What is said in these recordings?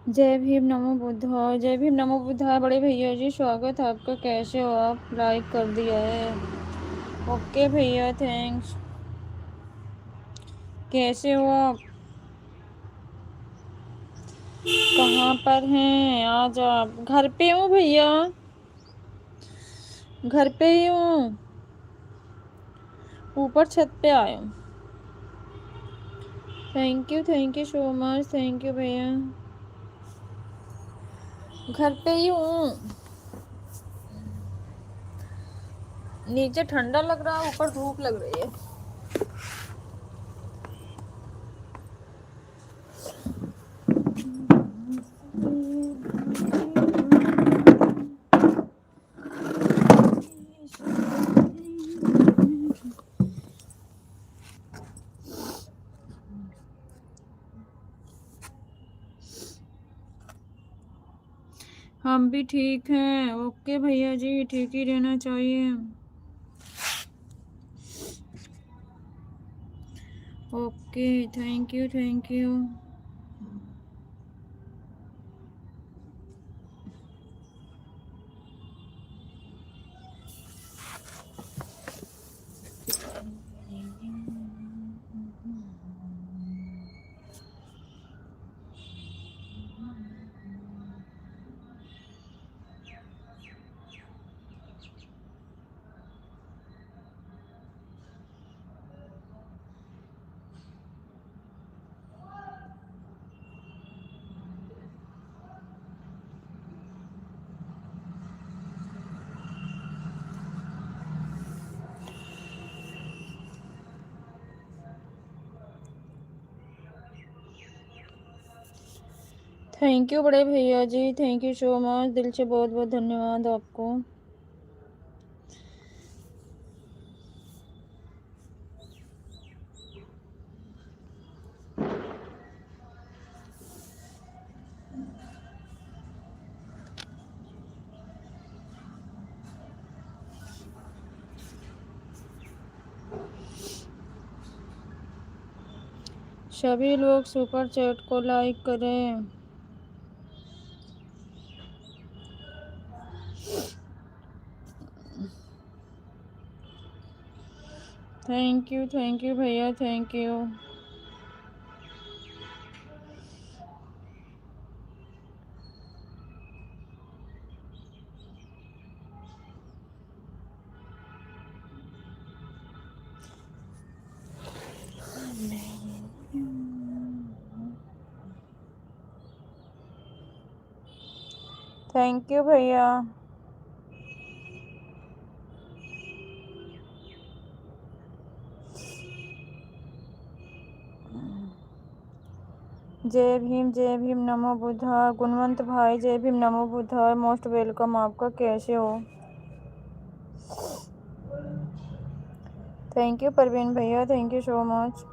जय भीम नमो बुद्धाय। जय भीम नमो बुद्धाय। बड़े भैया जी स्वागत है आपका। कैसे हो आप? लाइक कर दिया है। ओके भैया थैंक्स। कैसे हो आप? कहाँ पर हैं आज आप? घर पे हूँ भैया, घर पे ही हूँ। ऊपर छत पे आए हूँ। Thank you so much. Thank you भैया। घर पे ही हूँ। नीचे ठंडा लग रहा है, ऊपर धूप लग रही है। हम भी ठीक हैं। ओके भैया जी, ठीक ही रहना चाहिए। Okay thank you thank you. Thank you बड़े भैया जी, थैंक यू सो मच। दिल से बहुत बहुत धन्यवाद आपको। सभी लोग सुपर चैट को लाइक करें। थैंक यू भैया, थैंक यू। थैंक यू भैया। जय भीम नमो बुद्धाय। गुणवंत भाई जय भीम नमो बुद्धाय, मोस्ट वेलकम। आपका कैसे हो? थैंक यू परवीन भैया, थैंक यू सो मच।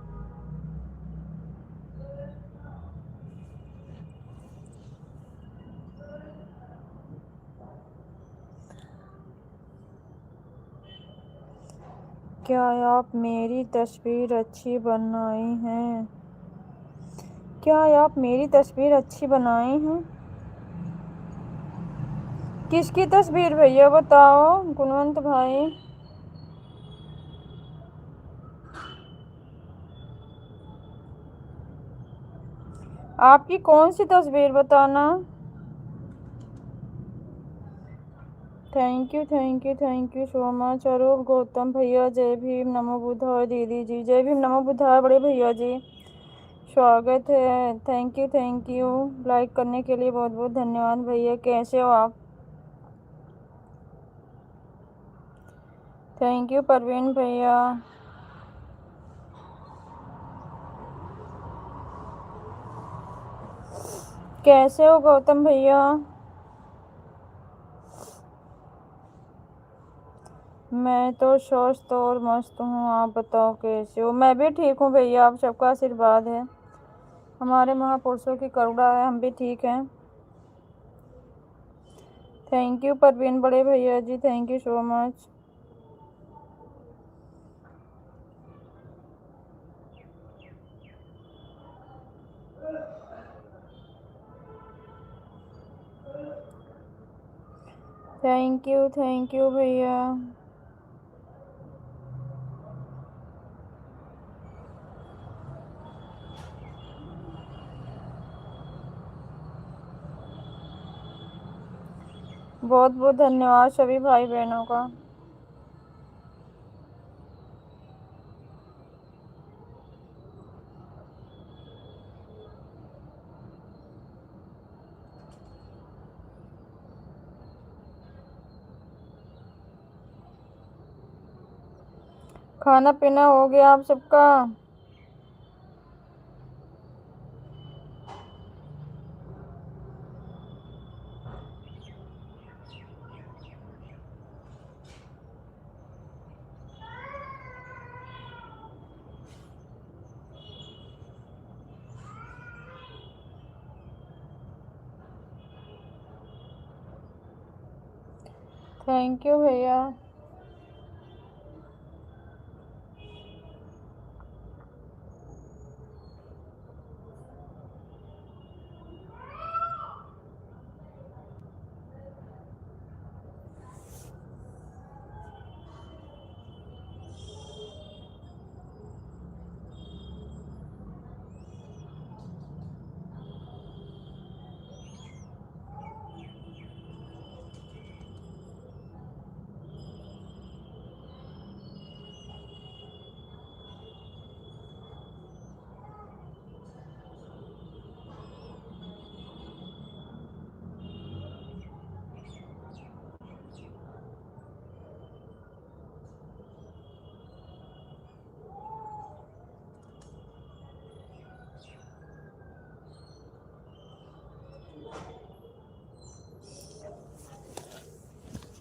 क्या आप मेरी तस्वीर अच्छी बनाई हैं? क्या आप मेरी तस्वीर अच्छी बनाई हैं? किसकी तस्वीर भैया बताओ गुणवंत भाई। आपकी कौन सी तस्वीर बताना। Thank you so much. Arup Gautam भैया जय भीम नमो बुद्धाय। दीदी जी जय भीम नमो बुद्धाय। बड़े भैया जी स्वागत है। थैंक यू लाइक करने के लिए बहुत बहुत धन्यवाद भैया। कैसे हो आप? थैंक यू परवीन भैया। कैसे हो गौतम भैया? मैं तो स्वस्थ और मस्त हूँ, आप बताओ कैसे हो? मैं भी ठीक हूँ भैया, आप सबका आशीर्वाद है, हमारे महापुरुषों की करुणा है, हम भी ठीक हैं। थैंक यू परवीन बड़े भैया जी, thank you so much. Thank you भैया। बहुत बहुत धन्यवाद सभी भाई बहनों का। खाना पीना हो गया आप सबका? थैंक यू भैया।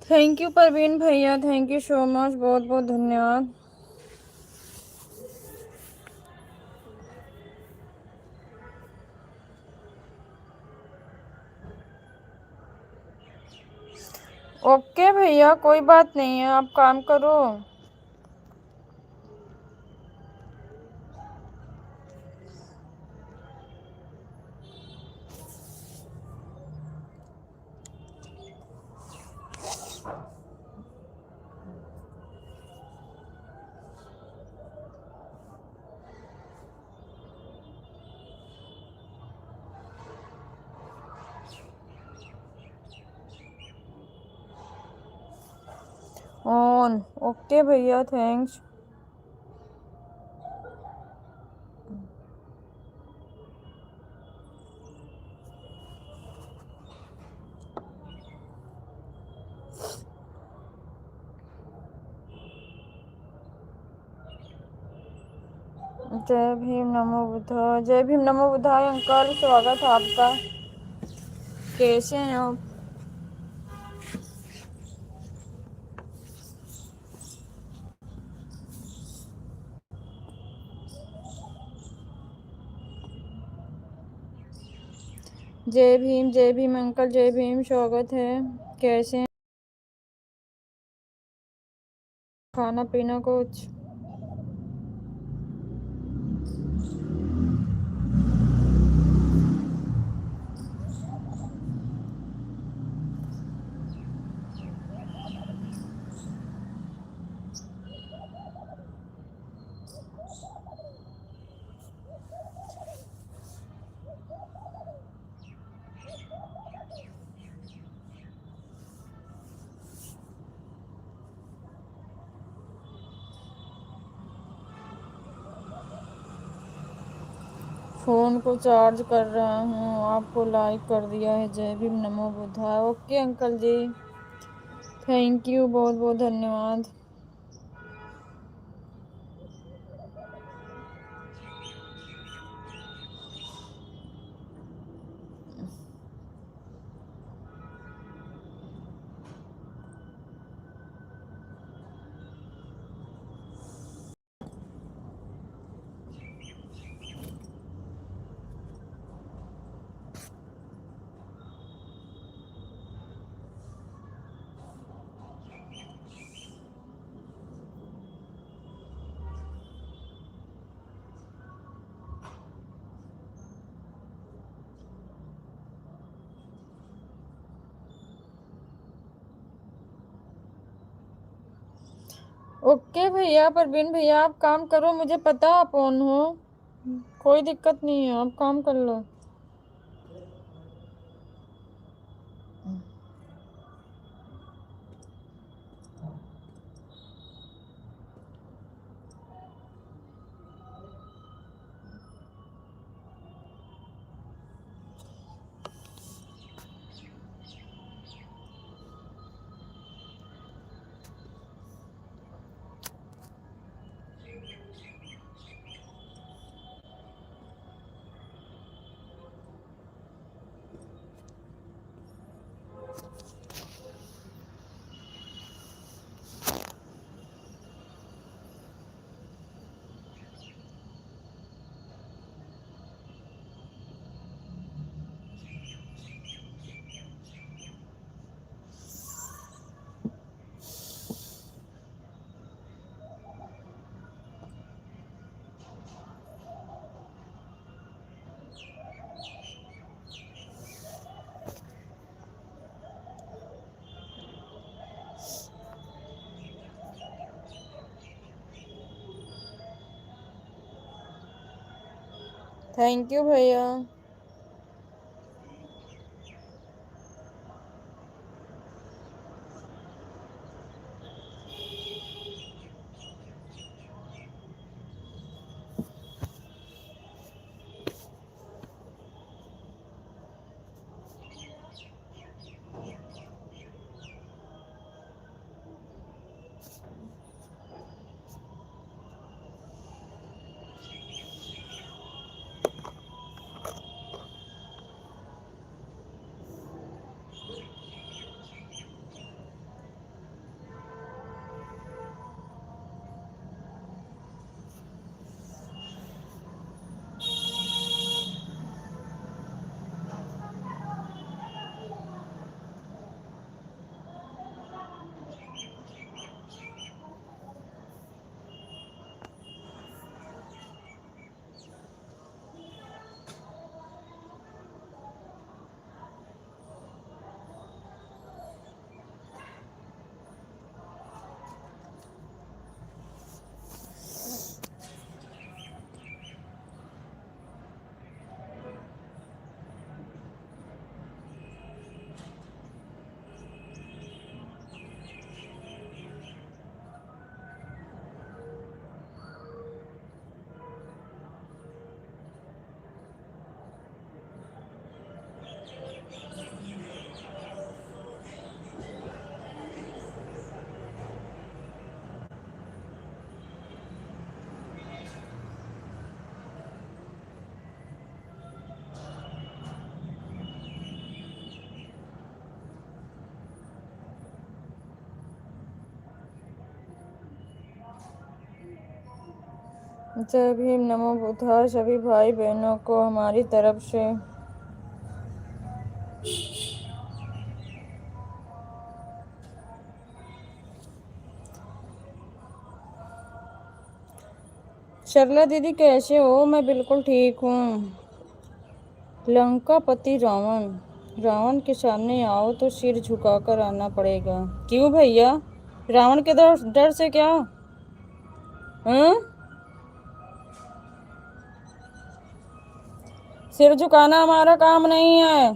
थैंक यू परवीन भैया, थैंक यू सो मच, बहुत बहुत धन्यवाद। ओके भैया, कोई बात नहीं है, आप काम करो। ऑन। ओके भैया, थैंक्स। जय भीम नमो बुद्धाय। जय भीम नमो बुद्धाय अंकल, स्वागत है आपका। कैसे हैं आप? जय भीम अंकल, जय भीम, स्वागत है। कैसे हैं? खाना पीना कुछ? फ़ोन को चार्ज कर रहा हूँ, आपको लाइक कर दिया है। जय भीम नमो बुद्धाय। ओके अंकल जी, थैंक यू, बहुत बहुत धन्यवाद। ओके भैया, परवीन भैया आप काम करो, मुझे पता आप ऑन हो, कोई दिक्कत नहीं है, आप काम कर लो। थैंक यू भैया। जय भीम नमो बुद्धाय सभी भाई बहनों को हमारी तरफ से। सरला दीदी कैसे हो? मैं बिल्कुल ठीक हूँ। लंकापति रावण, रावण के सामने आओ तो सिर झुकाकर आना पड़ेगा। क्यों भैया? रावण के डर से क्या? हाँ? सिर झुकाना हमारा काम नहीं है।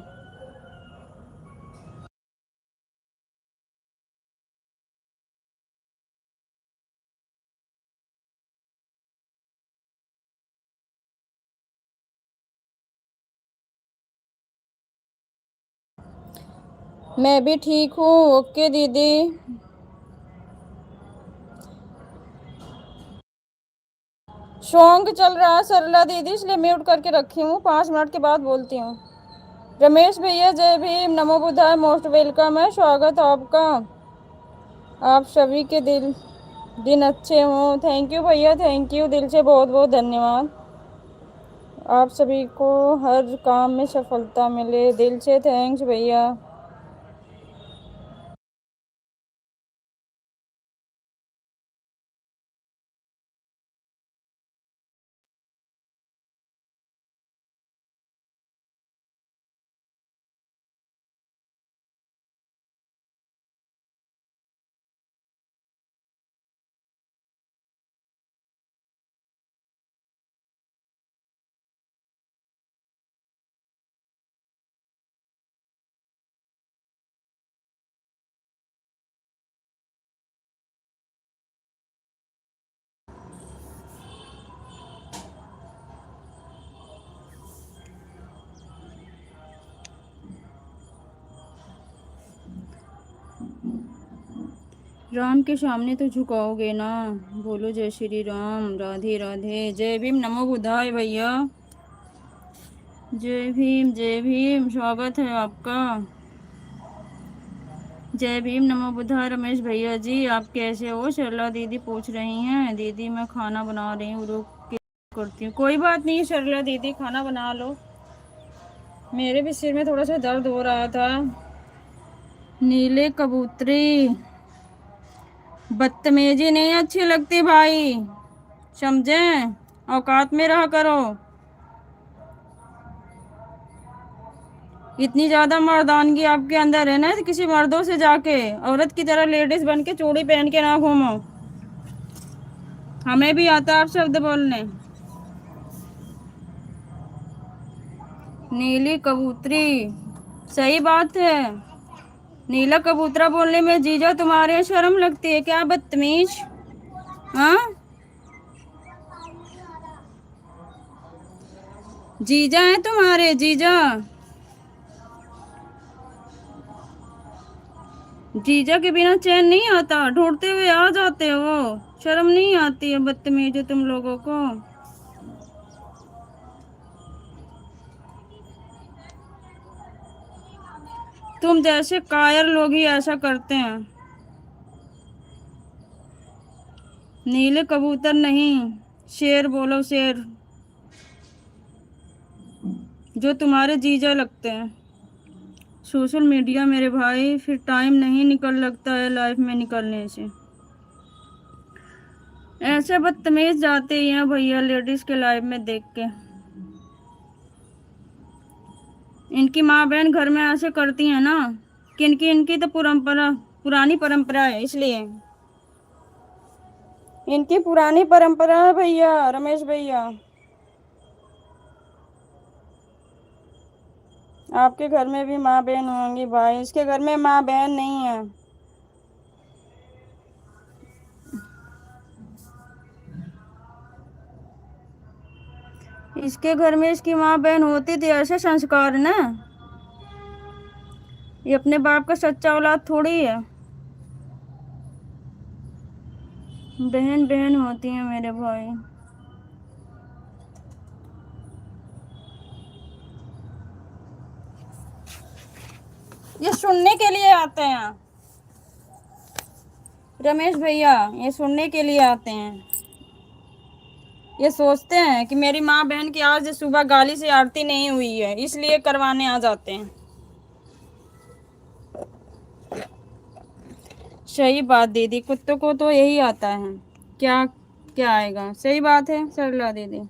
मैं भी ठीक हूँ। ओके दीदी। सॉन्ग चल रहा है सरला दीदी, इसलिए म्यूट करके रखी हूँ। 5 मिनट के बाद बोलती हूँ। रमेश भैया जय भीम नमो बुद्धाय, मोस्ट वेलकम है, स्वागत है आपका। आप सभी के दिन अच्छे हों। थैंक यू भैया, थैंक यू, दिल से बहुत बहुत धन्यवाद। आप सभी को हर काम में सफलता मिले, दिल से थैंक्स भैया। राम के सामने तो झुकाओगे ना? बोलो जय श्री राम, राधे राधे। जय भीम नमो बुद्धाय भैया। जय भीम जय भीम, स्वागत है आपका। जय भीम नमो बुद्धाय रमेश भैया जी, आप कैसे हो? सरला दीदी पूछ रही हैं। दीदी मैं खाना बना रही हूँ, रुक के करती हूँ। कोई बात नहीं सरला दीदी, खाना बना लो। मेरे भी सिर में थोड़ा सा दर्द हो रहा था। नीले कबूतरी, बदतमीजी नहीं अच्छी लगती भाई, समझे? औकात में रहा करो। इतनी ज्यादा मर्दानगी आपके अंदर है ना, किसी मर्दों से जाके औरत की तरह लेडीज बन के चूड़ी पहन के ना घूमो। हमें भी आता है आप शब्द बोलने। नीली कबूतरी, सही बात है। नीला कबूतरा बोलने में जीजा तुम्हारे शर्म लगती है क्या? बदतमीज। हाँ, जीजा है तुम्हारे जीजा। जीजा के बिना चैन नहीं आता, ढूंढते हुए आ जाते हो। शर्म नहीं आती है बदतमीज तुम लोगों को। तुम जैसे कायर लोग ही ऐसा करते हैं। नीले कबूतर नहीं, शेर बोलो, शेर, जो तुम्हारे जीजा लगते हैं। सोशल मीडिया मेरे भाई, फिर टाइम नहीं निकल लगता है लाइफ में निकलने से। ऐसे बदतमीज जाते ही हैं भैया लेडीज के लाइफ में देख के। इनकी माँ बहन घर में ऐसे करती हैं ना, कि इनकी तो परंपरा, पुरानी परंपरा है, इसलिए इनकी पुरानी परंपरा है भैया रमेश भैया। आपके घर में भी माँ बहन होंगी भाई, इसके घर में माँ बहन नहीं है। इसके घर में इसकी माँ बहन होती थी, ऐसे संस्कार ना। ये अपने बाप का सच्चा औलाद थोड़ी है। बहन बहन होती है मेरे भाई। ये सुनने के लिए आते हैं रमेश भैया, ये सुनने के लिए आते हैं। ये सोचते हैं कि मेरी माँ बहन की आज सुबह गाली से आरती नहीं हुई है, इसलिए करवाने आ जाते हैं। सही बात दीदी, कुत्तों को तो यही आता है। क्या क्या आएगा, सही बात है सरला दीदी।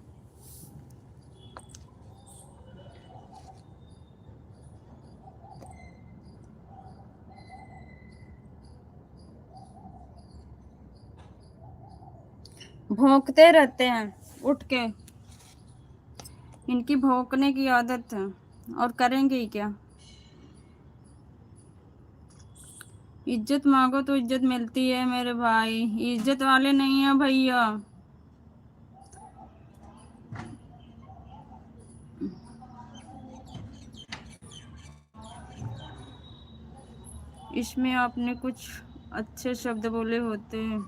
भौंकते रहते हैं उठ के, इनकी भौंकने की आदत है, और करेंगे ही क्या। इज्जत मांगो तो इज्जत मिलती है मेरे भाई, इज्जत वाले नहीं है भैया। इसमें आपने कुछ अच्छे शब्द बोले होते हैं।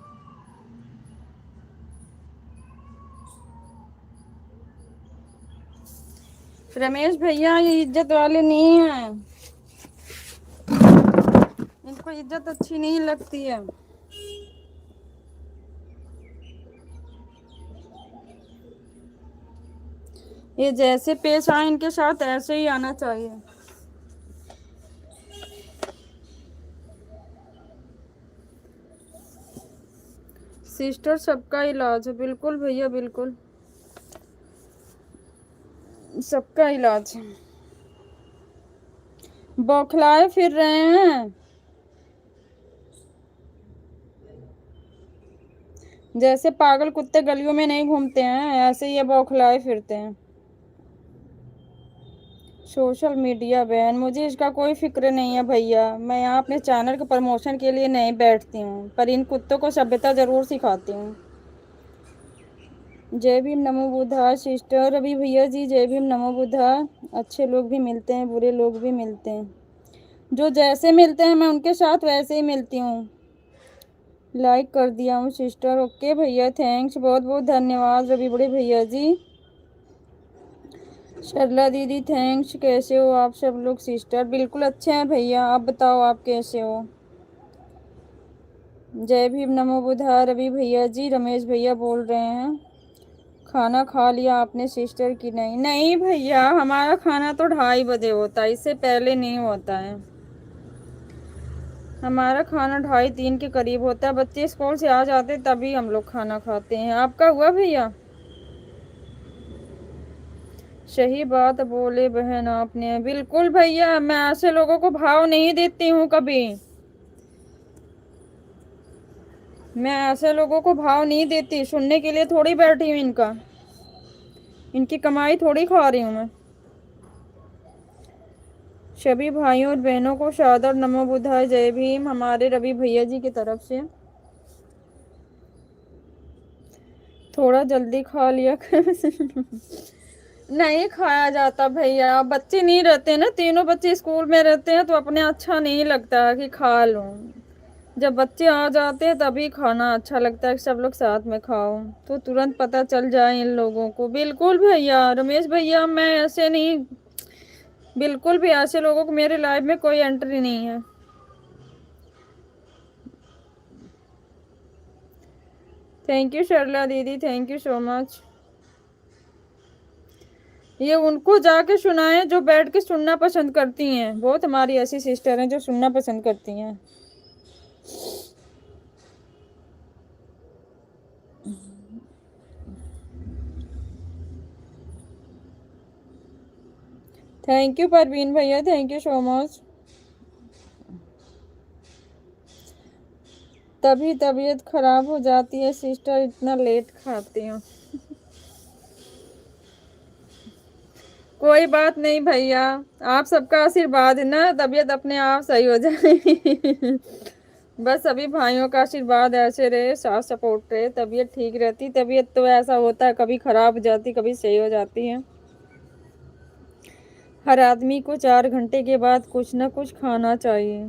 रमेश भैया ये इज्जत वाले नहीं हैं, इनको इज्जत अच्छी नहीं लगती है। ये जैसे पेश आए इनके साथ ऐसे ही आना चाहिए। सिस्टर सबका इलाज है, बिल्कुल भैया बिल्कुल, सबका इलाज है। बौखलाए फिर रहे हैं, जैसे पागल कुत्ते गलियों में नहीं घूमते हैं, ऐसे ये बौखलाए फिरते हैं। सोशल मीडिया बैन, मुझे इसका कोई फिक्र नहीं है भैया। मैं यहाँ अपने चैनल के प्रमोशन के लिए नहीं बैठती हूँ, पर इन कुत्तों को सभ्यता जरूर सिखाती हूँ। जय भीम नमो बुद्धा सिस्टर रवि भैया जी, जय भीम नमो बुद्धा। अच्छे लोग भी मिलते हैं, बुरे लोग भी मिलते हैं, जो जैसे मिलते हैं मैं उनके साथ वैसे ही मिलती हूँ। लाइक कर दिया हूँ सिस्टर, ओके भैया, थैंक्स, बहुत बहुत धन्यवाद रवि बड़े भैया जी। सरला दीदी थैंक्स, कैसे हो आप सब लोग सिस्टर? बिल्कुल अच्छे हैं भैया, आप बताओ आप कैसे हो? जय भीम नमो बुद्धा रवि भैया जी, रमेश भैया बोल रहे हैं। खाना खा लिया आपने सिस्टर की? नहीं नहीं भैया, हमारा खाना तो 2:30 बजे होता है, इससे पहले नहीं होता है। हमारा खाना 2:30-3 के करीब होता है, बच्चे स्कूल से आ जाते तभी हम लोग खाना खाते हैं। आपका हुआ भैया? सही बात बोले बहन आपने, बिल्कुल भैया, मैं ऐसे लोगों को भाव नहीं देती हूँ कभी। मैं ऐसे लोगों को भाव नहीं देती, सुनने के लिए थोड़ी बैठी हूँ इनका, इनकी कमाई थोड़ी खा रही हूँ मैं। सभी भाइयों और बहनों को सादर नमो बुद्धाय, जय भीम हमारे रवि भैया जी की तरफ से। थोड़ा जल्दी खा लिया नहीं खाया जाता भैया, बच्चे नहीं रहते ना, तीनों बच्चे स्कूल में रहते हैं तो अपने अच्छा नहीं लगता कि खा लूं। जब बच्चे आ जाते हैं तभी खाना अच्छा लगता है कि सब लोग साथ में खाओ, तो तुरंत पता चल जाए इन लोगों को। बिल्कुल भैया रमेश भैया, मैं ऐसे नहीं, बिल्कुल भी ऐसे लोगों को मेरे लाइफ में कोई एंट्री नहीं है। थैंक यू सरला दीदी, थैंक यू सो मच। ये उनको जाके सुनाए जो बैठ के सुनना पसंद करती हैं, बहुत हमारी ऐसी सिस्टर हैं जो सुनना पसंद करती हैं। थैंक यू परवीन भैया, थैंक यू सो मच। तभी तबीयत खराब हो जाती है सिस्टर, इतना लेट खाती हूँ। कोई बात नहीं भैया, आप सबका आशीर्वाद है ना, तबीयत अपने आप सही हो जाएगी बस सभी भाइयों का आशीर्वाद ऐसे रहे, साथ सपोर्ट रहे, तबीयत ठीक रहती। तबीयत तो ऐसा होता है, कभी खराब हो जाती कभी सही हो जाती है। हर आदमी को 4 घंटे के बाद कुछ ना कुछ खाना चाहिए,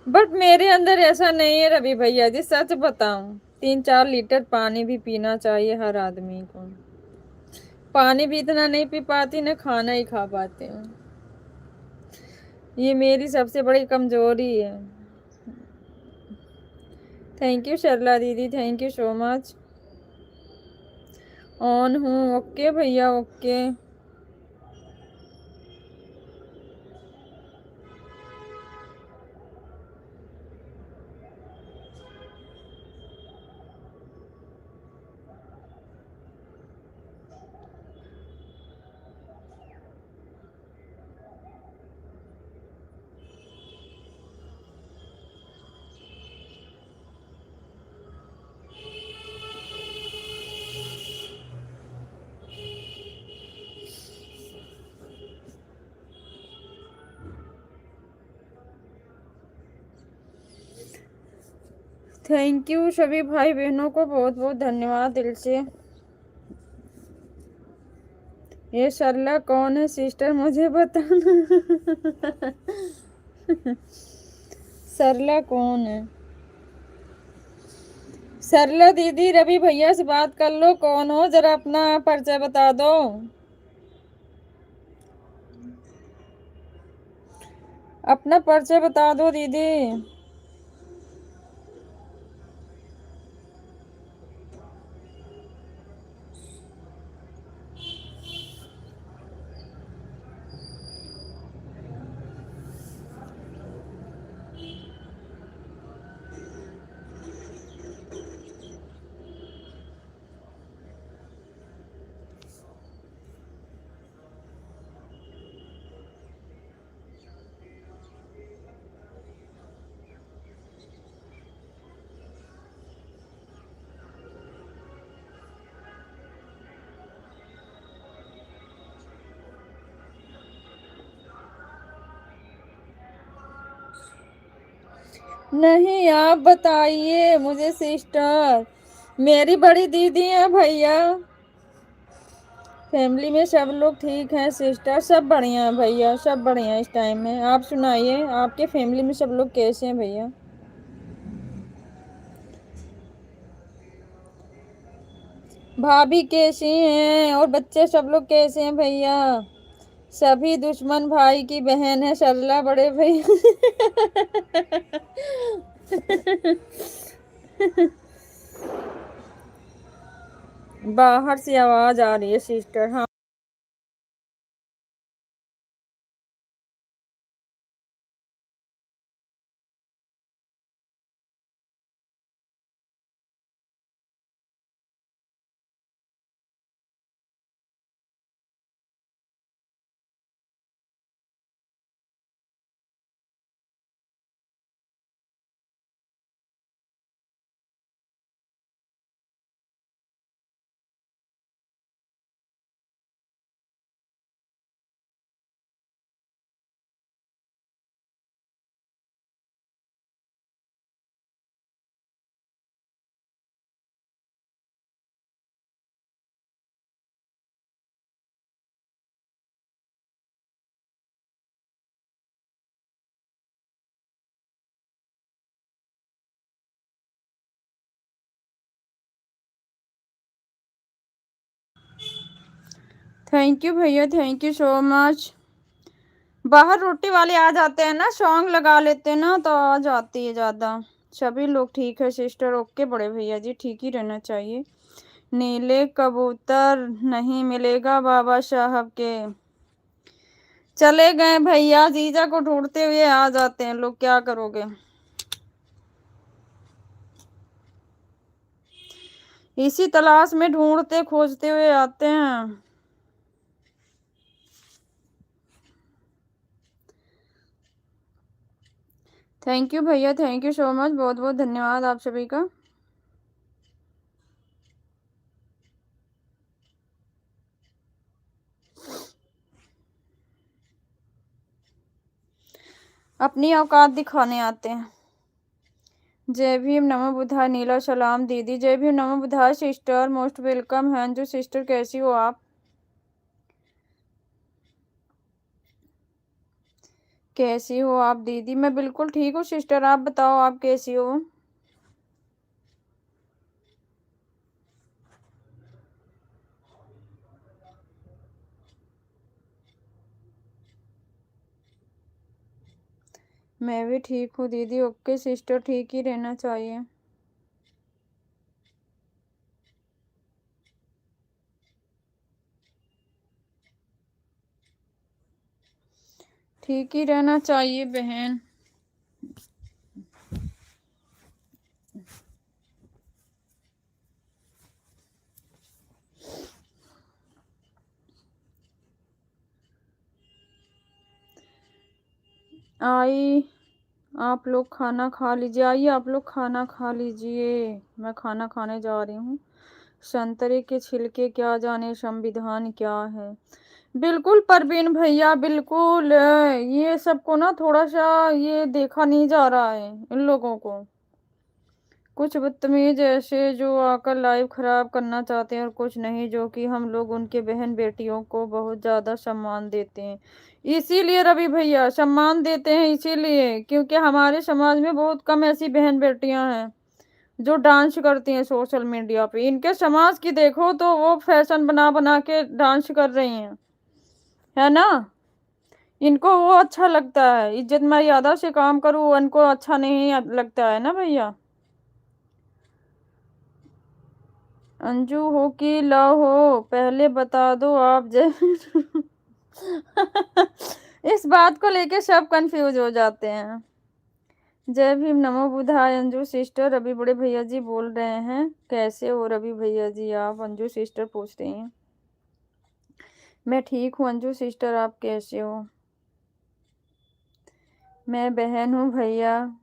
बट मेरे अंदर ऐसा नहीं है रवि भैया जी, सच बताऊं, 3-4 लीटर पानी भी पीना चाहिए हर आदमी को। पानी भी इतना नहीं पी पाती, ना खाना ही खा पाते हैं, ये मेरी सबसे बड़ी कमजोरी है। थैंक यू शर्ला दीदी, thank you so much. On हूँ। ओके भैया ओके। थैंक यू सभी भाई बहनों को बहुत बहुत धन्यवाद दिल से। ये सरला कौन है सिस्टर मुझे बताना। सरला कौन है? सरला दीदी रवि भैया से बात कर लो, कौन हो जरा अपना परिचय बता दो। अपना परिचय बता दो दीदी। नहीं आप बताइए मुझे सिस्टर। मेरी बड़ी दीदी है भैया। फैमिली में सब लोग ठीक हैं सिस्टर, सब बढ़िया है भैया, सब बढ़िया इस टाइम में। आप सुनाइए आपके फैमिली में सब लोग कैसे हैं भैया? भाभी कैसी हैं और बच्चे सब लोग कैसे हैं भैया? सभी दुश्मन भाई की बहन है सरला बड़े भैया। बाहर से आवाज आ रही है सिस्टर। हाँ। थैंक यू भैया, थैंक यू सो मच। बाहर रोटी वाले आ जाते हैं ना, सॉन्ग लगा लेते हैं ना तो आ जाती है ज्यादा। सभी लोग ठीक है सिस्टर। ओके बड़े भैया जी, ठीक ही रहना चाहिए। नीले कबूतर नहीं मिलेगा बाबा साहब के। चले गए भैया, जीजा को ढूंढते हुए आ जाते हैं लोग, क्या करोगे। इसी तलाश में ढूंढते खोजते हुए आते हैं। थैंक यू भैया, थैंक यू सो मच, बहुत बहुत धन्यवाद आप सभी का। अपनी औकात दिखाने आते हैं। जय भीम, नमो बुद्धाय, नीला सलाम दीदी। जय भीम, नमो बुद्धाय सिस्टर, मोस्ट वेलकम है जो सिस्टर। कैसी हो आप? कैसी हो आप दीदी? मैं बिल्कुल ठीक हूँ सिस्टर, आप बताओ आप कैसी हो? मैं भी ठीक हूँ दीदी। ओके सिस्टर, ठीक ही रहना चाहिए। ठीक ही रहना चाहिए बहन। आई आप लोग खाना खा लीजिए, आइए आप लोग खाना खा लीजिए, मैं खाना खाने जा रही हूँ। संतरे के छिलके क्या जाने संविधान क्या है। बिल्कुल परवीन भैया बिल्कुल, ये सबको ना थोड़ा सा ये देखा नहीं जा रहा है इन लोगों को। कुछ बदतमीज ऐसे जो आकर लाइव खराब करना चाहते हैं और कुछ नहीं, जो कि हम लोग उनके बहन बेटियों को बहुत ज़्यादा सम्मान देते हैं। इसीलिए रवि भैया सम्मान देते हैं, इसीलिए क्योंकि हमारे समाज में बहुत कम ऐसी बहन बेटियां हैं जो डांस करती हैं सोशल मीडिया पे। इनके समाज की देखो तो वो फैशन बना बना के डांस कर रही हैं, है ना। इनको वो अच्छा लगता है, इज्जत मर्यादा से काम करो, उनको अच्छा नहीं लगता है ना भैया। अंजू हो कि लव हो पहले बता दो आप जय। इस बात को लेके सब कंफ्यूज हो जाते हैं। जय भीम नमो बुधाय अंजू सिस्टर, रवि बड़े भैया जी बोल रहे हैं। कैसे हो रवि भैया जी आप, अंजू सिस्टर पूछ रही हैं। मैं ठीक हूँ अंजू सिस्टर, आप कैसे हो। मैं बहन हूँ भैया,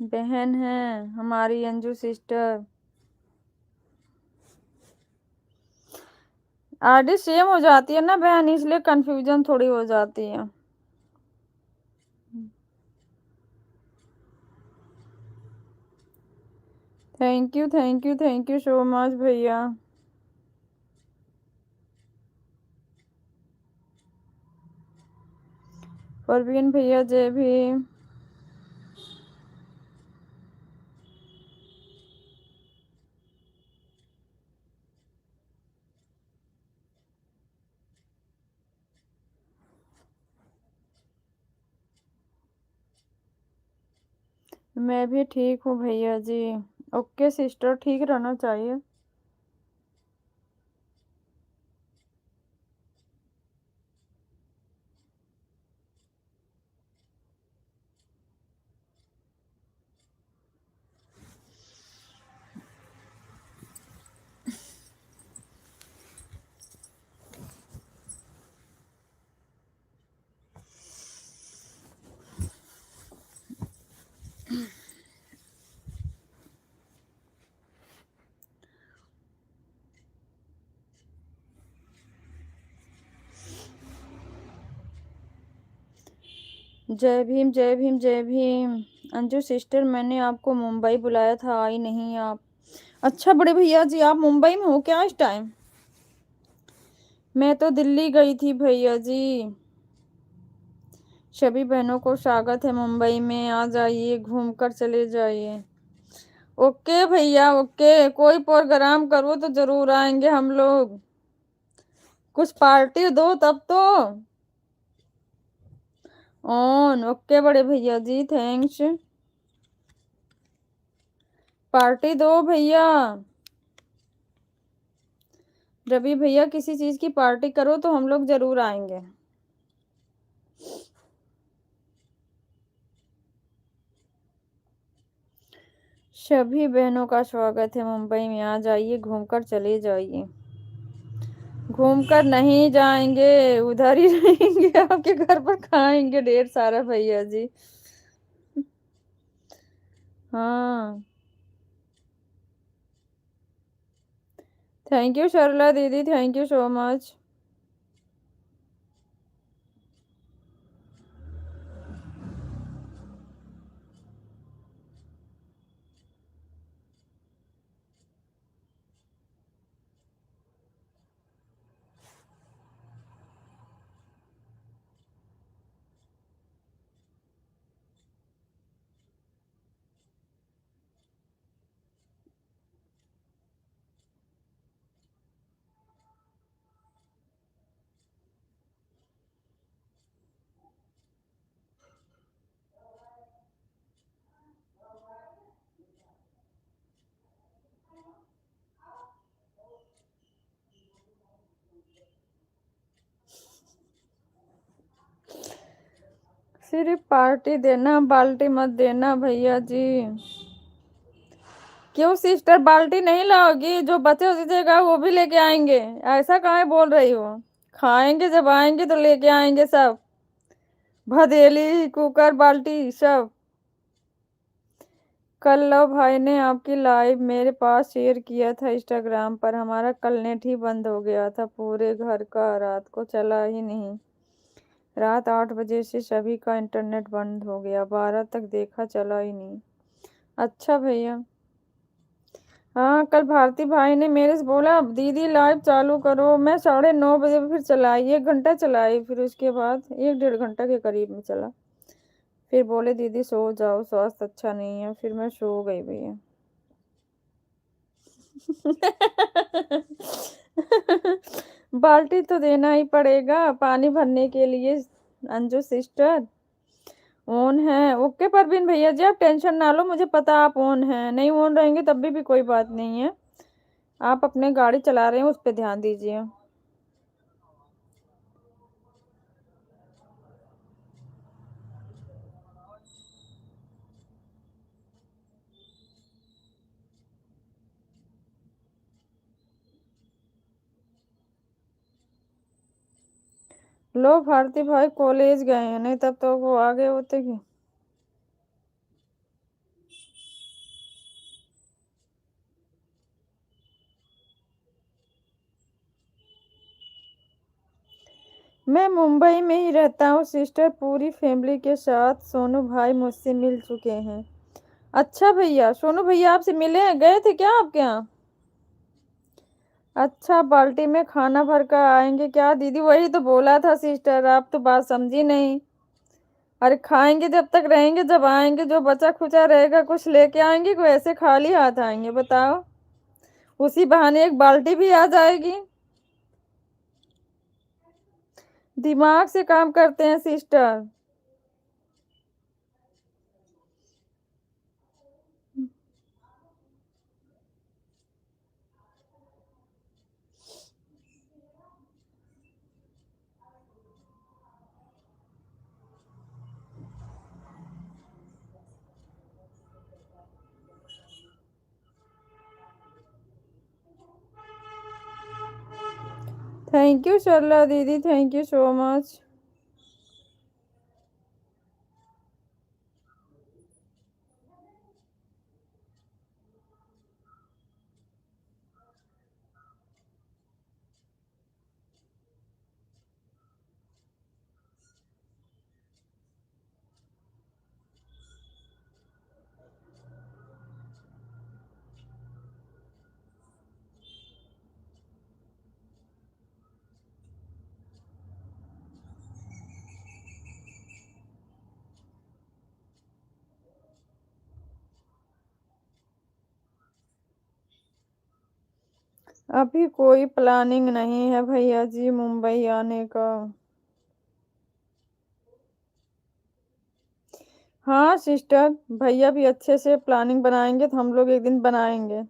बहन है हमारी अंजू सिस्टर। आरडी सेम हो जाती है ना बहन, इसलिए कंफ्यूजन थोड़ी हो जाती है। Thank you thank you thank you so much भैया। परवीन भैया जय भीम। मैं भी ठीक हूँ भैया जी। ओके सिस्टर, ठीक रहना चाहिए। जय भीम जय भीम जय भीम। अंजू सिस्टर मैंने आपको मुंबई बुलाया था, आई नहीं आप। अच्छा बड़े भैया जी आप मुंबई में हो क्या इस टाइम। मैं तो दिल्ली गई थी भैया जी। सभी बहनों को स्वागत है मुंबई में, आ जाइए घूम कर चले जाइए। ओके भैया ओके, कोई प्रोग्राम करो तो जरूर आएंगे हम लोग, कुछ पार्टी दो तब तो। ऑन ओके बड़े भैया जी थैंक्स। पार्टी दो भैया। रवि भैया किसी चीज की पार्टी करो तो हम लोग जरूर आएंगे। सभी बहनों का स्वागत है मुंबई में, आ जाइए घूमकर चले जाइए। घूमकर नहीं जाएंगे, उधर ही रहेंगे आपके घर पर, खाएंगे ढेर सारा भैया जी। हाँ थैंक यू सरला दीदी, थैंक यू सो मच। सिर्फ पार्टी देना, बाल्टी मत देना भैया जी। क्यों सिस्टर, बाल्टी नहीं लाओगी? जो बचे उसी जगह वो भी लेके आएंगे। ऐसा काहे बोल रही हो? खाएंगे, जब आएंगे तो लेके आएंगे सब, भदेली कुकर बाल्टी सब। कल लव भाई ने आपकी लाइव मेरे पास शेयर किया था इंस्टाग्राम पर। हमारा कल नेट ही बंद हो गया था पूरे घर का, रात को चला ही नहीं। रात 8 बजे से सभी का इंटरनेट बंद हो गया, 12 तक देखा, चला ही नहीं। अच्छा भैया। हाँ, कल भारती भाई ने मेरे से बोला दीदी लाइव चालू करो। मैं 9:30 बजे फिर चलाई, 1 घंटा चलाई, फिर उसके बाद 1 डेढ़ घंटा के करीब में चला। फिर बोले दीदी सो जाओ, स्वास्थ्य अच्छा नहीं है। फिर मैं सो गई भैया। बाल्टी तो देना ही पड़ेगा पानी भरने के लिए। अंजू सिस्टर ऑन है। ओके परवीन भैया जी, आप टेंशन ना लो, मुझे पता आप ऑन हैं। नहीं ऑन रहेंगे तब भी कोई बात नहीं है। आप अपने गाड़ी चला रहे हैं, उस पर ध्यान दीजिए। लो भारती भाई कॉलेज गए हैं, नहीं तब तो वो आ गए होते कि। मैं मुंबई में ही रहता हूँ सिस्टर, पूरी फैमिली के साथ। सोनू भाई मुझसे मिल चुके हैं। अच्छा भैया, सोनू भैया आपसे मिले हैं, गए थे क्या आपके यहाँ? अच्छा, बाल्टी में खाना भर कर आएंगे क्या दीदी? वही तो बोला था सिस्टर, आप तो बात समझी नहीं। अरे खाएंगे जब तक रहेंगे, जब आएंगे जो बचा खुचा रहेगा कुछ लेके आएंगे, कोई ऐसे खाली हाथ आएंगे बताओ? उसी बहाने एक बाल्टी भी आ जाएगी। दिमाग से काम करते हैं सिस्टर। थैंक यू सरला दीदी, थैंक यू सो मच। अभी कोई प्लानिंग नहीं है भैया जी मुंबई आने का। हाँ सिस्टर, भैया भी अच्छे से प्लानिंग बनाएंगे तो हम लोग एक दिन बनाएंगे।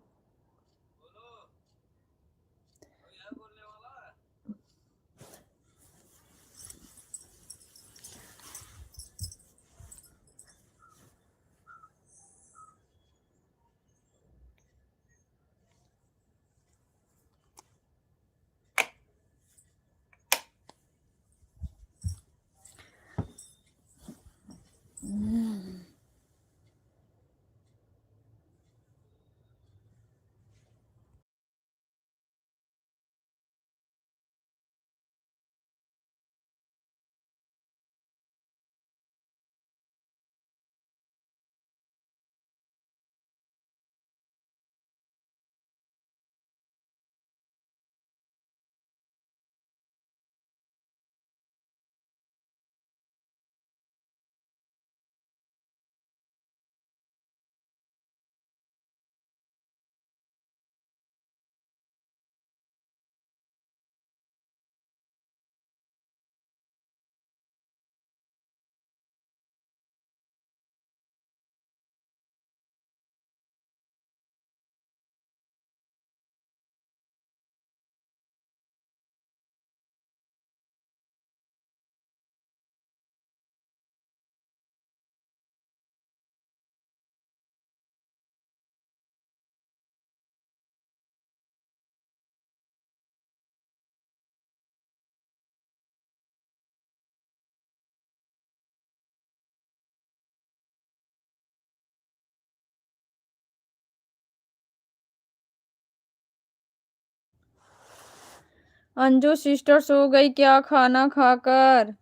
अंजू सिस्टर सो गई क्या खाना खाकर?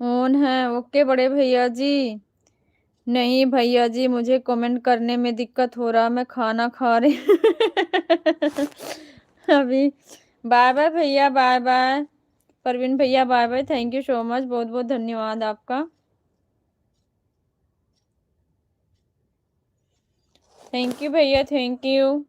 ऑन है। ओके बड़े भैया जी। नहीं भैया जी, मुझे कमेंट करने में दिक्कत हो रहा, मैं खाना खा रही अभी। बाय बाय भैया, बाय बाय। परवीन भैया bye bye, thank you so much, बहुत बहुत धन्यवाद आपका। थैंक यू भैया, थैंक यू।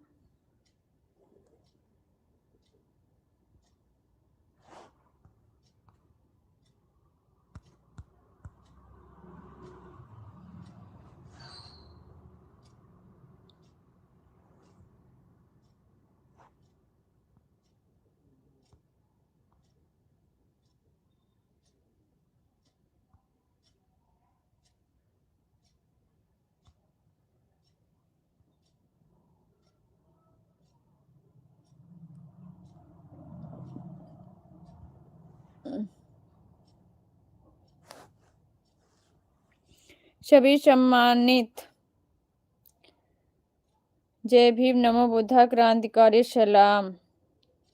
सभी सम्मानित, जय भीम, नमो बुद्धा, क्रांतिकारी सलाम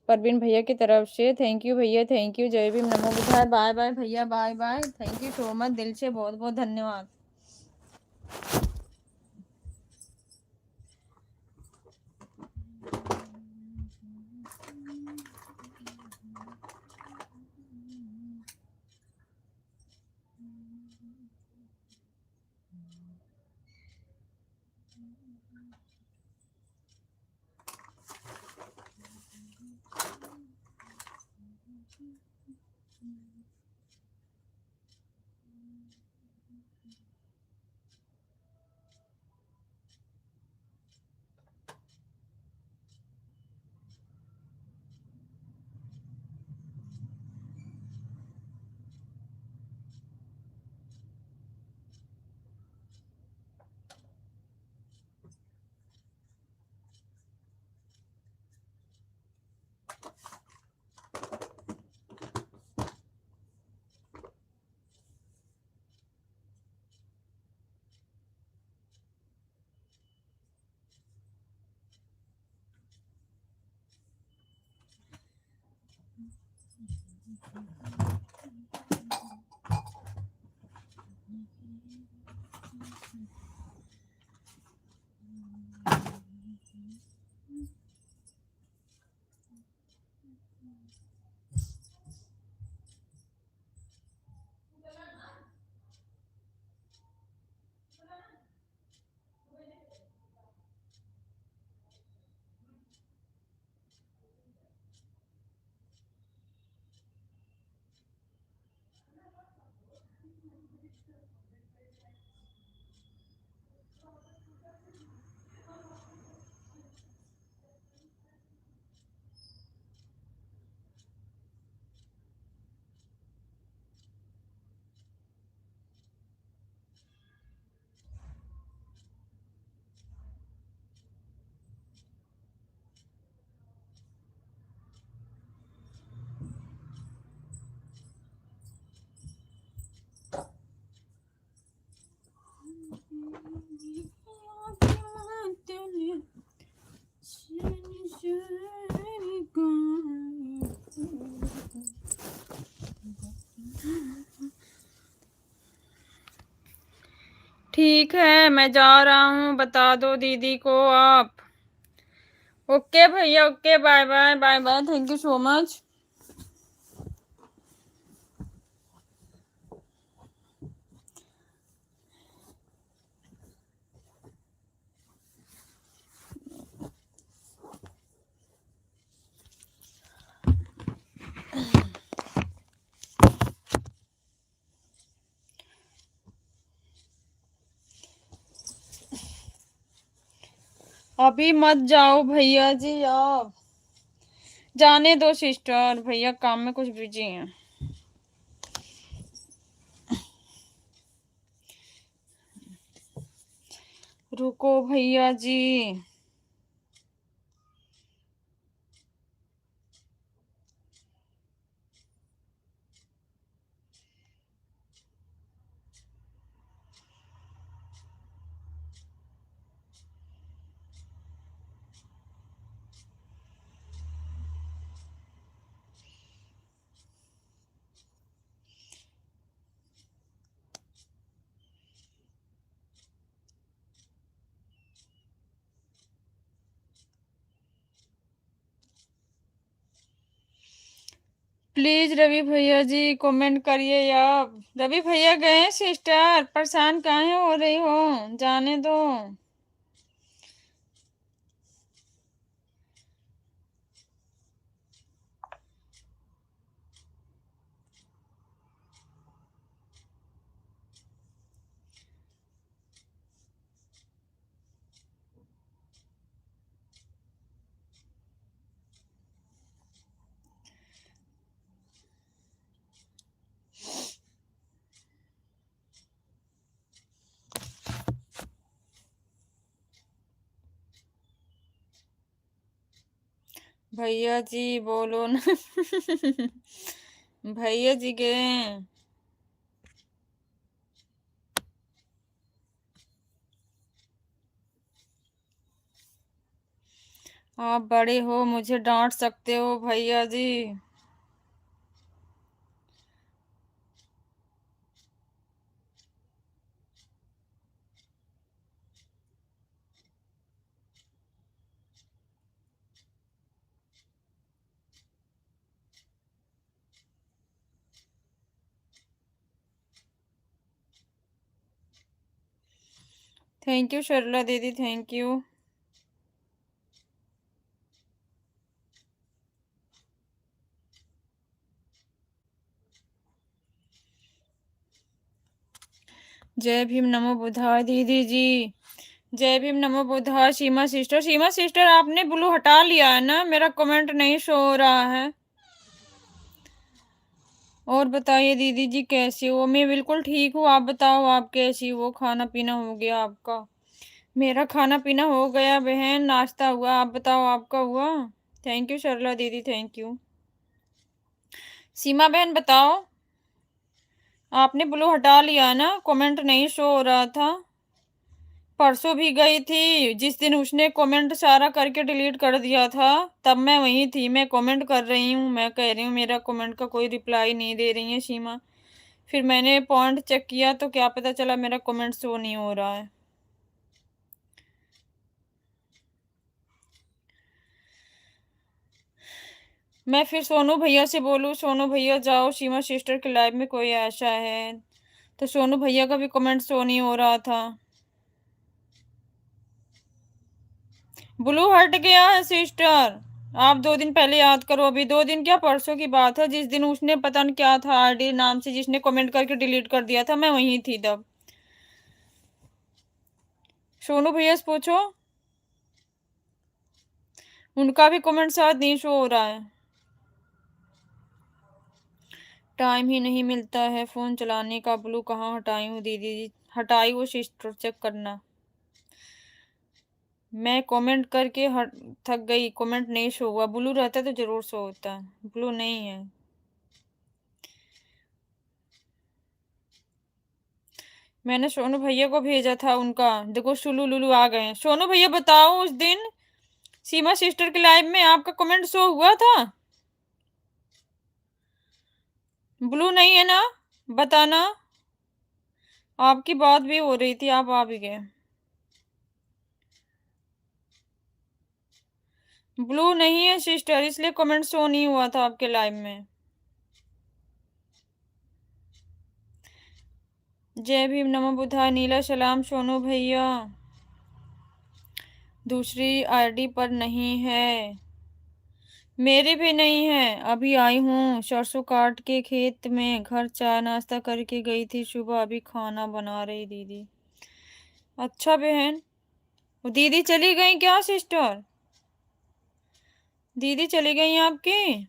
परवीन भैया की तरफ से। थैंक यू भैया, थैंक यू। जय भीम, नमो बुद्धा। बाय बाय भैया, bye bye, thank you so much, दिल से बहुत बहुत धन्यवाद। ठीक है, मैं जा रहा हूँ, बता दो दीदी को आप। ओके भैया, okay, bye bye, bye bye, thank you so much. अभी मत जाओ भैया जी, आप जाने दो सिस्टर, भैया काम में कुछ बिजी हैं। रुको भैया जी। प्लीज रवि भैया जी कमेंट करिए या रवि भैया गए सिस्टर, परेशान काहे हो रही हो, जाने दो। भैया जी बोलो ना। भैया जी गए। आप बड़े हो, मुझे डांट सकते हो भैया जी। थैंक यू सरला दीदी, थैंक यू। जय भीम नमो बुद्धाय दीदी जी। जय भीम नमो बुद्धाय। सीमा सिस्टर, सीमा सिस्टर आपने ब्लू हटा लिया है ना, मेरा कमेंट नहीं शो हो रहा है। और बताइए दीदी जी कैसी हो। मैं बिल्कुल ठीक हूँ, आप बताओ आप कैसी हो, खाना पीना हो गया आपका। मेरा खाना पीना हो गया बहन, नाश्ता हुआ, आप बताओ आपका हुआ। थैंक यू सरला दीदी, थैंक यू। सीमा बहन बताओ, आपने ब्लू हटा लिया ना, कमेंट नहीं शो हो रहा था। परसों भी गई थी, जिस दिन उसने कमेंट सारा करके डिलीट कर दिया था, तब मैं वहीं थी। मैं कमेंट कर रही हूँ, मैं कह रही हूँ मेरा कमेंट का कोई रिप्लाई नहीं दे रही है सीमा। फिर मैंने पॉइंट चेक किया तो क्या पता चला मेरा कमेंट शो नहीं हो रहा है। मैं फिर सोनू भैया से बोलूँ, सोनू भैया जाओ सीमा सिस्टर के लाइव में, कोई ऐसा है तो सोनू भैया का भी कमेंट शो नहीं हो रहा था। ब्लू हट गया है सिस्टर, आप 2 दिन पहले याद करो, अभी 2 दिन क्या परसों की बात है, जिस दिन उसने पता नहीं क्या था आरडी नाम से, जिसने कमेंट करके डिलीट कर दिया था, मैं वहीं थी तब। सोनू भैया से पूछो, उनका भी कमेंट शायद नहीं शो हो रहा है। टाइम ही नहीं मिलता है फोन चलाने का। ब्लू कहाँ हटाई हूँ दीदी जी, हटाई वो सिस्टर, चेक करना। मैं कमेंट करके थक गई, कमेंट नहीं शो हुआ। ब्लू रहता तो जरूर शो होता, ब्लू नहीं है। मैंने सोनू भैया को भेजा था उनका, देखो सुलू लुलू आ गए। सोनू भैया बताओ, उस दिन सीमा सिस्टर के लाइव में आपका कमेंट शो हुआ था? ब्लू नहीं है ना, बताना। आपकी बात भी हो रही थी, आप आ भी गए। ब्लू नहीं है सिस्टर, इसलिए कमेंट शो नहीं हुआ था आपके लाइव में। जय भीम नमो बुद्धाय नीला सलाम सोनू भैया। दूसरी आईडी पर नहीं है, मेरी भी नहीं है। अभी आई हूँ सरसों काट के खेत में, घर चाय नाश्ता करके गई थी सुबह, अभी खाना बना रही दीदी। अच्छा बहन, वो दीदी चली गई क्या सिस्टर? दीदी चली गई आपकी?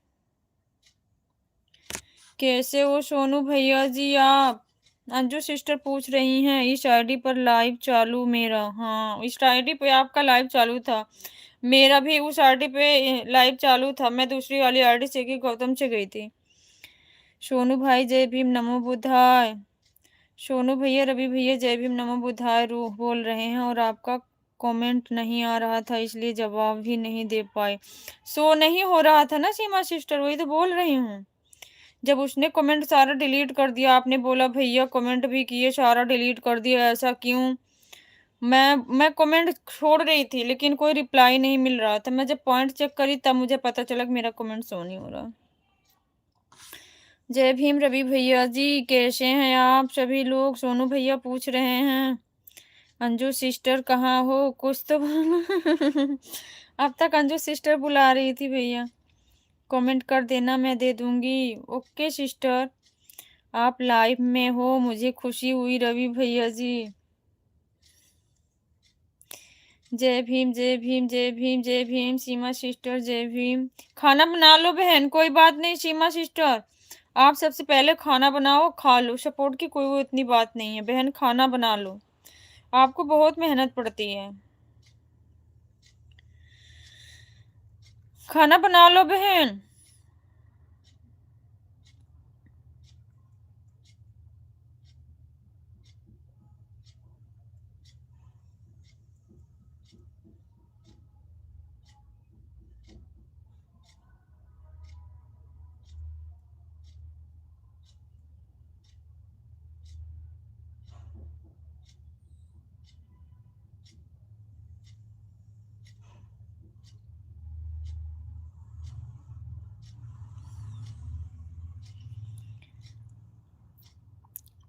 कैसे हो सोनू भैया जी आप? अंजू सिस्टर पूछ रही हैं, इस आईडी पर लाइव चालू मेरा। हाँ, इस आईडी पे आपका लाइव चालू था, मेरा भी उस आईडी पे लाइव चालू था। मैं दूसरी वाली आईडी से कि गौतम से गई थी। सोनू भाई जय भीम नमो बुद्धाय। सोनू भैया रवि भैया जय भीम नमो बुद्धाय रूह बोल रहे हैं, और आपका कमेंट नहीं आ रहा था इसलिए जवाब भी नहीं दे पाए। सो नहीं हो रहा था ना सीमा सिस्टर, वही तो बोल रही हूँ। जब उसने कमेंट सारा डिलीट कर दिया, आपने बोला भैया कमेंट भी किए सारा डिलीट कर दिया, ऐसा क्यों? मैं कमेंट छोड़ रही थी लेकिन कोई रिप्लाई नहीं मिल रहा था। मैं जब पॉइंट चेक करी तब मुझे पता चला कि मेरा कमेंट शो नहीं हो रहा। जय भीम रवि भैया जी, कैसे हैं आप सभी लोग? सोनू भैया पूछ रहे हैं अंजू सिस्टर कहाँ हो, कुछ तो बोलो। अब तक अंजू सिस्टर बुला रही थी भैया। कमेंट कर देना, मैं दे दूंगी। ओके सिस्टर, आप लाइव में हो, मुझे खुशी हुई रवि भैया जी। जय भीम जय भीम जय भीम जय भीम। सीमा सिस्टर जय भीम। खाना बना लो बहन, कोई बात नहीं सीमा सिस्टर, आप सबसे पहले खाना बनाओ, खा लो। सपोर्ट की कोई वो इतनी बात नहीं है बहन, खाना बना लो, आपको बहुत मेहनत पड़ती है। खाना बना लो बहन।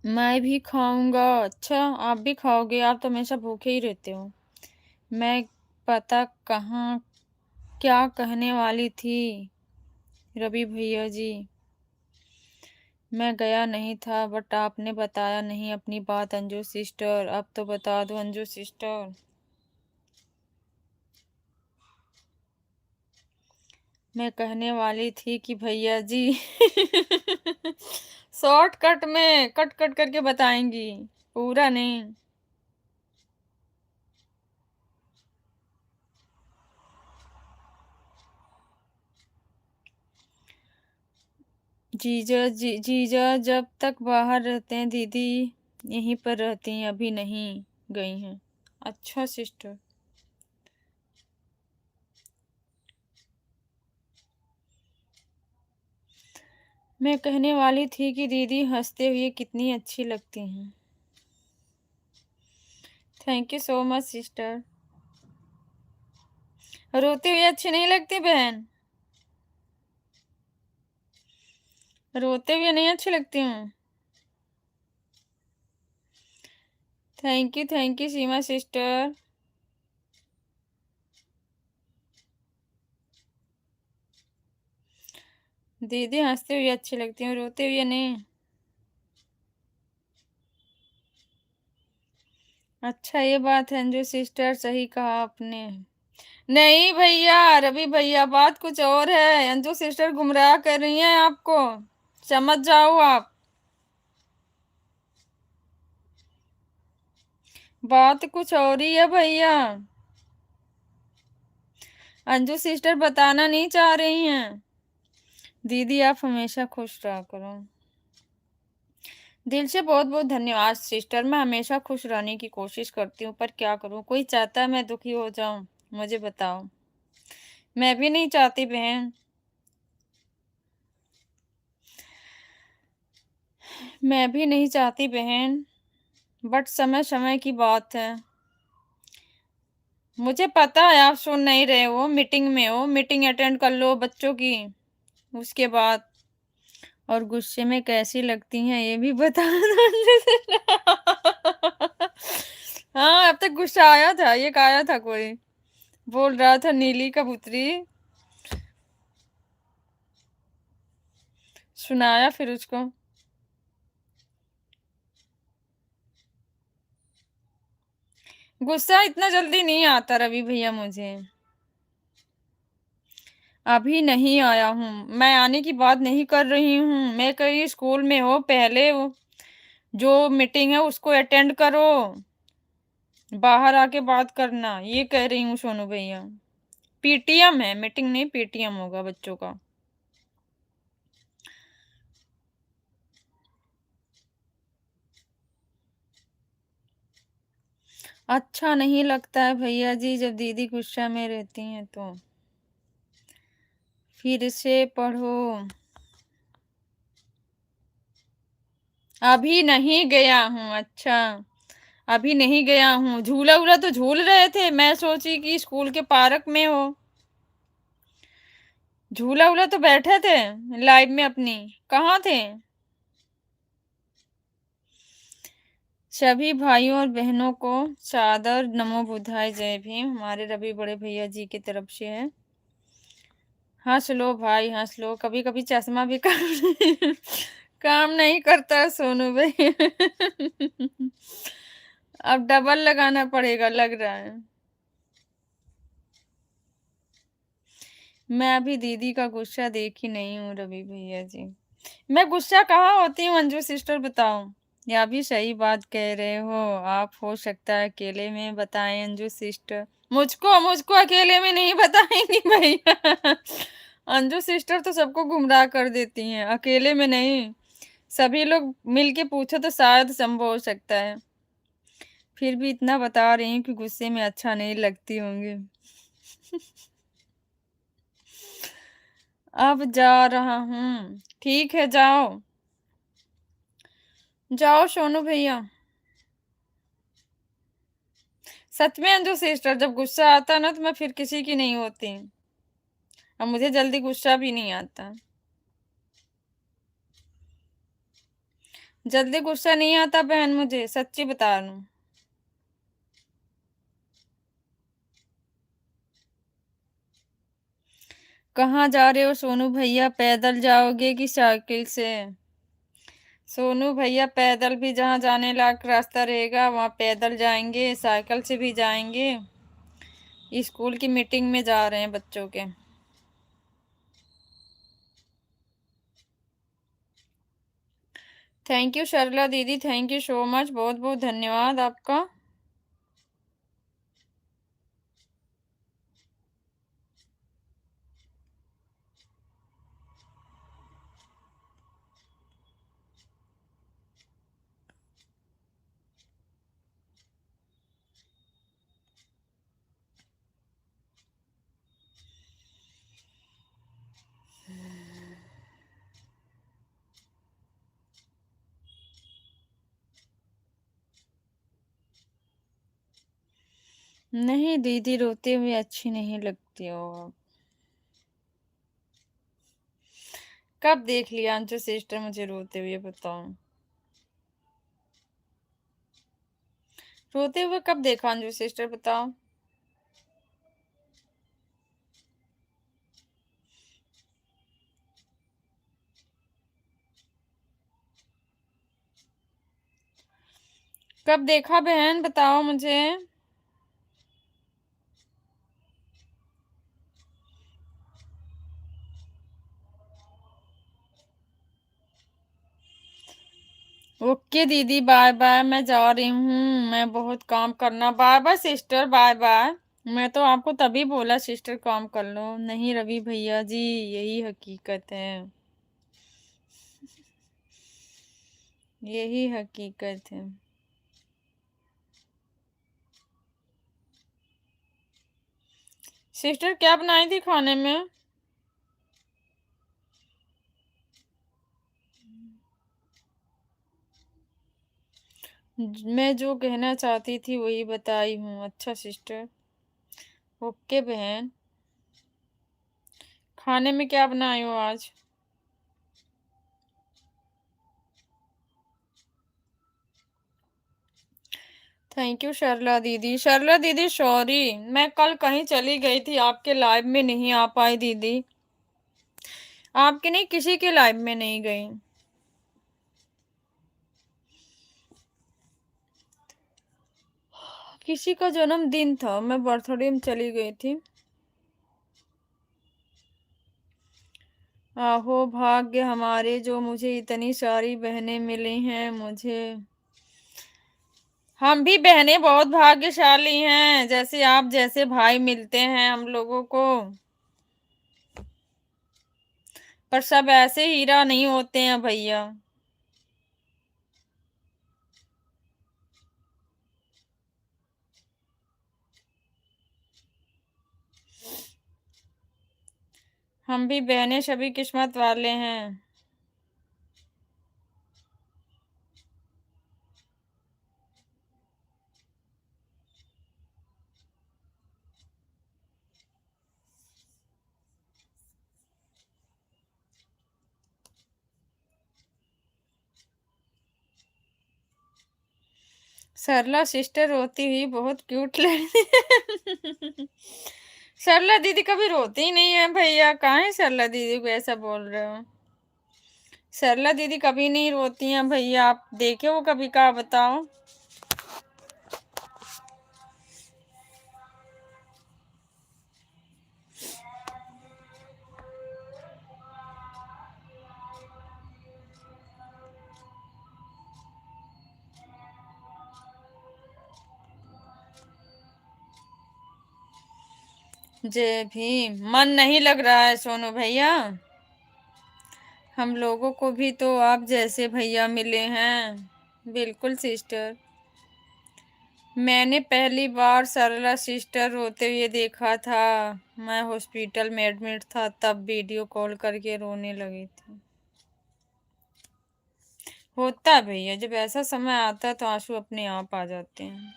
मैं भी खाऊंगा। अच्छा, आप भी खाओगे? आप तो हमेशा भूखे ही रहते हो। मैं पता कहाँ क्या कहने वाली थी रवि भैया जी, मैं गया नहीं था, बट आपने बताया नहीं अपनी बात अंजू सिस्टर, अब तो बता दो अंजू सिस्टर। मैं कहने वाली थी कि भैया जी शॉर्टकट में कट कट करके बताएंगी, पूरा नहीं। जीजा जब तक बाहर रहते हैं दीदी यहीं पर रहती हैं, अभी नहीं गई हैं। अच्छा सिस्टर। मैं कहने वाली थी कि दीदी हंसते हुए कितनी अच्छी लगती हैं। Thank you so much sister. रोते हुए अच्छी नहीं लगती बहन, रोते हुए नहीं अच्छी लगती हूँ। Thank you Seema sister. दीदी हंसते हुए अच्छी लगती हूँ, रोते हुए नहीं। अच्छा ये बात है अंजू सिस्टर, सही कहा आपने। नहीं भैया, रवि भैया बात कुछ और है, अंजू सिस्टर गुमराह कर रही हैं आपको, समझ जाओ आप। बात कुछ और ही है भैया, अंजू सिस्टर बताना नहीं चाह रही हैं। दीदी आप हमेशा खुश रहा करो। दिल से बहुत बहुत धन्यवाद सिस्टर, मैं हमेशा खुश रहने की कोशिश करती हूँ, पर क्या करूँ, कोई चाहता है मैं दुखी हो जाऊं? मुझे बताओ। मैं भी नहीं चाहती बहन, मैं भी नहीं चाहती बहन, बट समय समय की बात है। मुझे पता है आप सुन नहीं रहे हो, मीटिंग में हो, मीटिंग अटेंड कर लो बच्चों की, उसके बाद। और गुस्से में कैसी लगती हैं ये भी बता दो। हाँ, अब तक गुस्सा आया था, ये आया था कोई बोल रहा था नीली कबूतरी, सुनाया फिर उसको। गुस्सा इतना जल्दी नहीं आता रवि भैया मुझे, अभी नहीं आया हूँ। मैं आने की बात नहीं कर रही हूँ, मैं कहीं स्कूल में हो, पहले वो जो मीटिंग है उसको अटेंड करो, बाहर आके बात करना, ये कह रही हूँ सोनू भैया। पीटीएम है, मीटिंग नहीं, पीटीएम होगा बच्चों का। अच्छा नहीं लगता है भैया जी जब दीदी गुस्सा में रहती हैं तो। फिर से पढ़ो। अभी नहीं गया हूँ। अच्छा, अभी नहीं गया हूँ, झूला उला तो झूल रहे थे, मैं सोची कि स्कूल के पार्क में हो। झूला उला तो बैठे थे लाइव में अपनी, कहाँ थे? सभी भाइयों और बहनों को सादर नमो बुद्धाय जय भीम, हमारे रवि बड़े भैया जी की तरफ से है। हंस लो भाई हंस लो, कभी कभी चश्मा भी काम नहीं करता सोनू भाई। अब डबल लगाना पड़ेगा लग रहा है। मैं अभी दीदी का गुस्सा देखी नहीं हूँ रवि भैया जी। मैं गुस्सा कहाँ होती हूँ अंजू सिस्टर, बताओ। या भी सही बात कह रहे हो आप, हो सकता है अकेले में बताएं अंजू सिस्टर। मुझको मुझको अकेले में नहीं बताएंगी भैया। अंजू सिस्टर तो सबको गुमराह कर देती हैं, अकेले में नहीं। सभी लोग मिलके पूछो तो शायद संभव हो सकता है। फिर भी इतना बता रही हूँ कि गुस्से में अच्छा नहीं लगती होंगी। अब जा रहा हूँ, ठीक है जाओ। जाओ सोनू भैया। सच में अंजू सिस्टर, जब गुस्सा आता ना तो मैं फिर किसी की नहीं होती। अब मुझे जल्दी गुस्सा भी नहीं आता। जल्दी गुस्सा नहीं आता बहन, मुझे सच्ची बता रही हूँ। कहाँ जा रहे हो सोनू भैया, पैदल जाओगे कि साइकिल से? सोनू भैया पैदल भी जहाँ जाने लायक रास्ता रहेगा वहाँ पैदल जाएंगे, साइकिल से भी जाएंगे। स्कूल की मीटिंग में जा रहे हैं बच्चों के। थैंक यू सरला दीदी, थैंक यू सो मच, बहुत बहुत धन्यवाद आपका। नहीं दीदी, रोते हुए अच्छी नहीं लगती हो आप। कब देख लिया अंशु सिस्टर मुझे रोते हुए, बताओ। रोते हुए कब देखा अंशु सिस्टर, बताओ। कब देखा बहन, बताओ मुझे। ओके दीदी, बाय बाय, मैं जा रही हूँ, मैं बहुत काम करना। Bye bye sister, bye bye. मैं तो आपको तभी बोला सिस्टर काम कर लो, नहीं रवि भैया जी, यही हकीकत है। यही हकीकत है। सिस्टर क्या बनाई थी खाने में? मैं जो कहना चाहती थी वही बताई हूँ। अच्छा सिस्टर, ओके बहन। खाने में क्या बनाई हो आज? थैंक यू शर्ला दीदी। शर्ला दीदी सॉरी, मैं कल कहीं चली गई थी, आपके लाइव में नहीं आ पाई दीदी। आपके नहीं, किसी के लाइव में नहीं गई। किसी का जन्मदिन था, मैं बर्थडे में चली गई थी। आहो भाग्य हमारे, जो मुझे इतनी सारी बहनें मिली हैं मुझे। हम भी बहनें बहुत भाग्यशाली हैं, जैसे आप जैसे भाई मिलते हैं हम लोगों को। पर सब ऐसे हीरा नहीं होते हैं भैया। हम भी बहनें सभी किस्मत वाले हैं। सरला सिस्टर रोती हुई बहुत क्यूट लगी। सरला दीदी कभी रोती ही नहीं है भैया, कहाँ है सरला दीदी को ऐसा बोल रहे हो। सरला दीदी कभी नहीं रोती हैं भैया, आप देखे हो कभी का बताओ। जय भीम। मन नहीं लग रहा है सोनू भैया, हम लोगों को भी तो आप जैसे भैया मिले हैं। बिल्कुल सिस्टर, मैंने पहली बार सरला सिस्टर रोते हुए देखा था, मैं हॉस्पिटल में एडमिट था, तब वीडियो कॉल करके रोने लगी थी। होता है भैया, जब ऐसा समय आता है तो आंसू अपने आप आ जाते हैं।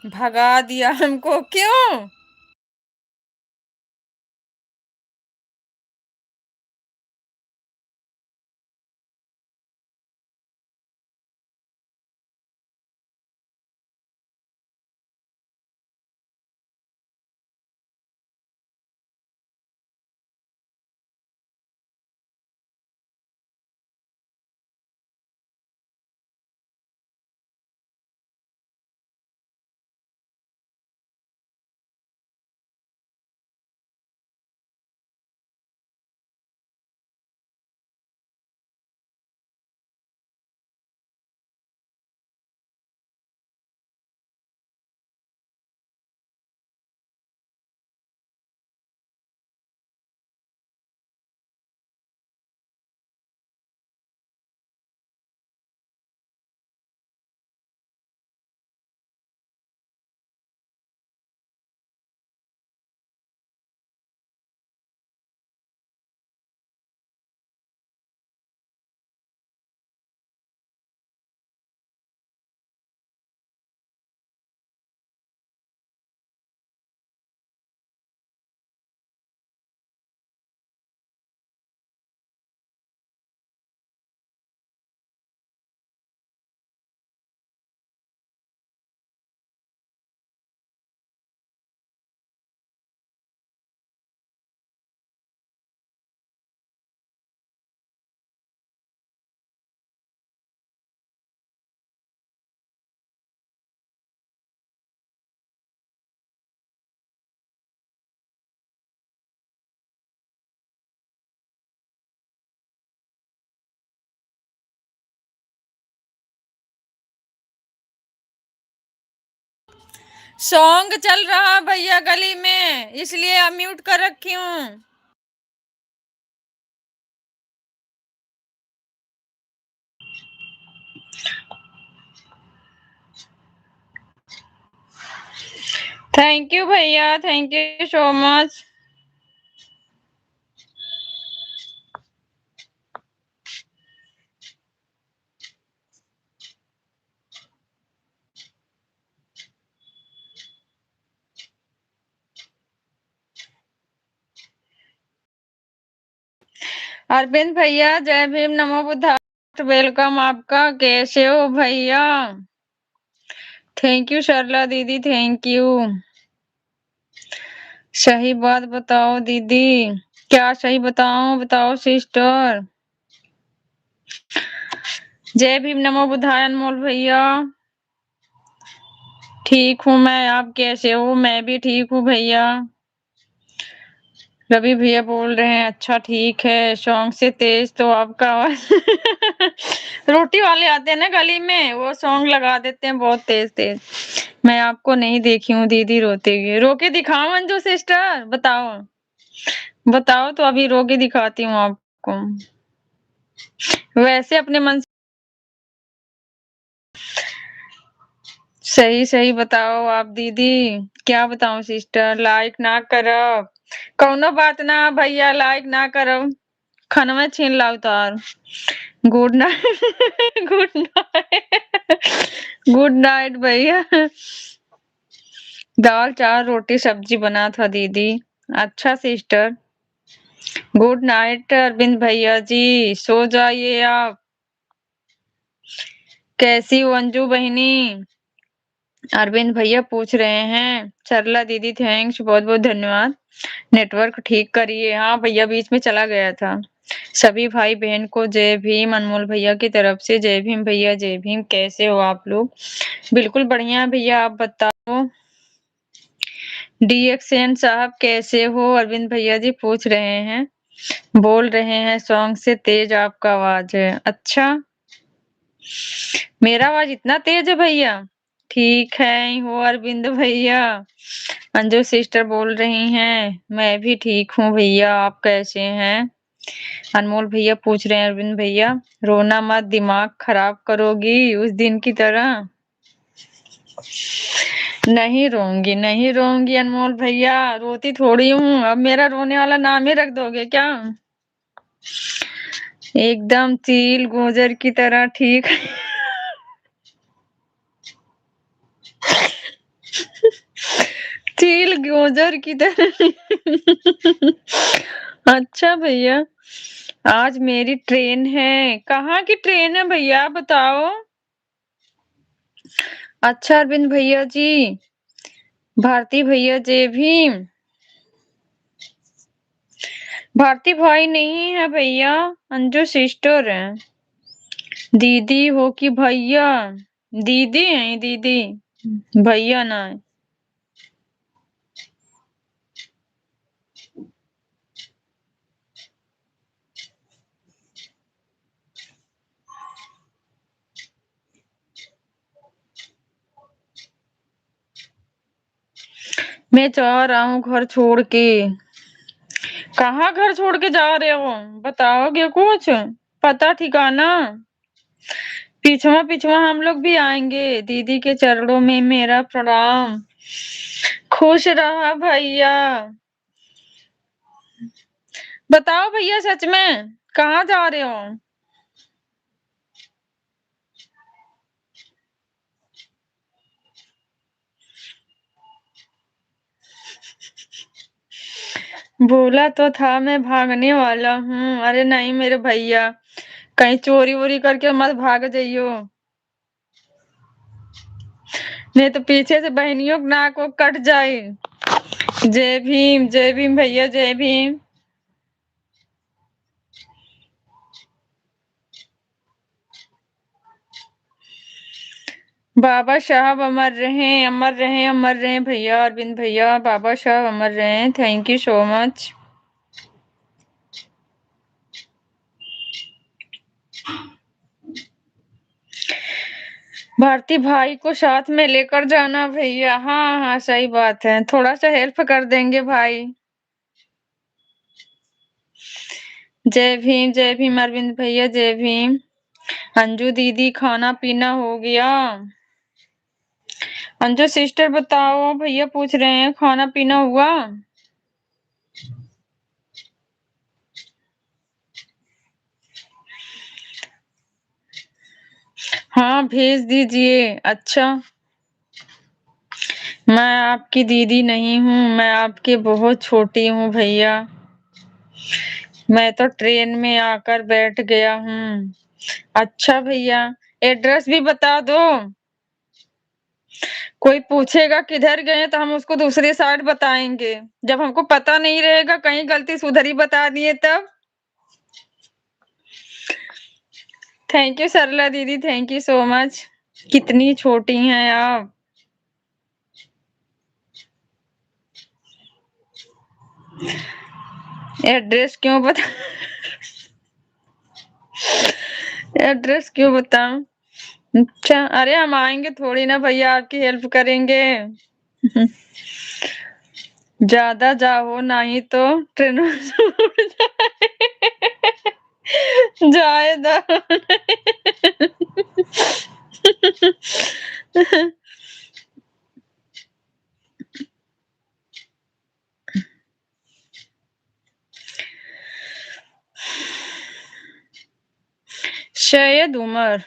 भगा दिया हमको क्यों? सॉन्ग चल रहा भैया गली में, इसलिए म्यूट कर रखी हूँ। थैंक यू भैया, thank you so much. Arvind भैया जय भीम, नमो बुद्धाय, वेलकम आपका, कैसे हो भैया? थैंक यू सरला दीदी, थैंक यू। सही बात बताओ दीदी, क्या सही बताओ, बताओ सिस्टर। जय भीम, नमो बुद्धाय अनमोल भैया। ठीक हूँ मैं, आप कैसे हो? मैं भी ठीक हूँ भैया। रवि भैया बोल रहे हैं अच्छा ठीक है, सॉन्ग से तेज तो आपका आवाज। रोटी वाले आते हैं ना गली में, वो सॉन्ग लगा देते हैं बहुत तेज तेज। मैं आपको नहीं देखी हूँ दीदी रोते हुए, रो के दिखाओ अंजू सिस्टर, बताओ बताओ तो अभी रो के दिखाती हूँ आपको। वैसे अपने मन सही सही बताओ आप दीदी, क्या बताऊं सिस्टर, लाइक ना करब कौनो बात ना भैया, लाइक ना करब खनवा छीन लाओ तार। Good night. Good night. Good night भैया। दाल चावल रोटी सब्जी बना था दीदी। अच्छा सिस्टर, गुड नाइट अरविंद भैया जी, सो जाइए आप। कैसी हो अंजू बहिनी? अरविंद भैया पूछ रहे हैं। सरला दीदी थैंक्स, बहुत बहुत धन्यवाद। नेटवर्क ठीक करिए। हाँ भैया, बीच में चला गया था। सभी भाई बहन को जय भीम। अनमोल भैया की तरफ से जय भीम भैया, जय भीम। कैसे हो आप लोग? बिल्कुल बढ़िया भैया, आप बताओ। डीएक्सएन साहब कैसे हो? अरविंद भैया जी पूछ रहे हैं। बोल रहे हैं सॉन्ग से तेज आपका आवाज है। अच्छा, मेरा आवाज इतना तेज है भैया? ठीक है हो अरविंद भैया। अंजू सिस्टर बोल रही हैं मैं भी ठीक हूँ भैया, आप कैसे हैं? अनमोल भैया पूछ रहे हैं अरविंद भैया, रोना मत, दिमाग खराब करोगी उस दिन की तरह। नहीं रोऊंगी, नहीं रोऊंगी अनमोल भैया, रोती थोड़ी हूँ। अब मेरा रोने वाला नाम ही रख दोगे क्या? एकदम चील गोजर की तरह, ठीक। चील गोजर की तरह। अच्छा भैया, आज मेरी ट्रेन है। कहाँ की ट्रेन है भैया, बताओ। अच्छा अरविंद भैया जी, भारती भैया जय भीम। भारती भाई नहीं है भैया, अंजू सिस्टर है। दीदी हो कि भैया? दीदी है दीदी, भैया ना है। मैं जा रहा हूँ घर छोड़ के। कहाँ घर छोड़ के जा रहे हो, बताओगे कुछ? पता ठिकाना? पिछवा पिछवा हम लोग भी आएंगे। दीदी के चरणों में मेरा प्रणाम। खुश रहा भैया। बताओ भैया, सच में कहाँ जा रहे हो? बोला तो था मैं भागने वाला हूँ। अरे नहीं मेरे भैया, कहीं चोरी वोरी करके मत भाग जाइयो, नहीं तो पीछे से बहनियों की नाक को कट जाए। जय भीम भैया, जय भीम। बाबा साहब अमर रहें, अमर रहें, अमर रहें भैया। अरविंद भैया, बाबा साहब अमर रहें। Thank you so much. Bharti भाई को साथ में लेकर जाना भैया। हाँ हाँ सही बात है, थोड़ा सा हेल्प कर देंगे भाई। जय भीम अरविंद भैया, जय भीम। अंजू दीदी खाना पीना हो गया? अंजू सिस्टर बताओ, भैया पूछ रहे हैं खाना पीना हुआ? हाँ भेज दीजिए। अच्छा, मैं आपकी दीदी नहीं हूँ, मैं आपके बहुत छोटी हूँ भैया। मैं तो ट्रेन में आकर बैठ गया हूँ। अच्छा भैया, एड्रेस भी बता दो। कोई पूछेगा किधर गए तो हम उसको दूसरी साइड बताएंगे। जब हमको पता नहीं रहेगा, कहीं गलती से उधर ही बता दिए तब। थैंक यू सरला दीदी, थैंक यू सो मच। कितनी छोटी हैं आप। एड्रेस क्यों बता एड्रेस क्यों बताऊं? अच्छा, अरे हम आएंगे थोड़ी ना भैया, आपकी हेल्प करेंगे। ज्यादा जाओ नहीं तो ट्रेन में छूट जाए शायद उमर।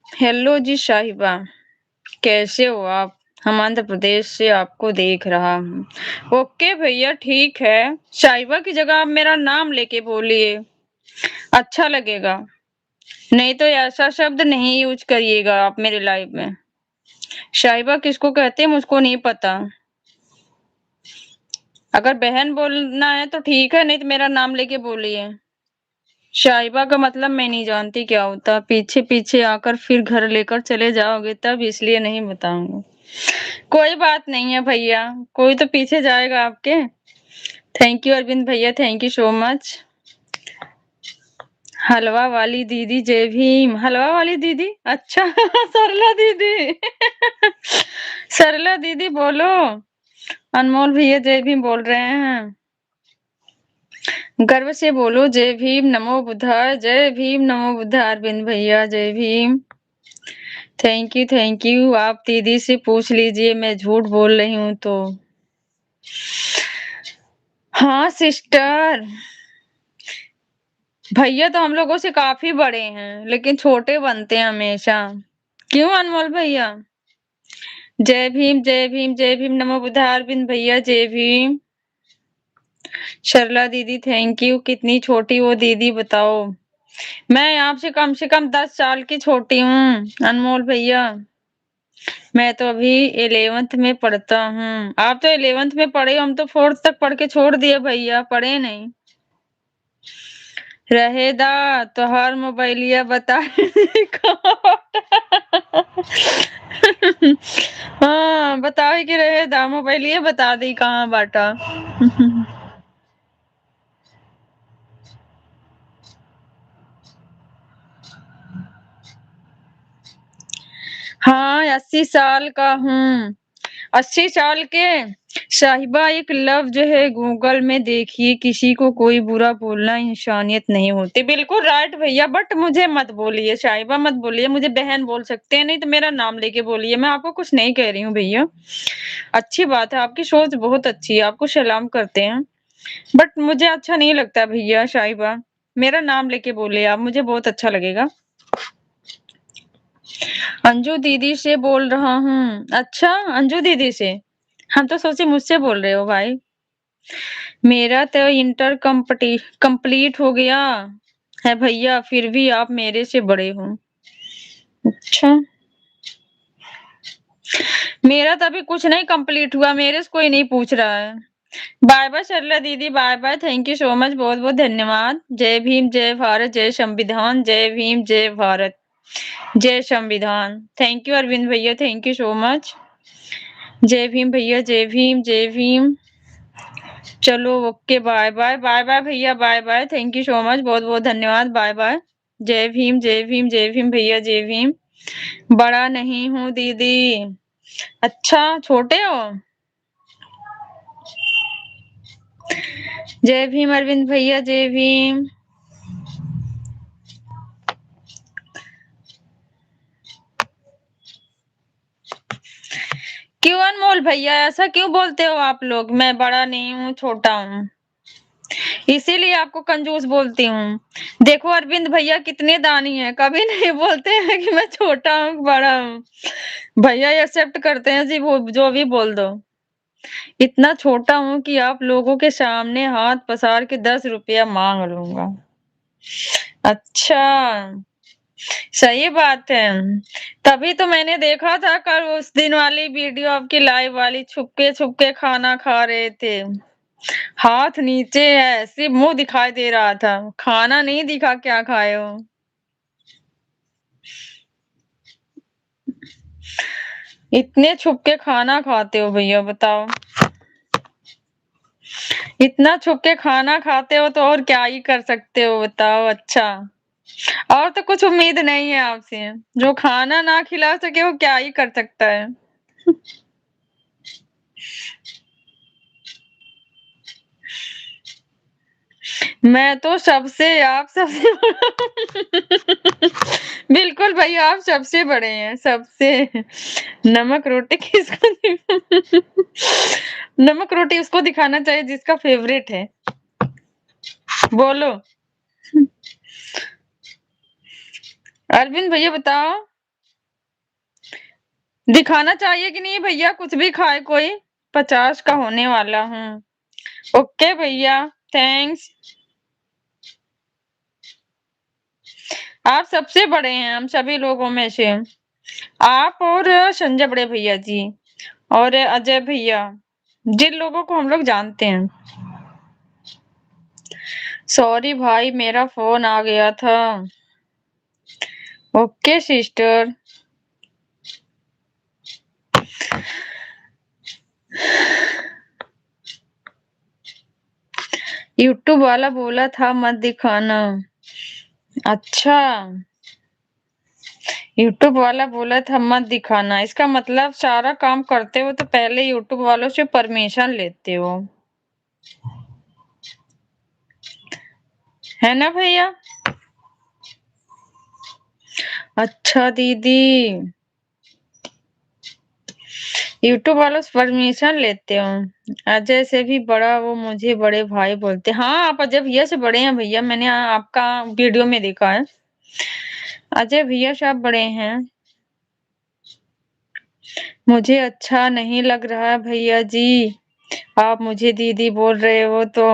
हेलो जी साहिबा, कैसे हो आप? हम आंध्र प्रदेश से आपको देख रहा हूँ। ओके भैया, ठीक है। साहिबा की जगह आप मेरा नाम लेके बोलिए, अच्छा लगेगा। नहीं तो ऐसा शब्द नहीं यूज करिएगा आप मेरे लाइव में। शाहिबा किसको कहते हैं मुझको नहीं पता। अगर बहन बोलना है तो ठीक है, नहीं तो मेरा नाम लेके बोलिए। शाहिबा का मतलब मैं नहीं जानती क्या होता, पीछे पीछे आकर फिर घर लेकर चले जाओगे तब, इसलिए नहीं बताऊंगी। कोई बात नहीं है भैया, कोई तो पीछे जाएगा आपके। थैंक यू अरविंद भैया, थैंक यू सो मच। हलवा वाली दीदी जय भीम। हलवा वाली दीदी, अच्छा सरला दीदी सरला दीदी बोलो। अनमोल भैया जय भीम बोल रहे हैं। गर्व से बोलो जय भीम नमो बुद्धाय, जय भीम नमो बुद्धाय। अरविंद भैया जय Bhim. Thank you thank you. आप दीदी से पूछ लीजिए मैं झूठ बोल रही हूँ तो। हाँ सिस्टर। भैया तो हम लोगों से काफी बड़े हैं, लेकिन छोटे बनते हैं हमेशा। क्यों अनमोल भैया? जय भीम जय भीम जय भीम नमो बुद्धाय। अरविंद भैया जय भीम। सरला दीदी थैंक यू। कितनी छोटी वो दीदी बताओ? मैं आपसे कम से कम 10 साल की छोटी हूँ अनमोल भैया। मैं तो अभी 11th में पढ़ता हूँ। आप तो 11th में पढ़े हो, हम तो 4th तक पढ़ के छोड़ दिए भैया, पढ़े नहीं। रहेदा तो हर मोबाइलिया बता हाँ बताओ कि रहेदा मोबाइलिया बता दी कहाँ बाटा हाँ 80 साल का हूँ। 80 साल के। साहिबा एक लफ्ज है गूगल में देखिए, किसी को कोई बुरा बोलना इंसानियत नहीं होती। बिल्कुल राइट भैया, बट मुझे मत बोलिए साहिबा, मत बोलिए। मुझे बहन बोल सकते हैं, नहीं तो मेरा नाम लेके बोलिए। मैं आपको कुछ नहीं कह रही हूँ भैया। अच्छी बात है, आपकी सोच बहुत अच्छी है, आपको सलाम करते हैं। बट मुझे अच्छा नहीं लगता भैया साहिबा। मेरा नाम लेके बोलिए आप, मुझे बहुत अच्छा लगेगा। अंजू दीदी से बोल रहा हूँ। अच्छा अंजू दीदी से। हम तो सोचे मुझसे बोल रहे हो भाई। मेरा तो इंटर कंप्लीट हो गया है भैया, फिर भी आप मेरे से बड़े हो। अच्छा मेरा तो अभी कुछ नहीं कंप्लीट हुआ, मेरे से कोई नहीं पूछ रहा है। बाय बाय सरला दीदी, bye bye. Thank you so much, बहुत बहुत धन्यवाद। जय भीम जय भारत जय संविधान, जय भीम जय भारत जय संविधान। थैंक यू अरविंद भैया, थैंक यू सो मच। जय भीम भैया, जय भीम जय भीम। चलो okay, bye bye, bye bye भैया, bye bye. Thank you so much, बहुत बहुत धन्यवाद, बाय बाय। जय भीम जय भीम जय भीम भैया, जय भीम। बड़ा नहीं हूँ दीदी। अच्छा छोटे हो। जय भीम अरविंद भैया, जय भीम। क्यों अनमोल भैया ऐसा क्यों बोलते हो आप लोग? मैं बड़ा नहीं हूँ, छोटा हूँ, इसीलिए आपको कंजूस बोलती हूँ। देखो अरविंद भैया कितने दानी हैं, कभी नहीं बोलते हैं कि मैं छोटा हूँ बड़ा हूँ। भैया एक्सेप्ट करते हैं जी, वो जो भी बोल दो। इतना छोटा हूँ कि आप लोगों के सामने हाथ पसार के 10 रुपया मांग लूंगा। अच्छा सही बात है। तभी तो मैंने देखा था कल उस दिन वाली वीडियो आपकी लाइव वाली, छुपके छुपके खाना खा रहे थे। हाथ नीचे है, सिर्फ मुंह दिखाई दे रहा था, खाना नहीं दिखा क्या खाए हो। इतने छुप के खाना खाते हो भैया बताओ। इतना छुप के खाना खाते हो तो और क्या ही कर सकते हो बताओ। अच्छा और तो कुछ उम्मीद नहीं है आपसे, जो खाना ना खिला सके वो क्या ही कर सकता है। मैं तो सबसे आप सबसे बिल्कुल भैया आप सबसे बड़े हैं, सबसे। नमक रोटी किसको नमक रोटी उसको दिखाना चाहिए जिसका फेवरेट है। बोलो अरविंद भैया बताओ। दिखाना चाहिए कि नहीं भैया, कुछ भी खाए कोई। 50 का होने वाला हूँ। ओके भैया, थैंक्स। आप सबसे बड़े हैं हम सभी लोगों में से। आप और संजय बड़े भैया जी और अजय भैया, जिन लोगों को हम लोग जानते हैं। सॉरी भाई, मेरा फोन आ गया था। Okay sister. यूट्यूब वाला बोला था मत दिखाना। अच्छा, यूट्यूब वाला बोला था मत दिखाना, इसका मतलब सारा काम करते हो तो पहले यूट्यूब वालों से परमिशन लेते हो, है ना भैया? अच्छा दीदी, यूट्यूब वालों से परमिशन लेते हो। अजय से भी बड़ा, वो मुझे बड़े भाई बोलते। हाँ, आप अजय भैया से बड़े हैं भैया, मैंने आपका वीडियो में देखा है। अजय भैया से आप बड़े हैं। मुझे अच्छा नहीं लग रहा भैया जी, आप मुझे दीदी बोल रहे हो तो।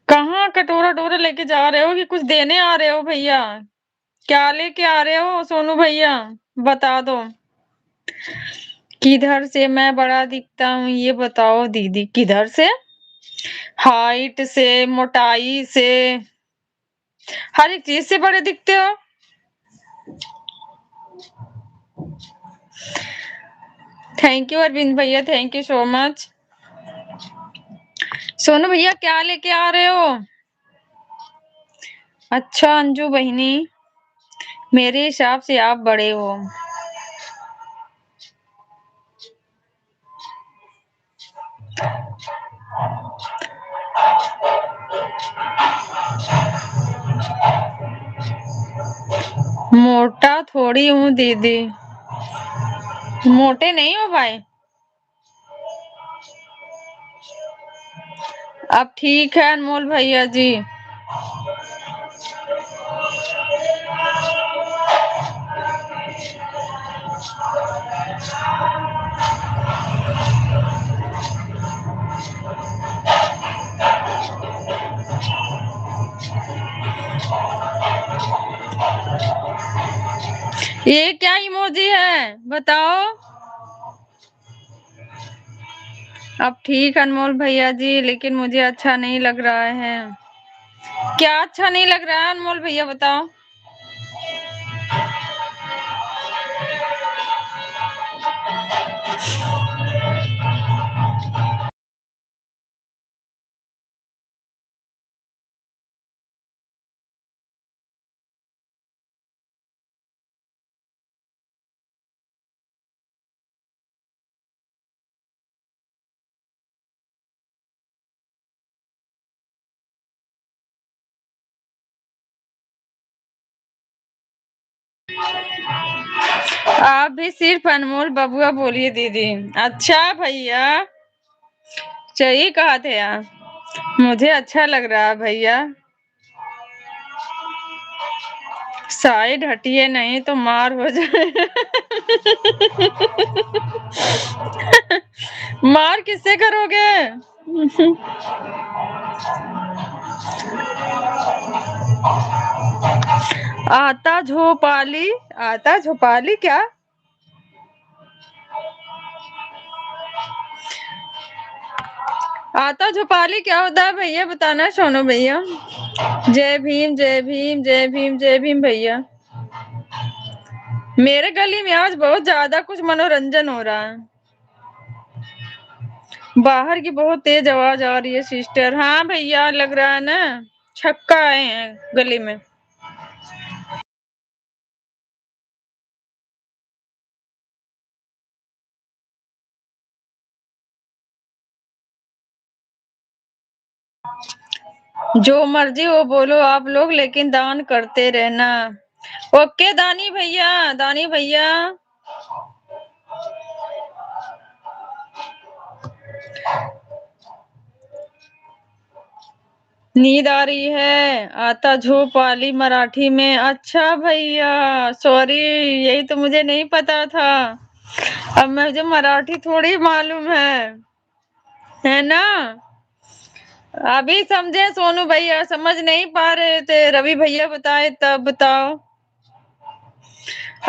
कहाँ कटोरा डोरा लेके जा रहे हो कि कुछ देने आ रहे हो भैया? क्या लेके आ रहे हो सोनू भैया, बता दो। किधर से मैं बड़ा दिखता हूँ ये बताओ दीदी, किधर से? हाइट से, मोटाई से, हर एक चीज से बड़े दिखते हो। थैंक यू अरविंद भैया, thank you so much. Sonu भैया क्या लेके आ रहे हो? अच्छा अंजू बहिनी, मेरे हिसाब से आप बड़े हो। मोटा थोड़ी हूँ दीदी, मोटे नहीं हो भाई। अब ठीक है अनमोल भैया जी। ये क्या इमोजी है बताओ? अब ठीक अनमोल भैया जी, लेकिन मुझे अच्छा नहीं लग रहा है। क्या अच्छा नहीं लग रहा है अनमोल भैया बताओ? आप भी सिर्फ अनमोल बबुआ बोलिए दीदी। अच्छा भैया, सही कहा थे आप, मुझे अच्छा लग रहा है भैया। साइड हटिए नहीं तो मार हो जाए। मार किससे करोगे? आता झोपाली, आता झोपाली क्या? आता झोपाली क्या होता है भैया बताना सोनू भैया। जय भीम जय भीम जय भीम जय भीम भैया। मेरे गली में आज बहुत ज्यादा कुछ मनोरंजन हो रहा है। बाहर की बहुत तेज आवाज आ रही है सिस्टर। हाँ भैया, लग रहा है ना छक्का आए हैं गली में। जो मर्जी हो बोलो आप लोग, लेकिन दान करते रहना। ओके दानी भैया, दानी भैया। नींद आ रही है, आता झोप वाली मराठी में। अच्छा भैया सॉरी, यही तो मुझे नहीं पता था। अब मुझे मराठी थोड़ी मालूम है ना? अभी समझे सोनू भैया, समझ नहीं पा रहे थे, रवि भैया बताए तब बताओ।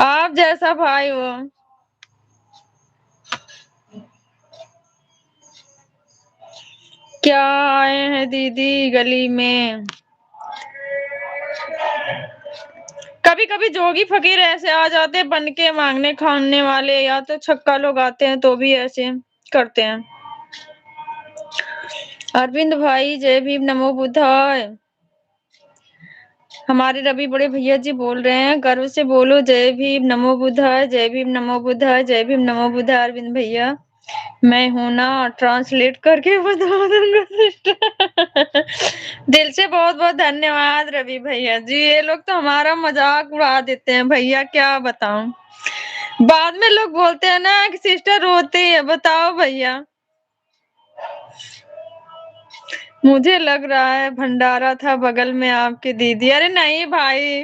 आप जैसा भाई हो। क्या आए हैं दीदी गली में। कभी कभी जोगी फकीर ऐसे आ जाते बन के मांगने खाने वाले, या तो छक्का लोग आते हैं तो भी ऐसे करते हैं। अरविंद भाई जय भीम नमो बुद्धाय। हमारे रवि बड़े भैया जी बोल रहे हैं, गर्व से बोलो जय भीम नमो बुद्धाय, जय भीम नमो बुद्धाय, जय भीम नमो बुद्धाय। अरविंद भैया मैं हूं ना, ट्रांसलेट करके बता दूंगा सिस्टर। दिल से बहुत बहुत धन्यवाद रवि भैया जी। ये लोग तो हमारा मजाक उड़ा देते हैं भैया, क्या बताऊं। बाद में लोग बोलते हैं ना कि सिस्टर रोती है, बताओ भैया। मुझे लग रहा है भंडारा था बगल में आपकी दीदी। अरे नहीं भाई,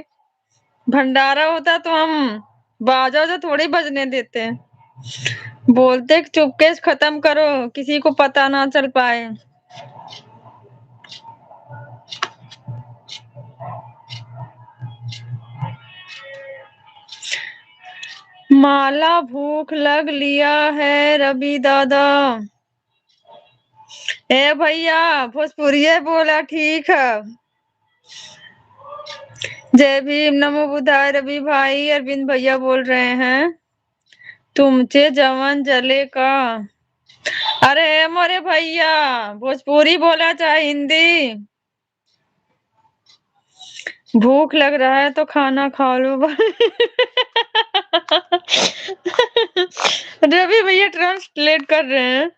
भंडारा होता तो हम बाजा वजा थोड़ी बजने देते हैं। बोलते चुपके से खत्म करो, किसी को पता ना चल पाए। माला भूख लग लिया है रवि दादा। ए भैया भोजपुरिया बोला ठीक है। जय भीम नमो बुद्धाय रवि भाई। अरविंद भैया बोल रहे हैं तुमचे जवन जले का। अरे मोरे भैया भोजपुरी बोला चाहे हिंदी। भूख लग रहा है तो खाना खा लो भाई। रवि भैया ट्रांसलेट कर रहे हैं।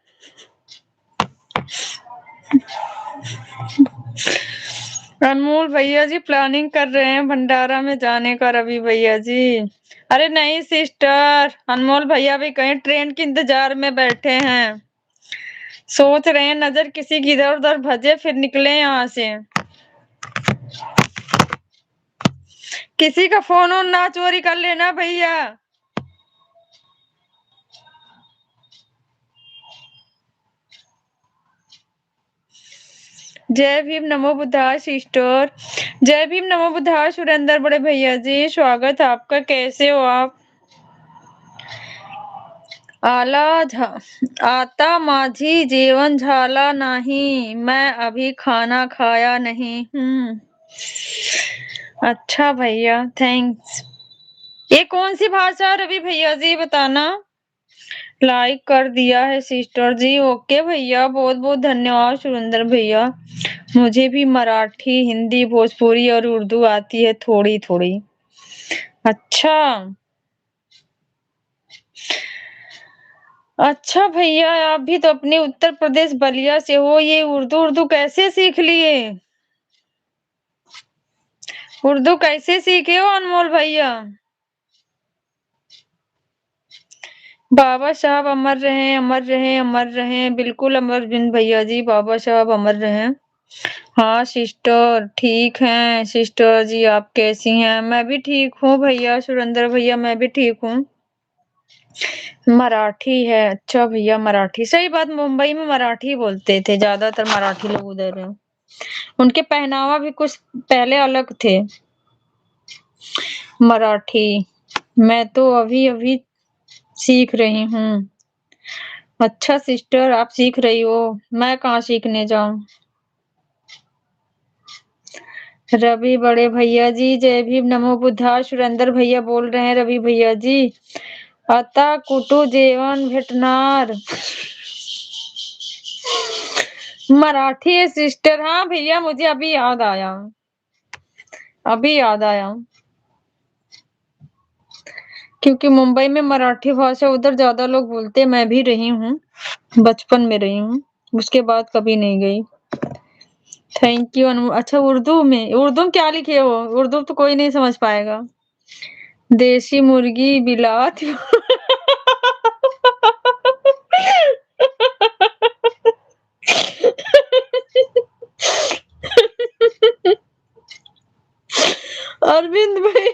अनमोल भैया जी प्लानिंग कर रहे हैं भंडारा में जाने का रवि भैया जी। अरे नहीं सिस्टर, अनमोल भैया भी कहीं ट्रेन के इंतजार में बैठे हैं, सोच रहे हैं नजर किसी की इधर उधर भजे फिर निकले यहाँ से। किसी का फोन वोन ना चोरी कर लेना भैया। जय भीम नमो बुद्धाय सिस्टर। जय भीम नमो बुद्धाय सुरेंद्र बड़े भैया जी, स्वागत है आपका। कैसे हो आप। आता माझी जेवण झाला नहीं, मैं अभी खाना खाया नहीं हूँ। अच्छा भैया थैंक्स। ये कौन सी भाषा है रवि भैया जी बताना। लाइक कर दिया है सिस्टर जी, ओके भैया बहुत बहुत धन्यवाद सुरेंद्र भैया। मुझे भी मराठी हिंदी भोजपुरी और उर्दू आती है थोड़ी थोड़ी। अच्छा अच्छा भैया, आप भी तो अपने उत्तर प्रदेश बलिया से हो, ये उर्दू उर्दू कैसे सीख लिए। उर्दू कैसे सीखे हो अनमोल भैया। बाबा साहब अमर रहे अमर रहे अमर रहे, बिल्कुल अमर बिन भैया जी, बाबा साहब अमर रहे। हाँ सिस्टर ठीक है। सिस्टर जी आप कैसी हैं। मैं भी ठीक हूँ भैया सुरेंद्र भैया, मैं भी ठीक हूँ। मराठी है, अच्छा भैया मराठी सही बात। मुंबई में मराठी बोलते थे ज्यादातर, मराठी लोग उधर है। उनके पहनावा भी कुछ पहले अलग थे। मराठी मैं तो अभी अभी सीख रही हूँ। अच्छा सिस्टर आप सीख रही हो, मैं कहाँ सीखने जाऊँ। रवि बड़े भैया जी जय भीम नमो बुद्धाय। सुरेंद्र भैया बोल रहे हैं रवि भैया जी आता कुटू जेवण भेटनार। मराठी है सिस्टर। हाँ भैया मुझे अभी याद आया, अभी याद आया। क्योंकि मुंबई में मराठी भाषा उधर ज्यादा लोग बोलते, मैं भी रही हूँ, बचपन में रही हूँ, उसके बाद कभी नहीं गई। थैंक यू अनु। अच्छा उर्दू में क्या लिखे हो, उर्दू तो कोई नहीं समझ पाएगा। देसी मुर्गी बिलात। अरविंद भाई,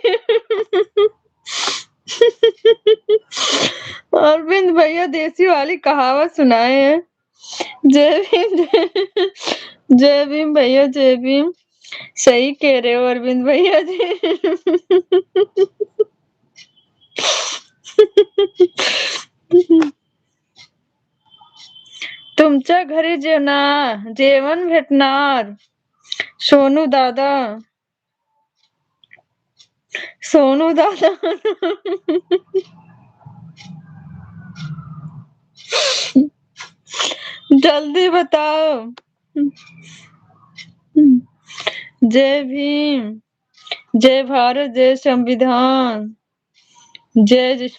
अरविंद भैया देसी वाली कहावत सुनाए हैं। जय भीम जय भीम भैया, जय भीम। सही कह रहे हो अरविंद भैया जी। तुमच्या घरी जेवण भेटणार सोनू दादा, सोनू दादा। जल्दी बताओ। जय भीम, जय भारत, जय संविधान, जय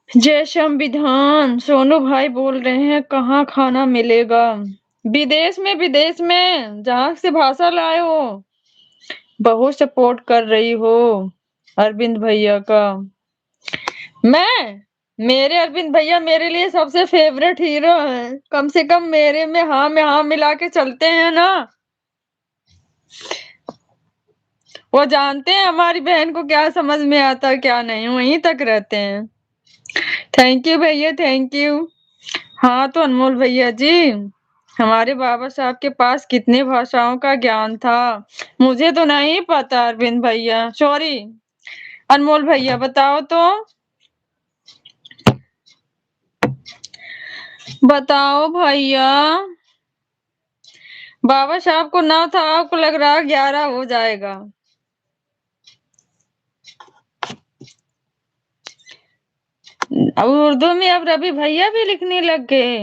जय संविधान। सोनू भाई बोल रहे हैं कहाँ खाना मिलेगा? विदेश में जहाँ से भाषा लाए हो। बहुत सपोर्ट कर रही हो अरविंद भैया का। मैं मेरे अरविंद भैया मेरे लिए सबसे फेवरेट हीरो है। कम से कम मेरे में हाँ मिला के चलते हैं ना। वो जानते हैं हमारी बहन को क्या समझ में आता है क्या नहीं, वहीं तक रहते हैं। थैंक यू भैया, थैंक यू। हाँ तो अनमोल भैया जी, हमारे बाबा साहब के पास कितनी भाषाओं का ज्ञान था मुझे तो नहीं पता। अरविंद भैया, सॉरी अनमोल भैया, बताओ तो। बताओ भैया। बाबा साहब को ना था, आपको लग रहा 11 हो जाएगा। अब उर्दू में अब रवि भैया भी लिखने लग गए।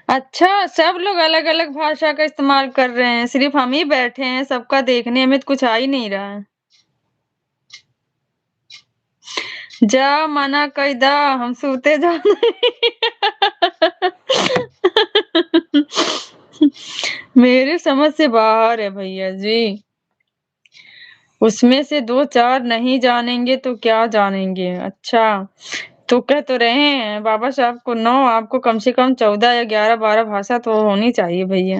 अच्छा, सब लोग अलग अलग भाषा का इस्तेमाल कर रहे हैं, सिर्फ हम ही बैठे हैं सबका देखने में तो कुछ आ ही नहीं रहा है। जा मना कैदा, हम सूते जाना। मेरे समझ से बाहर है भैया जी। उसमें से 2-4 नहीं जानेंगे तो क्या जानेंगे। अच्छा, तो कह तो रहे हैं बाबा साहब को 9, आपको कम से कम 14 या 11-12 भाषा तो होनी चाहिए भैया।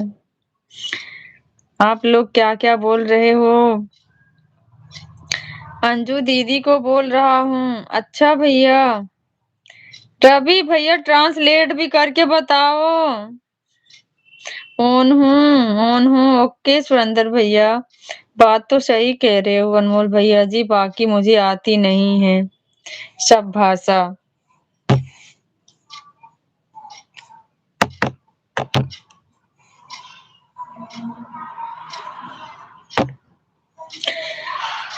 आप लोग क्या क्या बोल रहे हो? अंजू दीदी को बोल रहा हूँ। अच्छा भैया, रवि भैया ट्रांसलेट भी करके बताओ। ऑन हूँ। ओके सुरेंद्र भैया, बात तो सही कह रहे हो अनमोल भैया जी, बाकी मुझे आती नहीं है सब भाषा।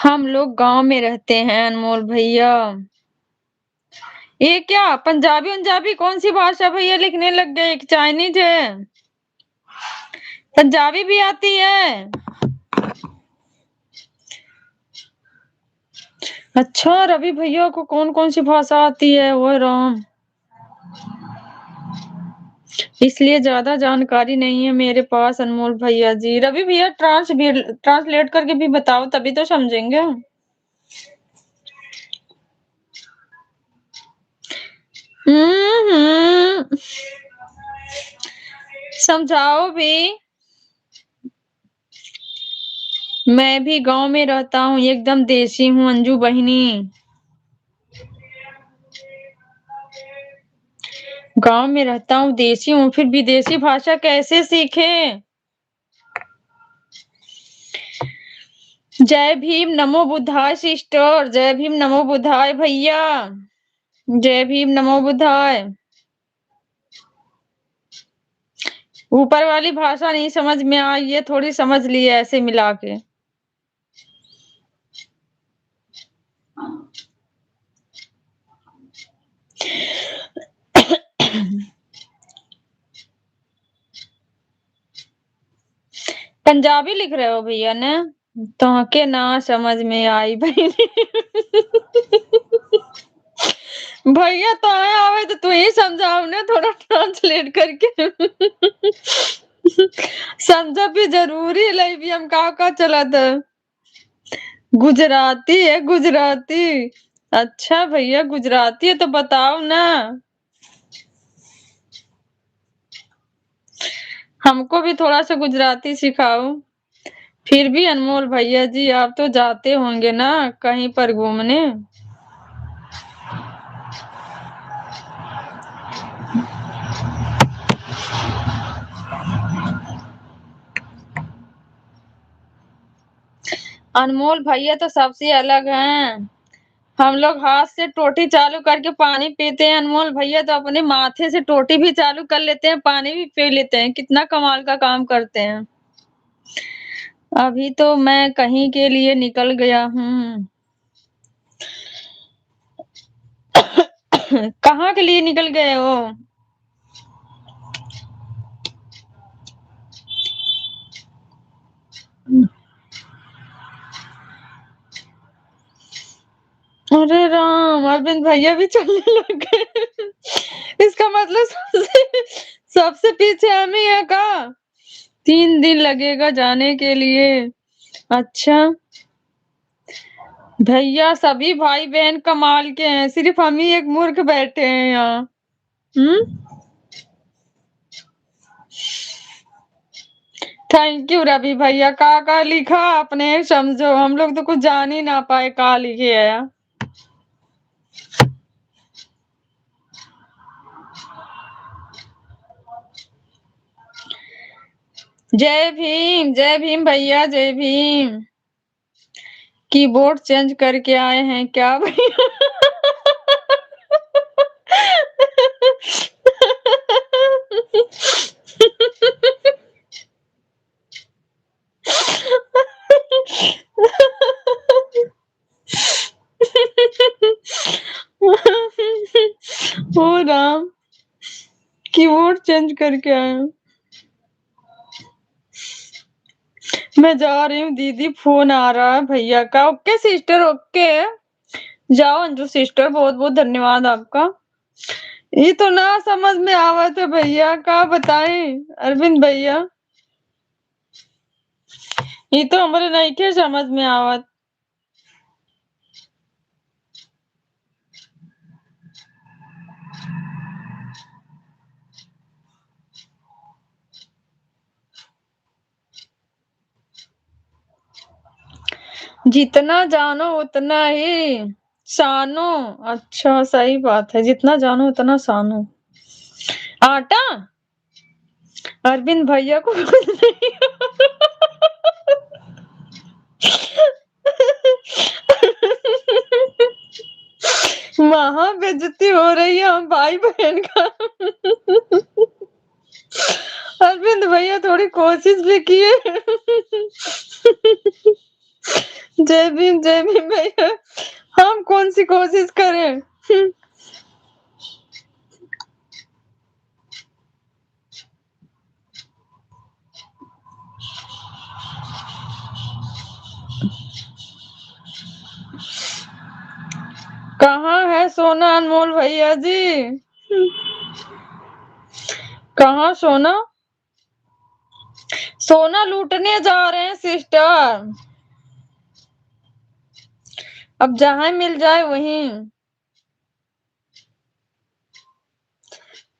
हम लोग गांव में रहते हैं अनमोल भैया। ये क्या पंजाबी पंजाबी कौन सी भाषा भैया लिखने लग गए? चाइनीज है? पंजाबी भी आती है? अच्छा, रवि भैया को कौन कौन सी भाषा आती है? वो राम, इसलिए ज्यादा जानकारी नहीं है मेरे पास अनमोल भैया जी। रवि भैया ट्रांसलेट करके भी बताओ, तभी तो समझेंगे। हम्म, समझाओ भी। मैं भी गांव में रहता हूँ, एकदम देसी हूँ अंजू बहिनी। गांव में रहता हूँ, देसी हूँ, फिर विदेशी भाषा कैसे सीखे? जय भीम नमो बुद्धाय सिस्टर, जय भीम नमो बुद्धाय भैया, जय भीम नमो बुद्धाय। ऊपर वाली भाषा नहीं समझ में आई, ये थोड़ी समझ लिए ऐसे मिला के। पंजाबी लिख रहे हो भैया ने? तो के ना समझ में आई भाई। भैया तो आवे तो तू ही समझाओ ना, थोड़ा ट्रांसलेट करके। समझा भी जरूरी है, लाई भी हम का चला था। गुजराती है गुजराती? अच्छा भैया गुजराती है तो बताओ ना। हमको भी थोड़ा सा गुजराती सिखाओ। फिर भी अनमोल भैया जी, आप तो जाते होंगे ना कहीं पर घूमने? अनमोल भैया तो सबसे अलग हैं। हम लोग हाथ से टोटी चालू करके पानी पीते हैं, अनमोल भैया तो अपने माथे से टोटी भी चालू कर लेते हैं, पानी भी पी लेते हैं। कितना कमाल का काम करते हैं। अभी तो मैं कहीं के लिए निकल गया हूँ। कहाँ के लिए निकल गए हो? अरे राम, अरविंद भैया भी चलने लग गए। इसका मतलब सबसे पीछे हम ही है का? 3 दिन लगेगा जाने के लिए। अच्छा भैया, सभी भाई बहन कमाल के हैं, सिर्फ हम ही एक मूर्ख बैठे हैं यहाँ। थैंक यू रवि भैया। का लिखा आपने समझो, हम लोग तो कुछ जान ही ना पाए का लिखे है। जय भीम भैया, जय भीम। कीबोर्ड चेंज करके आए हैं क्या भैया? ओ राम, कीबोर्ड चेंज करके आए हूँ। मैं जा रही हूँ दीदी, फोन आ रहा है भैया का। Okay sister, okay. जाओ अंजू सिस्टर, बहुत बहुत धन्यवाद आपका। ये तो ना समझ में आवत है भैया, का बताएं अरविंद भैया। ये तो हमारे नहीं के समझ में आवत। जितना जानो उतना ही सानो। अच्छा सही बात है, जितना जानो उतना सानो। आटा अरविंद भैया को कुछ नहीं। वहां बेइज्जती हो रही है हम भाई बहन का। अरविंद भैया थोड़ी कोशिश भी किए। जय भीम भैया। हम कौन सी कोशिश करें? कहाँ है सोना अनमोल भैया जी? कहाँ सोना? सोना लूटने जा रहे हैं सिस्टर। अब जहां मिल जाए वहीं।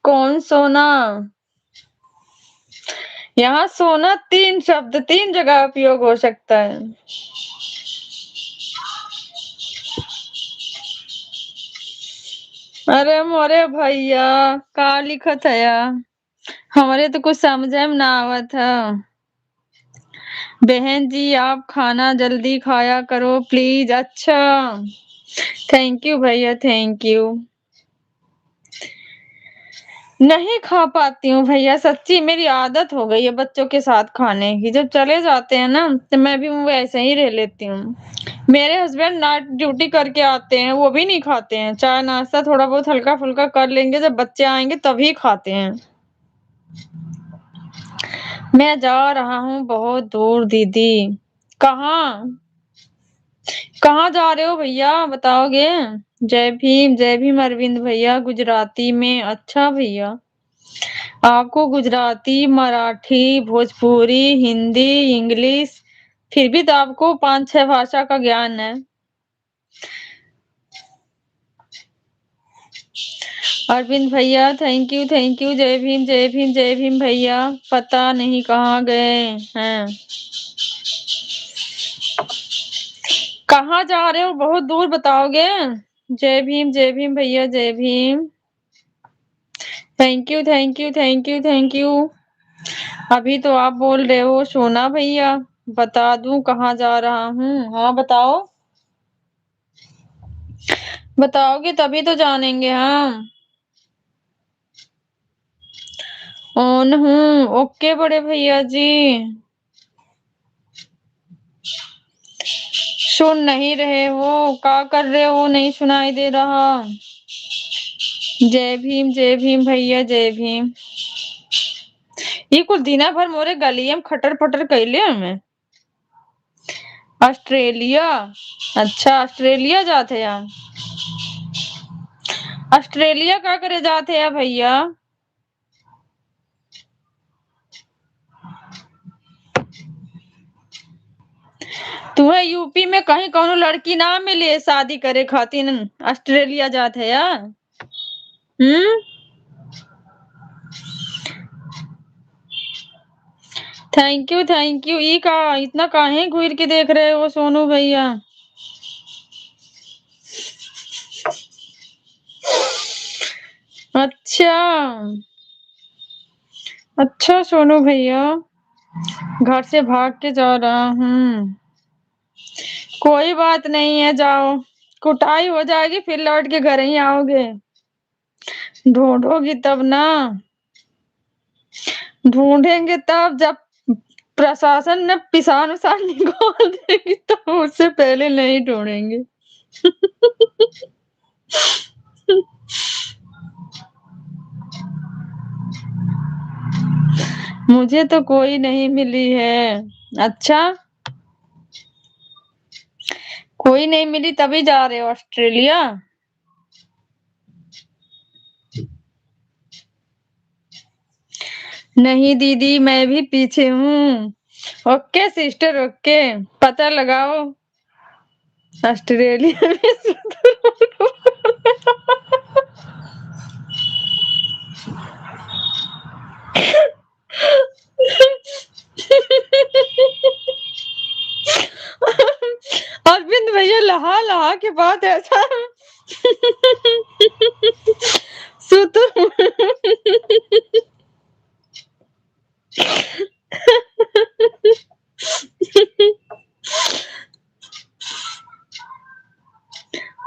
कौन सोना? यहाँ सोना 3 शब्द 3 जगह उपयोग हो सकता है। अरे मोरे भैया, का लिखत है या? हमारे तो कुछ समझ में ना आवत है। बहन जी आप खाना जल्दी खाया करो प्लीज। अच्छा थैंक यू भैया, थैंक यू। नहीं खा पाती हूँ भैया, सच्ची मेरी आदत हो गई है बच्चों के साथ खाने की। जब चले जाते हैं ना तो मैं भी वैसे ही रह लेती हूँ। मेरे हस्बैंड नाइट ड्यूटी करके आते हैं, वो भी नहीं खाते हैं। चाय नाश्ता थोड़ा बहुत हल्का फुल्का कर लेंगे, जब बच्चे आएंगे तभी खाते हैं। मैं जा रहा हूँ बहुत दूर दीदी। कहाँ? कहाँ जा रहे हो भैया बताओगे? जय भीम अरविंद भैया। गुजराती में? अच्छा भैया, आपको गुजराती, मराठी, भोजपुरी, हिंदी, इंग्लिश, फिर भी तो आपको 5-6 भाषा का ज्ञान है। अरविंद भैया थैंक यू, थैंक यू। जय भीम जय भीम जय भीम भैया। पता नहीं कहाँ गए हैं। कहाँ जा रहे हो? बहुत दूर बताओगे? जय भीम भैया, जय Bhim. Thank you thank you thank you thank you. अभी तो आप बोल रहे हो सोना भैया, बता दूं कहाँ जा रहा हूँ? हाँ बताओ, बताओगे तभी तो जानेंगे हम। ऑन हूँ। ओके बड़े भैया जी। सुन नहीं रहे हो? क्या कर रहे हो? नहीं सुनाई दे रहा। जय भीम भैया, जय भीम। ये कुछ दिना भर मोरे गलिये में खटर पटर कैले हमें। ऑस्ट्रेलिया? अच्छा ऑस्ट्रेलिया जाते हैं। ऑस्ट्रेलिया का करे जाते हैं भैया? तुम्हें यूपी में कहीं कौनो लड़की ना मिले शादी करे खातिर ऑस्ट्रेलिया जाते या? हम्म। Thank you. ई का इतना काहे घूर के देख रहे हो सोनू भैया? अच्छा अच्छा सोनू भैया, घर से भाग के जा रहा हूँ। कोई बात नहीं है, जाओ। कुटाई हो जाएगी फिर लौट के घर ही आओगे। ढूंढोगी तब ना। ढूंढेंगे तब जब प्रशासन ने पिसान उसान निकाल देगी, तो उससे पहले नहीं ढूंढेंगे। मुझे तो कोई नहीं मिली है। अच्छा, कोई नहीं मिली तभी जा रहे हो ऑस्ट्रेलिया? नहीं दीदी, मैं भी पीछे हूँ। Okay sister, okay. पता लगाओ ऑस्ट्रेलिया में अरविंद भैया, लहा लहा के बाद ऐसा सुतुर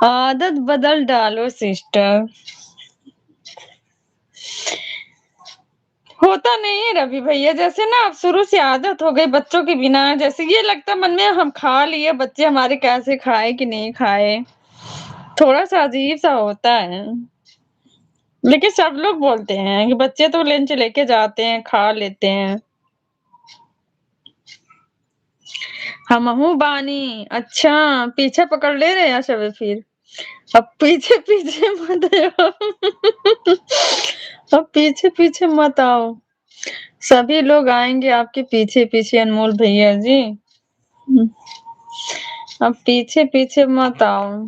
आदत बदल डालो सिस्टर। होता नहीं है रवि भैया, जैसे ना अब शुरू से आदत हो गई बच्चों के बिना, जैसे ये लगता मन में हम खा लिए, बच्चे हमारे कैसे खाए कि नहीं खाए। थोड़ा सा अजीब सा होता है। लेकिन सब लोग बोलते हैं कि बच्चे तो लंच लेके जाते हैं, खा लेते हैं। हमहू बानी। अच्छा, पीछे पकड़ ले रहे हैं सब फिर। अब पीछे पीछे मत आओ। अब पीछे पीछे मत आओ। सभी लोग आएंगे आपके पीछे पीछे अनमोल भैया जी। अब पीछे पीछे मत आओ।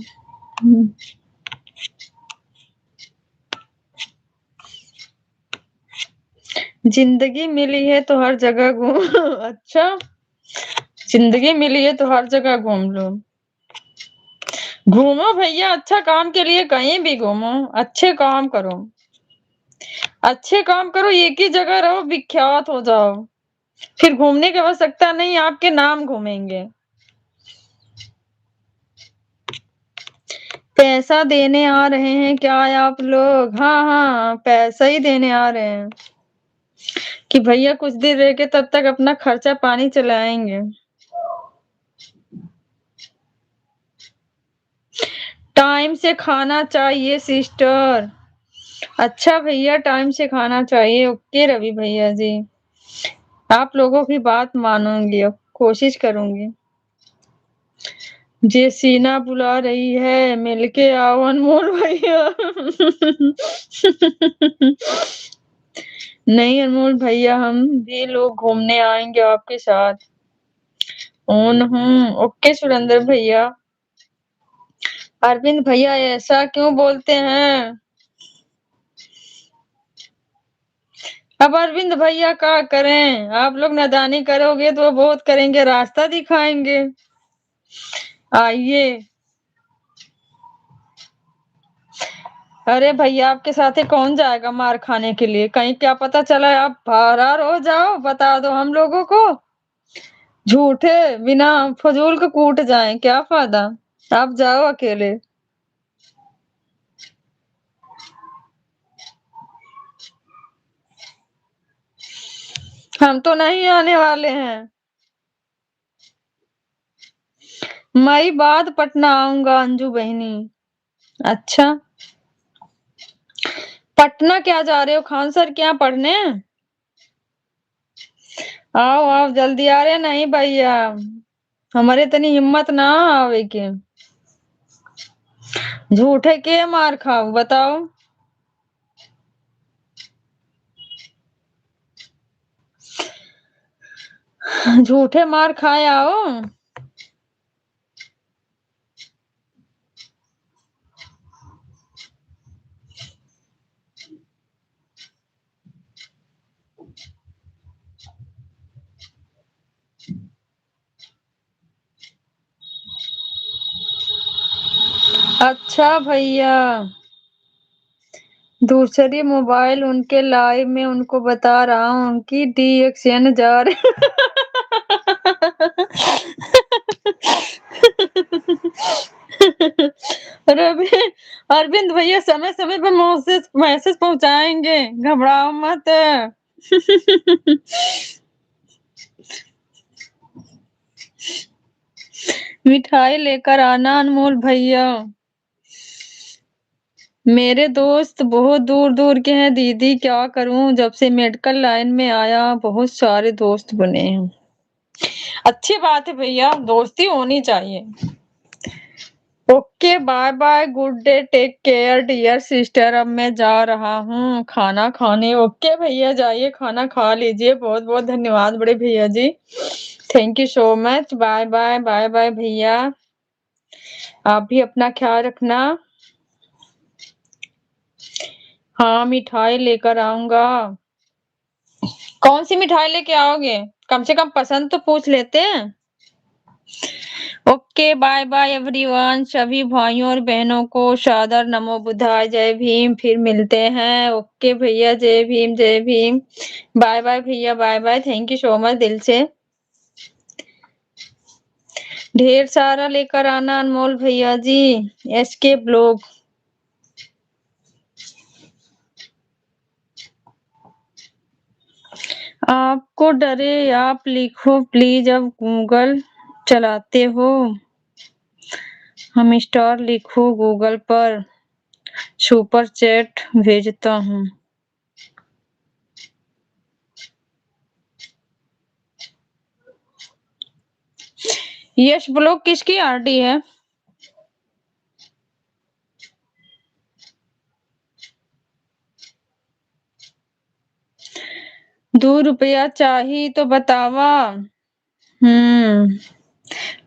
जिंदगी मिली है तो हर जगह घूम। अच्छा, जिंदगी मिली है तो हर जगह घूम लो। घूमो भैया, अच्छा काम के लिए कहीं भी घूमो, अच्छे काम करो। अच्छे काम करो, एक ही जगह रहो, विख्यात हो जाओ। फिर घूमने की आवश्यकता नहीं, आपके नाम घूमेंगे। पैसा देने आ रहे हैं क्या आप लोग? हाँ हाँ, पैसा ही देने आ रहे हैं कि भैया कुछ देर रह के तब तक अपना खर्चा पानी चलाएंगे। टाइम से खाना चाहिए सिस्टर। अच्छा भैया, टाइम से खाना चाहिए। ओके रवि भैया जी, आप लोगों की बात मानूंगी, अब कोशिश करूंगी। जेसीना बुला रही है, मिलके आओ अनमोल भैया। नहीं अनमोल भैया, हम भी लोग घूमने आएंगे आपके साथ। ऑन हूँ। ओके सुरेंद्र भैया। अरविंद भैया ऐसा क्यों बोलते हैं? अब अरविंद भैया क्या करें? आप लोग नादानी करोगे तो वो बहुत करेंगे, रास्ता दिखाएंगे। आइए। अरे भैया आपके साथ ही कौन जाएगा मार खाने के लिए? कहीं क्या पता चला आप फरार हो जाओ, बता दो हम लोगों को। झूठे बिना फजूल के कूट जाएं, क्या फायदा? आप जाओ अकेले। हम तो नहीं आने वाले हैं। मई बाद पटना आऊंगा अंजू बहनी। अच्छा, पटना क्या जा रहे हो खान सर क्या पढ़ने? आओ आओ जल्दी आ रहे नहीं भैया, हमारे इतनी हिम्मत ना आवे के। झूठे के मार खाओ बताओ। झूठे मार खाए आओ। अच्छा भैया, दूसरी मोबाइल उनके लाइव में उनको बता रहा हूँ उनकी DXN जा रही। रवि अरविंद भैया समय समय पर मैसेज मैसेज पहुंचाएंगे, घबराओ मत। मिठाई लेकर आना अनमोल भैया। मेरे दोस्त बहुत दूर दूर के हैं दीदी, क्या करूं, जब से मेडिकल लाइन में आया बहुत सारे दोस्त बने हैं। अच्छी बात है भैया, दोस्ती होनी चाहिए। Okay bye bye, good day, take care dear sister. अब मैं जा रहा हूँ खाना खाने। ओके भैया जाइए खाना खा लीजिए। बहुत बहुत धन्यवाद बड़े भैया जी, thank you so much. Bye bye bye bye भैया, आप भी अपना ख्याल रखना। हाँ मिठाई लेकर आऊंगा। कौन सी मिठाई लेके आओगे? कम से कम पसंद तो पूछ लेते हैं। ओके बाय बाय एवरीवन, सभी भाइयों और बहनों को सादर नमो बुद्धाय, जय भीम। फिर मिलते हैं। ओके भैया, जय भीम जय भीम। बाय बाय भैया, bye bye, thank you so much दिल से। ढेर सारा लेकर आना अनमोल भैया जी। SK blog. आपको डरे आप लिखो प्लीज, अब गूगल चलाते हो। हम स्टार लिखो गूगल पर, सुपर चैट भेजता हूँ। यश ब्लॉग किसकी RD है? 2 रुपया चाहिए तो बतावा।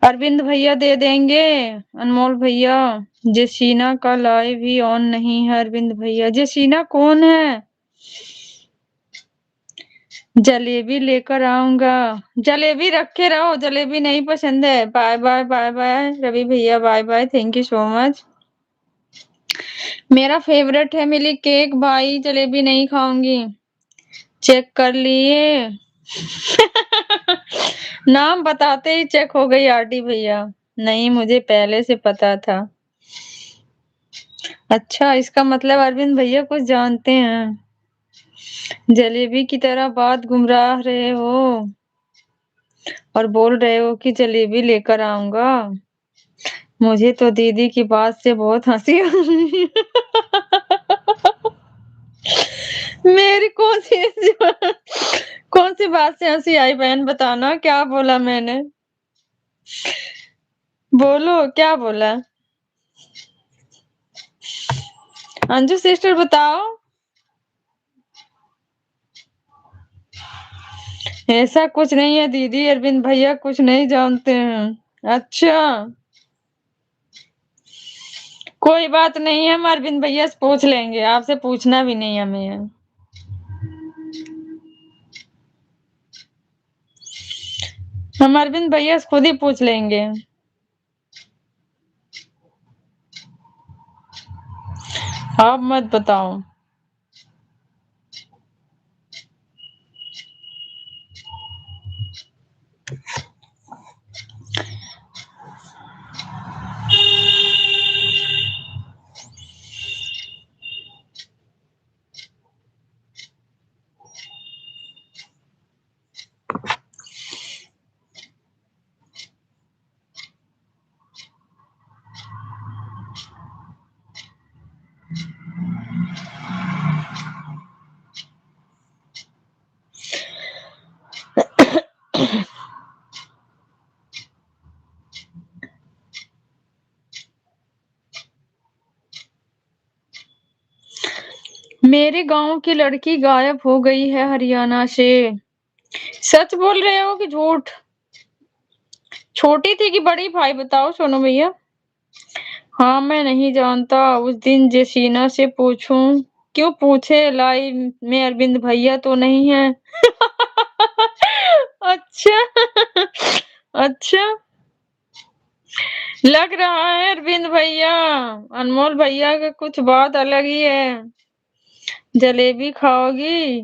अरविंद भैया दे देंगे। अनमोल भैया, जेसीना का लाइव ही ऑन नहीं है। अरविंद भैया, जेसीना कौन है? जलेबी लेकर आऊंगा। जलेबी रखे रहो, जलेबी नहीं पसंद है। Bye bye bye bye Ravi भैया, bye bye, thank you so much. मेरा फेवरेट है मिल्क केक भाई, जलेबी नहीं खाऊंगी। चेक कर लिए। नाम बताते ही चेक हो गई RD भैया। नहीं मुझे पहले से पता था। अच्छा, इसका मतलब अरविंद भैया कुछ जानते हैं। जलेबी की तरह बात घुमरा रहे हो और बोल रहे हो कि जलेबी लेकर आऊंगा। मुझे तो दीदी की बात से बहुत हंसी आ रही है। मेरी कौन सी बात से हंसी आई बहन, बताना क्या बोला मैंने? बोलो क्या बोला? अंजू सिस्टर बताओ। ऐसा कुछ नहीं है दीदी, अरविंद भैया कुछ नहीं जानते हैं। अच्छा, कोई बात नहीं है, हम अरविंद भैया से पूछ लेंगे, आपसे पूछना भी नहीं हमें। हम अरविंद भैया से खुद ही पूछ लेंगे। आप मत बताओ। मेरे गांव की लड़की गायब हो गई है हरियाणा से। सच बोल रहे हो कि झूठ? छोटी थी कि बड़ी, भाई बताओ सोनू भैया। हाँ मैं नहीं जानता, उस दिन जेसीना से पूछूं। क्यों पूछे, लाइव में अरविंद भैया तो नहीं है? अच्छा। अच्छा, लग रहा है अरविंद भैया। अनमोल भैया का कुछ बात अलग ही है। जलेबी खाओगी?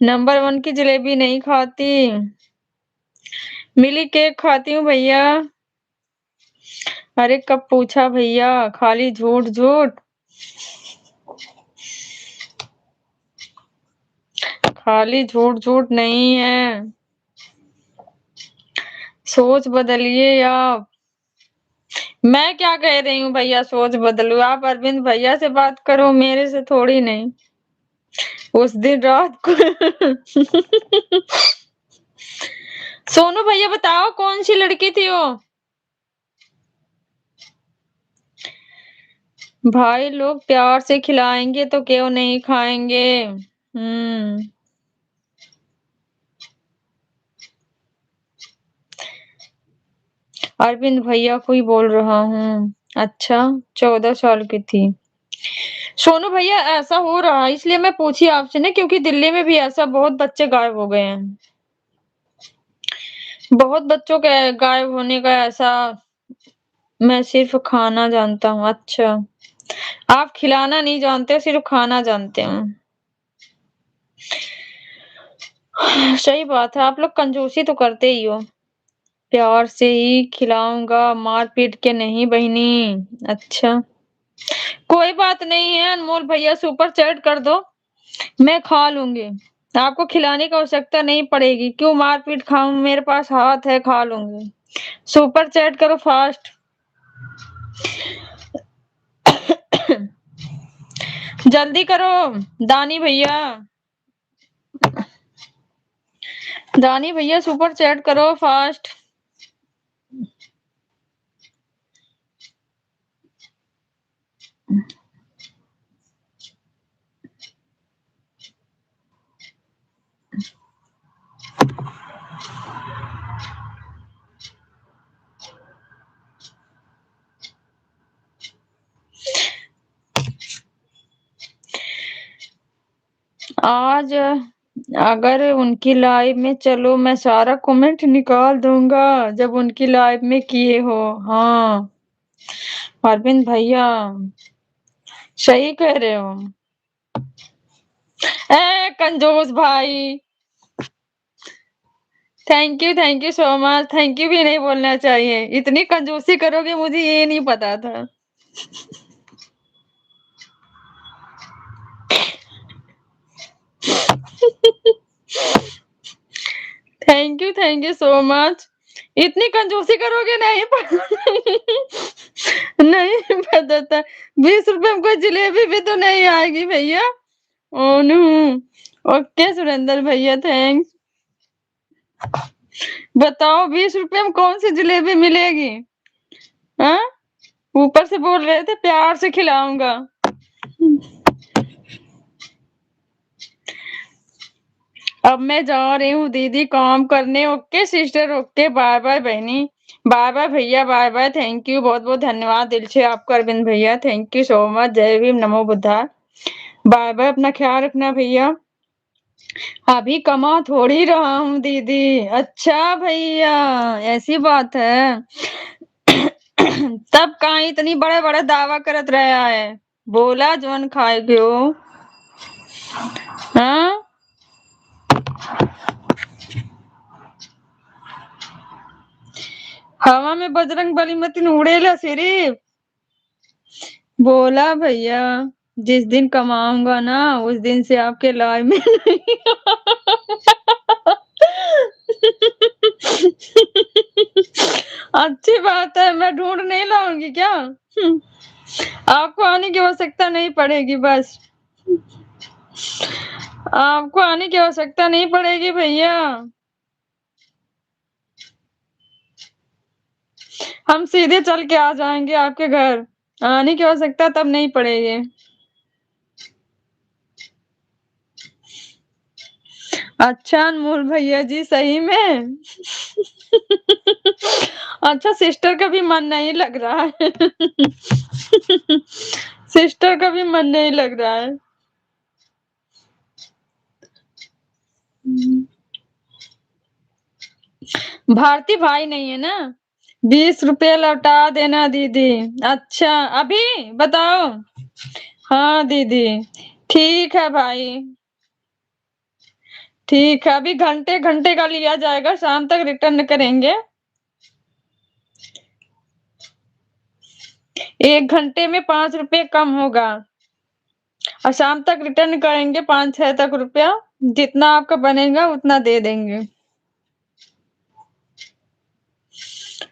नंबर 1 की जलेबी नहीं खाती, मिली केक खाती हूँ भैया। अरे कब पूछा भैया, खाली झूठ झूठ। खाली झूठ झूठ नहीं है। सोच बदलिए आप। मैं क्या कह रही हूँ भैया सोच बदलो? आप अरविंद भैया से बात करो, मेरे से थोड़ी नहीं। उस दिन रात को सोनू भैया बताओ कौन सी लड़की थी वो? भाई लोग प्यार से खिलाएंगे तो क्यों नहीं खाएंगे। अरविंद भैया को ही बोल रहा हूँ। अच्छा, 14 साल की थी। सोनू भैया ऐसा हो रहा है इसलिए मैं पूछी आपसे ना, क्योंकि दिल्ली में भी ऐसा बहुत बच्चे गायब हो गए हैं। बहुत बच्चों के गायब होने का ऐसा। मैं सिर्फ खाना जानता हूँ। अच्छा, आप खिलाना नहीं जानते, सिर्फ खाना जानते हो। सही बात है, आप लोग कंजूसी तो करते ही हो। प्यार से ही खिलाऊंगा, मार पीट के नहीं बहनी। अच्छा, कोई बात नहीं है, अनमोल भैया सुपर चैट कर दो, मैं खा लूंगी। आपको खिलाने की आवश्यकता नहीं पड़ेगी। क्यों मार पीट खाऊं, मेरे पास हाथ है, खा लूंगी। सुपर चैट करो फास्ट। जल्दी करो दानी भैया। दानी भैया सुपर चैट करो फास्ट। आज अगर उनकी लाइव में चलो, मैं सारा कमेंट निकाल दूंगा जब उनकी लाइव में किए हो। हाँ अरविंद भैया सही कह रहे हो। ए कंजूस भाई, thank you so much. Thank you भी नहीं बोलना चाहिए, इतनी कंजूसी करोगे मुझे ये नहीं पता था। Thank you so much. इतनी कंजूसी करोगे नहीं नहीं पता था। 20 रुपए में कोई जलेबी भी तो नहीं आएगी भैया। Oh no. ओके सुरेंद्र भैया, थैंक्स। बताओ 20 रुपए में कौन सी जलेबी मिलेगी? हाँ, ऊपर से बोल रहे थे प्यार से खिलाऊंगा। अब मैं जा रही हूँ दीदी काम करने। Okay sister, okay, bye bye बहनी, बाय बाय भैया, बाय बाय। थैंक यू, बहुत बहुत धन्यवाद दिल से आपका अरविंद भैया, थैंक यू सो मच। जय भीम, नमो बुद्धाय। बाय बाय, अपना ख्याल रखना भैया। अभी कमा थोड़ी रहा हूँ दीदी। अच्छा भैया, ऐसी बात है। तब कहाँ इतनी बड़े बड़े दावा करत रहा है। बोला जवन खाए के हो। हाँ हवा में बजरंग बली मतीन उड़ेला सिर्फ। बोला भैया जिस दिन कमाऊंगा ना उस दिन से आपके लाइफ में नहीं अच्छी बात है, मैं ढूंढ नहीं लाऊंगी क्या? आपको आने की आवश्यकता नहीं पड़ेगी बस। आपको आने की आवश्यकता नहीं पड़ेगी भैया। हम सीधे चल के आ जाएंगे आपके घर। आने की आवश्यकता तब नहीं पड़ेगी। अच्छा अनमोल भैया जी सही में। अच्छा सिस्टर का भी मन नहीं लग रहा है। सिस्टर का भी मन नहीं लग रहा है। भारती भाई नहीं है ना? 20 रुपये लौटा देना दीदी। अच्छा अभी बताओ। हाँ दीदी ठीक है भाई। ठीक है अभी घंटे घंटे का लिया जाएगा, शाम तक रिटर्न करेंगे। 1 घंटे में 5 रुपये कम होगा और शाम तक रिटर्न करेंगे 5-6 तक रुपया। जितना आपका बनेगा उतना दे देंगे।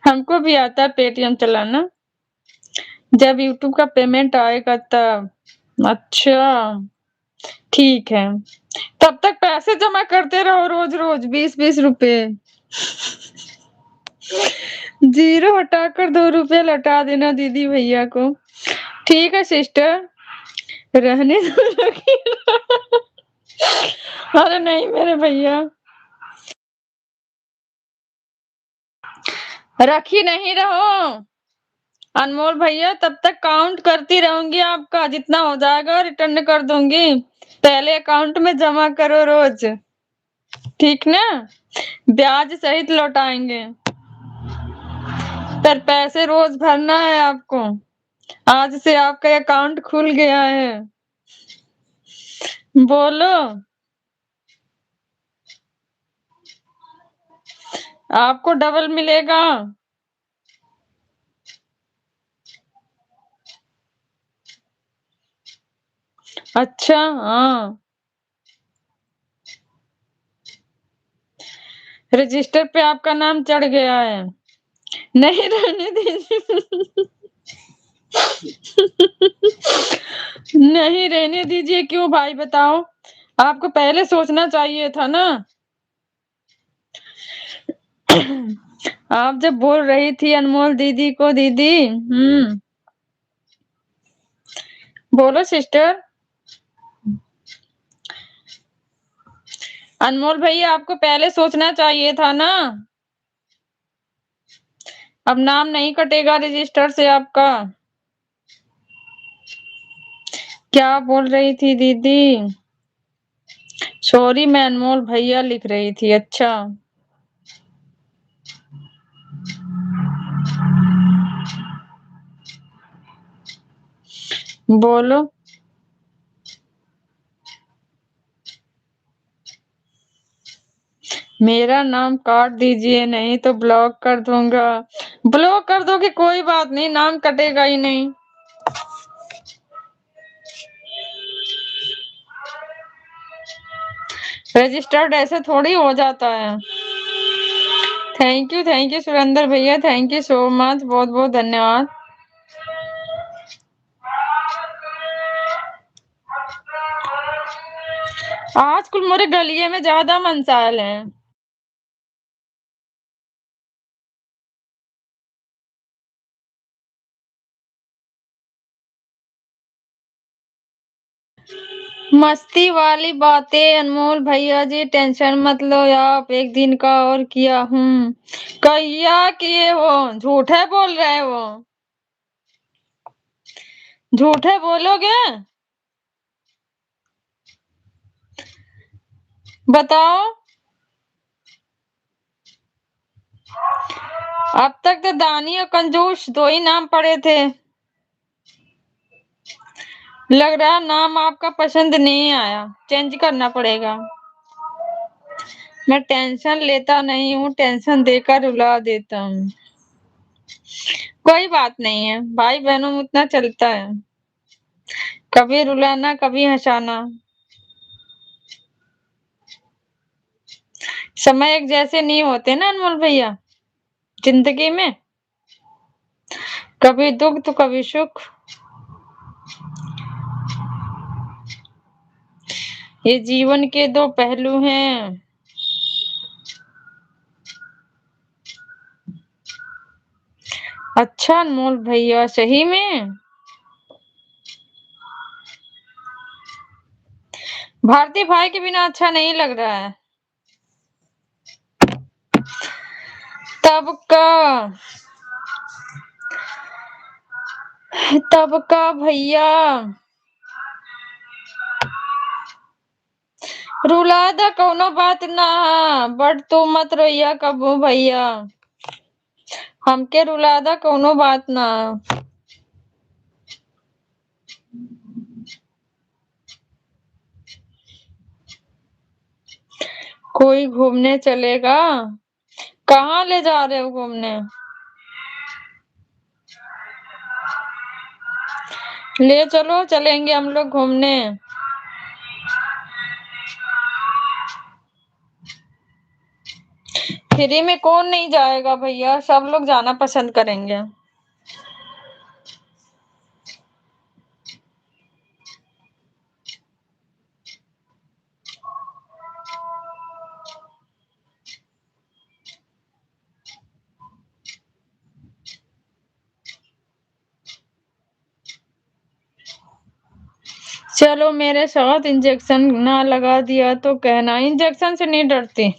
हमको भी आता है पेटीएम चलाना, जब यूट्यूब का पेमेंट आएगा तब। अच्छा ठीक है, तब तक पैसे जमा करते रहो रोज रोज 20-20 रुपए। जीरो हटाकर 2 रुपया लौटा देना दीदी भैया को। ठीक है सिस्टर। रहने दो रखी। अरे नहीं मेरे भैया, रखी नहीं रहो अनमोल भैया, तब तक काउंट करती रहूंगी, आपका जितना हो जाएगा रिटर्न कर दूंगी। पहले अकाउंट में जमा करो रोज, ठीक ना? ब्याज सहित लौटाएंगे, पर पैसे रोज भरना है आपको। आज से आपका अकाउंट खुल गया है। बोलो। आपको डबल मिलेगा। अच्छा हाँ, रजिस्टर पे आपका नाम चढ़ गया है। नहीं रहने दीजिए। नहीं रहने दीजिए, क्यों भाई बताओ? आपको पहले सोचना चाहिए था ना। आप जब बोल रही थी अनमोल दीदी को दीदी। बोलो सिस्टर। अनमोल भैया आपको पहले सोचना चाहिए था ना। अब नाम नहीं कटेगा रजिस्टर से आपका। क्या बोल रही थी दीदी? सॉरी मैं अनमोल भैया लिख रही थी। अच्छा बोलो। मेरा नाम काट दीजिए नहीं तो ब्लॉक कर दूंगा। ब्लॉक कर दोगे कोई बात नहीं, नाम कटेगा ही नहीं। रजिस्टर्ड ऐसे थोड़ी हो जाता है। थैंक यू सुरेंद्र भैया, थैंक यू सो मच, बहुत बहुत धन्यवाद। आजकल मेरे गलिये में ज्यादा मंसाल हैं। मस्ती वाली बातें अनमोल भैया जी, टेंशन मत लो आप, एक दिन का और किया हूँ। कहिया किए हो? झूठे बोल रहे हो? झूठे बोलोगे? बताओ। अब तक तो दानी और कंजूस दो ही नाम पड़े थे। लग रहा है नाम आपका पसंद नहीं आया, चेंज करना पड़ेगा। मैं टेंशन लेता नहीं हूँ, टेंशन देकर रुला देता हूँ। कोई बात नहीं है, भाई बहनों में उतना चलता है, कभी रुलाना कभी हंसाना। समय एक जैसे नहीं होते ना अनमोल भैया जिंदगी में, कभी दुख तो कभी सुख। ये जीवन के दो पहलू हैं। अच्छा अनमोल भैया, सही में? भारती भाई के बिना अच्छा नहीं लग रहा है। तब का भैया रुला दा कोनो बात ना, बट तू मत रोइया कबू भैया, हमके रुला दा कोनो बात ना। कोई घूमने चलेगा? कहाँ ले जा रहे हो घूमने? ले चलो, चलेंगे हम लोग घूमने। फ्री में कौन नहीं जाएगा भैया, सब लोग जाना पसंद करेंगे। चलो मेरे साथ, इंजेक्शन ना लगा दिया तो कहना। इंजेक्शन से नहीं डरती,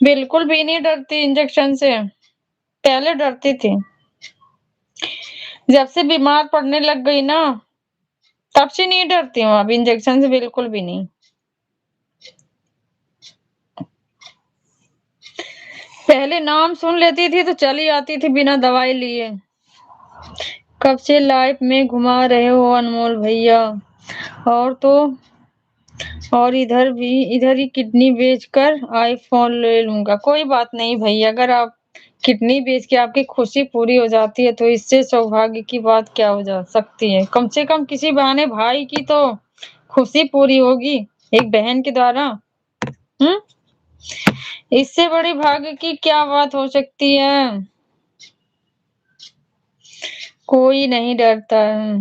बिल्कुल भी नहीं डरती इंजेक्शन से, पहले डरती थी, जब से बीमार पड़ने लग गई ना तब से नहीं डरती हूँ, अब इंजेक्शन से बिल्कुल भी नहीं। पहले नाम सुन लेती थी तो चली आती थी बिना दवाई लिए। कब से लाइफ में घुमा रहे हो अनमोल भैया, और तो और इधर ही किडनी बेचकर आईफोन ले लूंगा। कोई बात नहीं भैया, अगर आप किडनी बेच के आपकी खुशी पूरी हो जाती है तो इससे सौभाग्य की बात क्या हो जा सकती है। कम से कम किसी बहाने भाई की तो खुशी पूरी होगी, एक बहन के द्वारा। हम्म, इससे बड़ी भाग्य की क्या बात हो सकती है। कोई नहीं डरता है।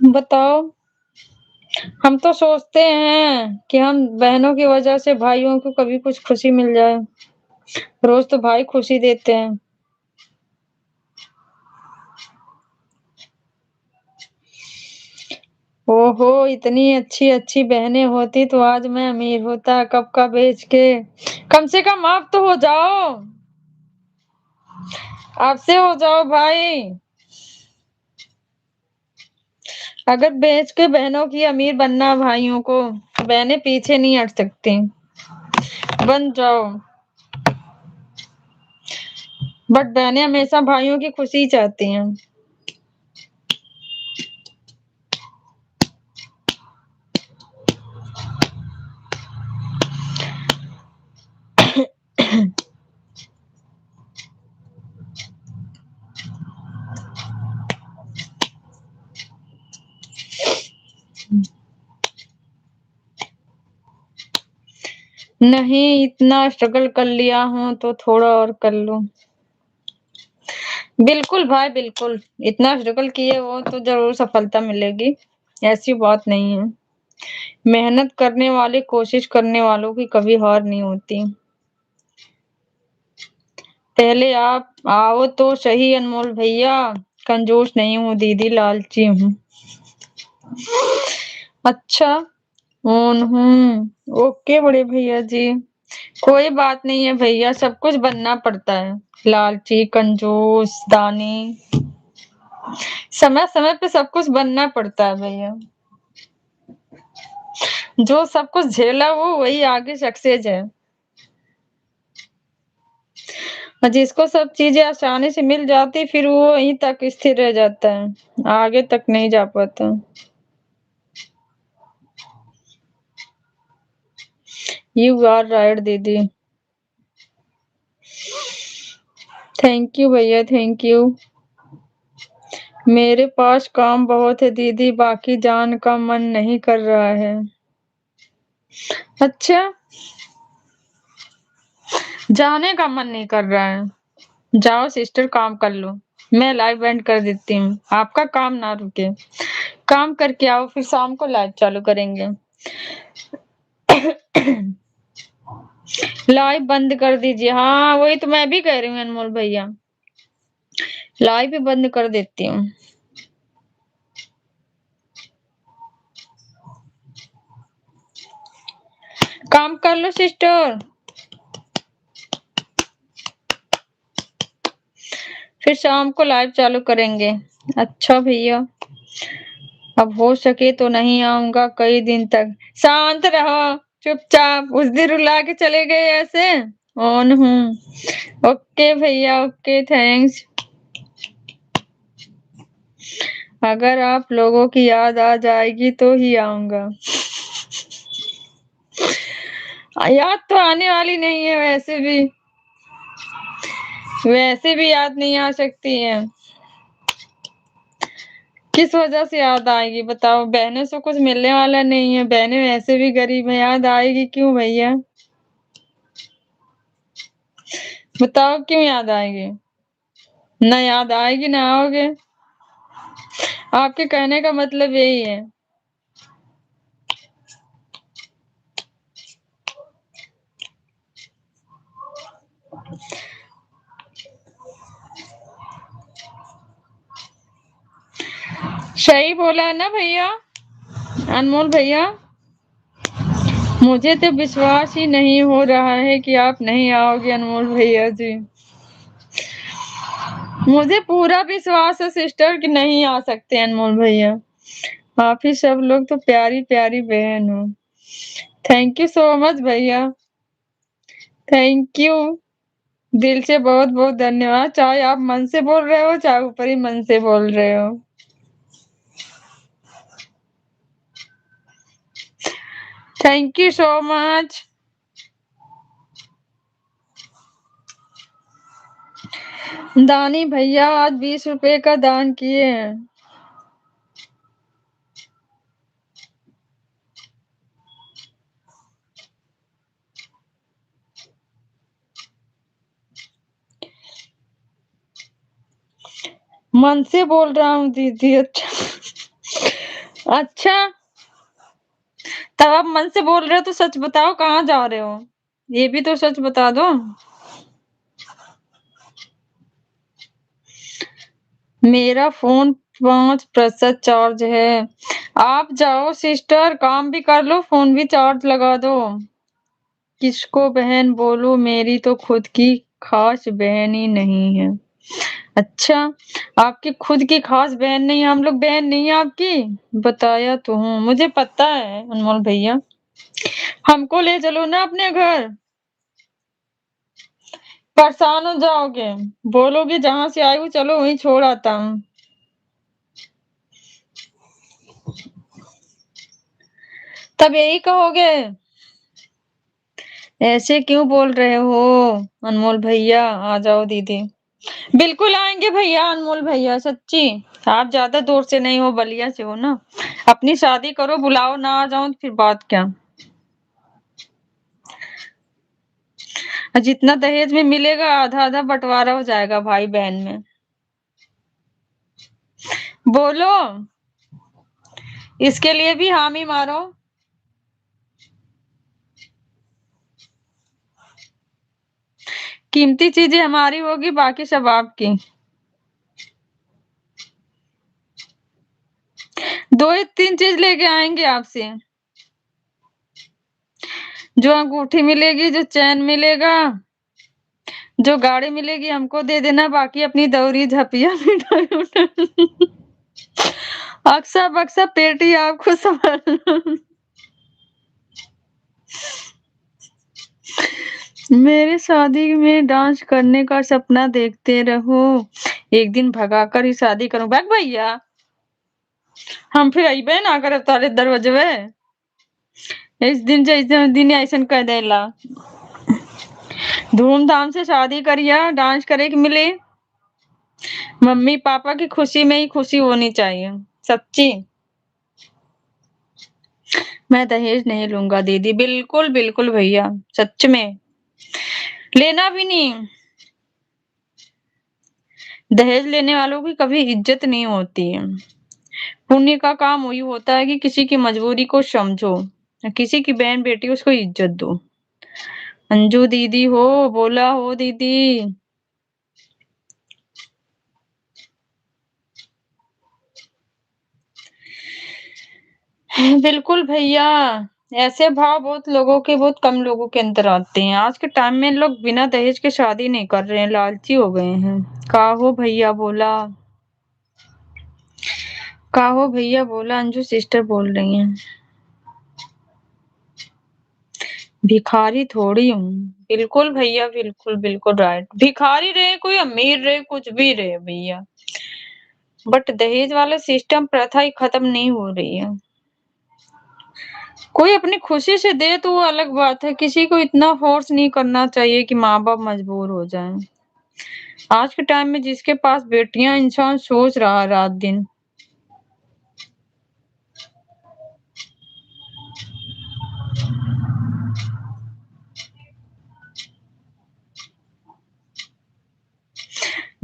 बताओ, हम तो सोचते हैं कि हम बहनों की वजह से भाइयों को कभी कुछ खुशी मिल जाए। रोज तो भाई खुशी देते हैं। ओहो, इतनी अच्छी अच्छी बहनें होती तो आज मैं अमीर होता, कब का बेच के। कम से कम आप तो हो जाओ, आपसे हो जाओ भाई। अगर बेच के बहनों की अमीर बनना भाइयों को, बहनें पीछे नहीं हट सकती, बन जाओ। बट बहनें हमेशा भाइयों की खुशी चाहती हैं। नहीं, इतना स्ट्रगल कर लिया हूँ तो थोड़ा और कर लो। बिल्कुल भाई बिल्कुल, इतना स्ट्रगल किए हो तो जरूर सफलता मिलेगी, ऐसी बात नहीं है। मेहनत करने वाले, कोशिश करने वालों की कभी हार नहीं होती। पहले आप आओ तो सही अनमोल भैया, कंजूस नहीं हूँ दीदी, लालची हूँ। अच्छा, ऑन हूँ, ओके बड़े भैया जी। कोई बात नहीं है भैया, सब कुछ बनना पड़ता है, लालची कंजूस दानी, समय समय पे सब कुछ बनना पड़ता है भैया। जो सब कुछ झेला वो वही आगे सक्सेस है। और जिसको सब चीजें आसानी से मिल जाती फिर वो वहीं तक स्थिर रह जाता है, आगे तक नहीं जा पाता। यू आर राइट दीदी। थैंक यू भैया, थैंक यू। मेरे पास काम बहुत है दीदी, बाकी जान का मन नहीं कर रहा है। अच्छा, जाने का मन नहीं कर रहा है? जाओ सिस्टर काम कर लो, मैं लाइव एंड कर देती हूँ, आपका काम ना रुके। काम करके आओ, फिर शाम को लाइव चालू करेंगे। लाइव बंद कर दीजिए। हाँ वही तो मैं भी कह रही हूँ अनमोल भैया, लाइव भी बंद कर देती हूँ। काम कर लो सिस्टर, फिर शाम को लाइव चालू करेंगे। अच्छा भैया, अब हो सके तो नहीं आऊंगा कई दिन तक। शांत रहो, चुपचाप। उस दिन रुला के चले गए ऐसे। ऑन हूँ। ओके भैया, ओके, थैंक्स। अगर आप लोगों की याद आ जाएगी तो ही आऊंगा। याद तो आने वाली नहीं है, वैसे भी याद नहीं आ सकती है। किस वजह से याद आएगी बताओ? बहनों से कुछ मिलने वाला नहीं है, बहनें वैसे भी गरीब है, याद आएगी क्यों भैया? बताओ क्यों याद आएगी? ना याद आएगी ना आओगे। आपके कहने का मतलब यही है। सही बोला है ना भैया, अनमोल भैया? मुझे तो विश्वास ही नहीं हो रहा है कि आप नहीं आओगे अनमोल भैया जी। मुझे पूरा विश्वास है सिस्टर कि नहीं आ सकते अनमोल भैया। आप ही सब लोग तो प्यारी प्यारी बहन हो। थैंक यू सो मच भैया, थैंक यू। दिल से बहुत बहुत धन्यवाद, चाहे आप मन से बोल रहे हो चाहे ऊपरी मन से बोल रहे हो। Thank you so much. दानी भैया आज 20 रुपए का दान किए हैं। मन से बोल रहा हूँ दीदी। अच्छा अच्छा, तब आप मन से बोल रहे हो तो सच बताओ कहाँ जा रहे हो, ये भी तो सच बता दो। मेरा फोन 5% चार्ज है। आप जाओ सिस्टर, काम भी कर लो, फोन भी चार्ज लगा दो। किसको बहन बोलूं, मेरी तो खुद की खास बहन ही नहीं है। अच्छा, आपकी खुद की खास बहन नहीं? हम लोग बहन नहीं है आपकी? बताया तो हूँ, मुझे पता है अनमोल भैया। हमको ले चलो ना अपने घर। परेशान हो जाओगे, बोलोगे जहां से आई हूँ चलो वहीं छोड़ आता हूँ। तब यही कहोगे। ऐसे क्यों बोल रहे हो अनमोल भैया? आ जाओ दीदी। बिल्कुल आएंगे भैया, अनमोल भैया सच्ची। आप ज्यादा दूर से नहीं हो, बलिया से हो ना। अपनी शादी करो, बुलाओ ना आ जाऊं तो फिर बात क्या। जितना दहेज में मिलेगा आधा आधा बंटवारा हो जाएगा भाई बहन में। बोलो, इसके लिए भी हामी मारो। कीमती चीजें हमारी होगी, बाकी सब आपकी। दो ही तीन चीज लेके आएंगे आपसे। जो अंगूठी मिलेगी, जो चैन मिलेगा, जो गाड़ी मिलेगी हमको दे देना, बाकी अपनी दौरी झपिया मिठाई उठाई। अक्सा बक्सा पेटी आपको संभालना। मेरे शादी में डांस करने का सपना देखते रहो, एक दिन भगाकर ही शादी करूं। भाग भैया, हम फिर अइबे ना करब तारे दरवाजे। इस दिन से इस दिन ऐसा कह देला, धूमधाम से शादी करिया, डांस करे के मिले। मम्मी पापा की खुशी में ही खुशी होनी चाहिए, सच्ची। मैं दहेज नहीं लूंगा दीदी, बिल्कुल बिल्कुल भैया, सच में लेना भी नहीं। दहेज लेने वालों की कभी इज्जत नहीं होती है। पुण्य का काम वही होता है कि किसी की मजबूरी को समझो, किसी की बहन बेटी उसको इज्जत दो। अंजू दीदी हो, बोला हो दीदी। बिल्कुल भैया, ऐसे भाव बहुत लोगों के, बहुत कम लोगों के अंदर आते हैं। आज के टाइम में लोग बिना दहेज के शादी नहीं कर रहे हैं, लालची हो गए हैं। काहो भैया बोला, काहो भैया बोला, अंजू सिस्टर बोल रही हैं। भिखारी थोड़ी हूँ, बिल्कुल भैया, बिल्कुल बिल्कुल राइट। भिखारी रहे, कोई अमीर रहे, कुछ भी रहे भैया, बट दहेज वाला सिस्टम, प्रथा ही खत्म नहीं हो रही है। कोई अपनी खुशी से दे तो वो अलग बात है, किसी को इतना फोर्स नहीं करना चाहिए कि माँ बाप मजबूर हो जाएं। आज के टाइम में जिसके पास बेटियां, इंसान सोच रहा रात दिन।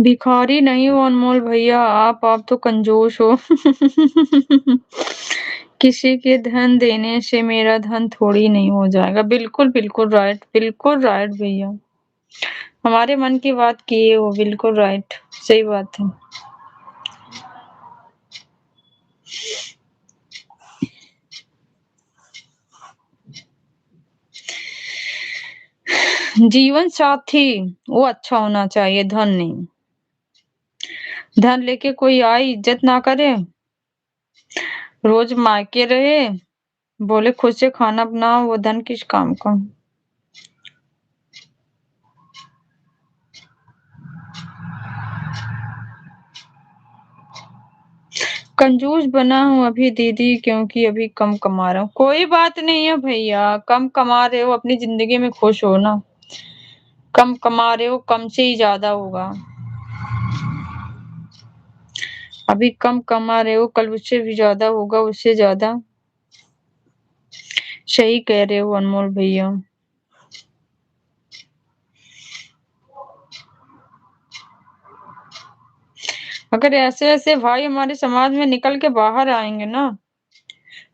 भिखारी नहीं हो अनमोल भैया, आप तो कंजूस हो। किसी के धन देने से मेरा धन थोड़ी नहीं हो जाएगा। बिल्कुल बिल्कुल राइट, बिल्कुल राइट भैया, हमारे मन की बात किए हो, बिल्कुल राइट, सही बात है। जीवन साथी वो अच्छा होना चाहिए, धन नहीं। धन लेके कोई आए, इज्जत ना करे, रोज मायके रहे, बोले खुद से खाना बनाओ, वो धन किस काम का। कंजूस बना हूँ अभी दीदी, क्योंकि अभी कम कमा रहा हूँ। कोई बात नहीं है भैया, कम कमा रहे हो, अपनी जिंदगी में खुश हो ना। कम कमा रहे हो, कम से ही ज्यादा होगा। अभी कम कमा रहे हो, कल उससे भी ज्यादा होगा, उससे ज्यादा। सही कह रहे हो अनमोल भैया। अगर ऐसे ऐसे भाई हमारे समाज में निकल के बाहर आएंगे ना,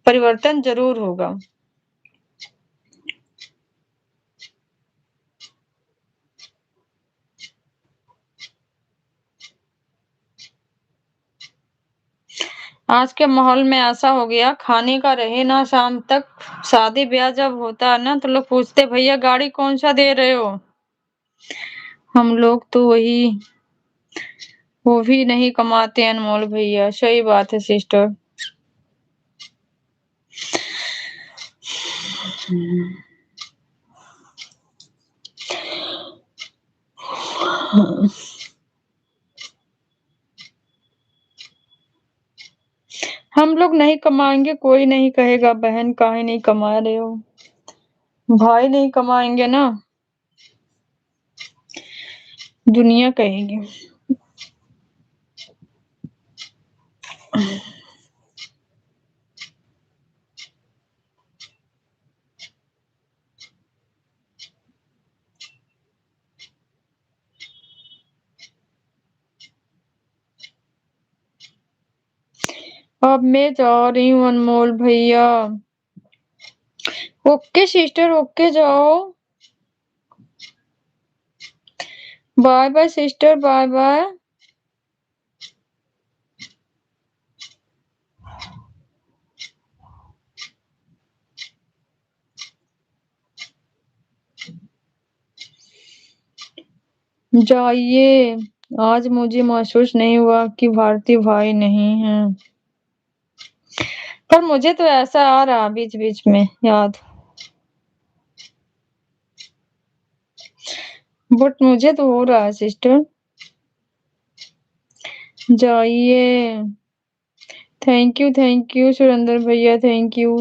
परिवर्तन जरूर होगा। आज के माहौल में ऐसा हो गया, खाने का रहे ना शाम तक, शादी ब्याह जब होता है ना तो लोग पूछते भैया गाड़ी कौन सा दे रहे हो। हम लोग तो वही, वो भी नहीं कमाते अनमोल भैया, सही बात है सिस्टर। हम लोग नहीं कमाएंगे, कोई नहीं कहेगा बहन काहे नहीं कमा रहे हो। भाई नहीं कमाएंगे ना, दुनिया कहेगी। अब मैं जा रही हूँ अनमोल भैया। ओके सिस्टर, ओके जाओ। Bye bye sister, bye bye. जाइए, आज मुझे महसूस नहीं हुआ कि भारतीय भाई नहीं है, पर मुझे तो ऐसा आ रहा बीच बीच में याद। बट मुझे तो हो रहा है सिस्टर। जाइए। थैंक यू सुरेंद्र भैया, थैंक यू।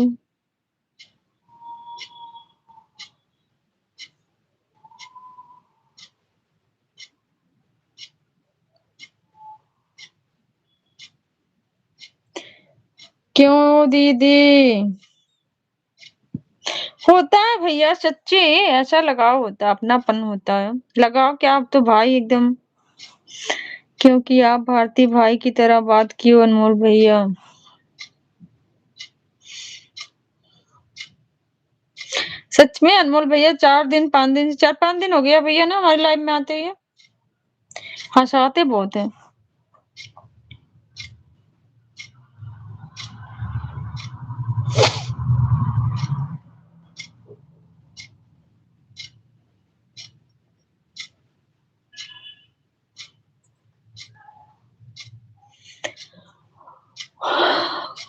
क्यों दीदी? होता है भैया, सच्ची ऐसा लगाव होता है, अपनापन होता है। लगाव क्या, आप तो भाई एकदम, क्योंकि आप भारती भाई की तरह बात की हो अनमोल भैया। सच में अनमोल भैया, 4 दिन 5 दिन 4 5 दिन हो गया भैया ना हमारी लाइफ में आते हुए। हंसाते बहुत है।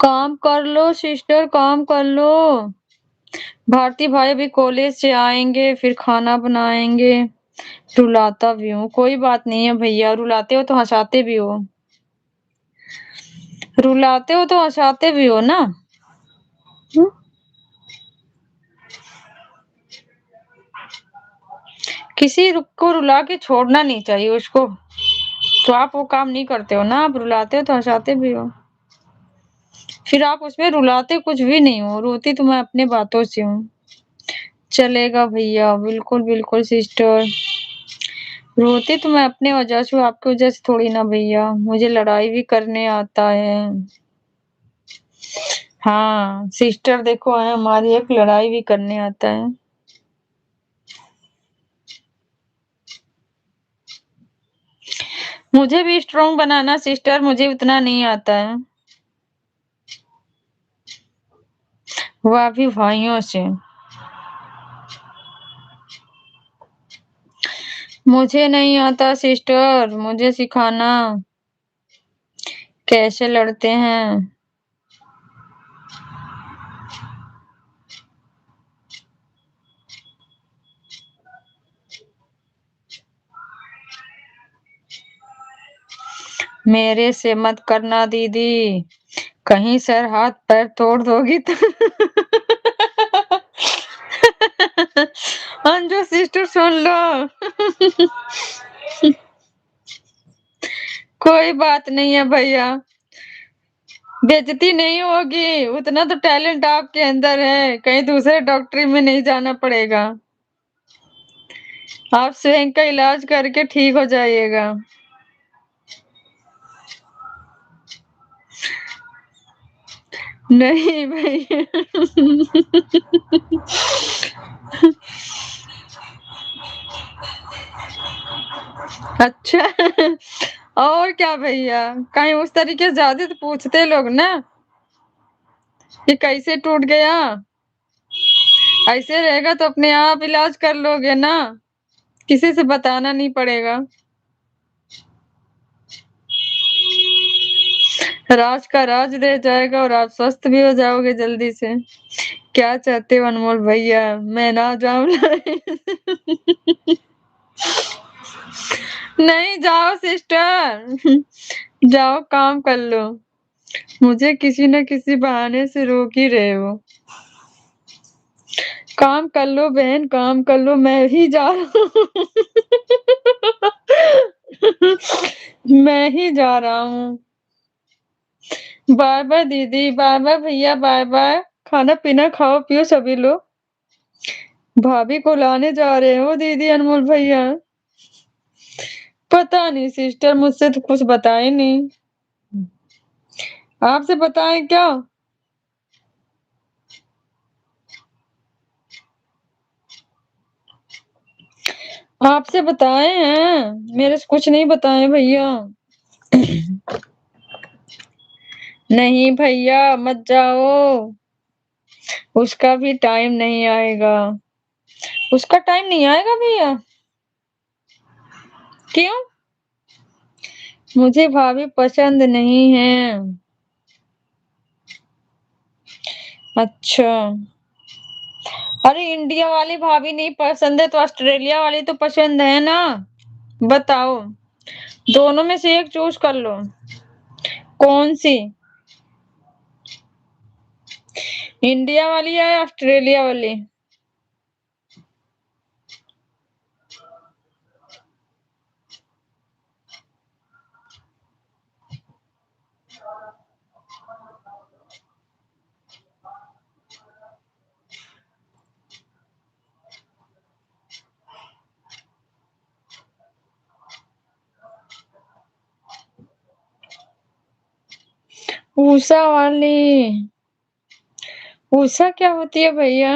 काम कर लो सिस्टर, काम कर लो। भारती भाई अभी कॉलेज से आएंगे, फिर खाना बनाएंगे। रुलाता भी हूँ, कोई बात नहीं है भैया, रुलाते हो तो हंसाते भी हो। रुलाते हो तो हंसाते भी हो ना। हुँ? किसी को रुला के छोड़ना नहीं चाहिए उसको। तो आप वो काम नहीं करते हो ना, आप रुलाते हो तो हंसाते भी हो। फिर आप उसमें रुलाते कुछ भी नहीं हो, रोती तो मैं अपने बातों से हूँ। चलेगा भैया, बिल्कुल बिल्कुल सिस्टर। रोती तो मैं अपने वजह से हूँ, आपकी वजह से थोड़ी ना भैया। मुझे लड़ाई भी करने आता है। हाँ सिस्टर, देखो है हमारी एक, लड़ाई भी करने आता है। मुझे भी स्ट्रांग बनाना सिस्टर, मुझे उतना नहीं आता है। वह भी भाइयों से। मुझे नहीं आता सिस्टर, मुझे सिखाना कैसे लड़ते हैं। मेरे से मत करना दीदी, कहीं सर हाथ पैर तोड़ दोगी तो। अंजू सिस्टर सुन लो। कोई बात नहीं है भैया, बेइज्जती नहीं होगी, उतना तो टैलेंट आपके अंदर है, कहीं दूसरे डॉक्टरी में नहीं जाना पड़ेगा। आप स्वयं का इलाज करके ठीक हो जाइएगा। नहीं भैया। अच्छा। और क्या भैया, कहीं उस तरीके से ज्यादा तो पूछते लोग ना कि कैसे टूट गया। ऐसे रहेगा तो अपने आप इलाज कर लोगे ना, किसी से बताना नहीं पड़ेगा। राज का राज रह जाएगा और आप स्वस्थ भी हो जाओगे जल्दी से। क्या चाहते हो अनमोल भैया, मैं ना जाऊं लाने? नहीं, जाओ सिस्टर। जाओ काम कर लो। मुझे किसी न किसी बहाने से रोक ही रहे हो। काम कर लो बहन, काम कर लो, मैं ही जा रहा हूँ। मैं ही जा रहा हूँ। बाय बाय दीदी, बाय बाय भैया, बाय बाय। खाना पीना खाओ पियो सभी लोग। भाभी को लाने जा रहे हो दीदी अनमोल भैया? पता नहीं सिस्टर, मुझसे तो कुछ बताए नहीं। आपसे बताएं क्या? आपसे बताए हैं, मेरे से कुछ नहीं बताए भैया। नहीं भैया मत जाओ, उसका भी टाइम नहीं आएगा। उसका टाइम नहीं आएगा भैया? क्यों? मुझे भाभी पसंद नहीं है। अच्छा, अरे इंडिया वाली भाभी नहीं पसंद है तो ऑस्ट्रेलिया वाली तो पसंद है ना। बताओ, दोनों में से एक चूज कर लो। कौन सी? इंडिया वाली या ऑस्ट्रेलिया वाली? उषा वाली। उषा क्या होती है भैया?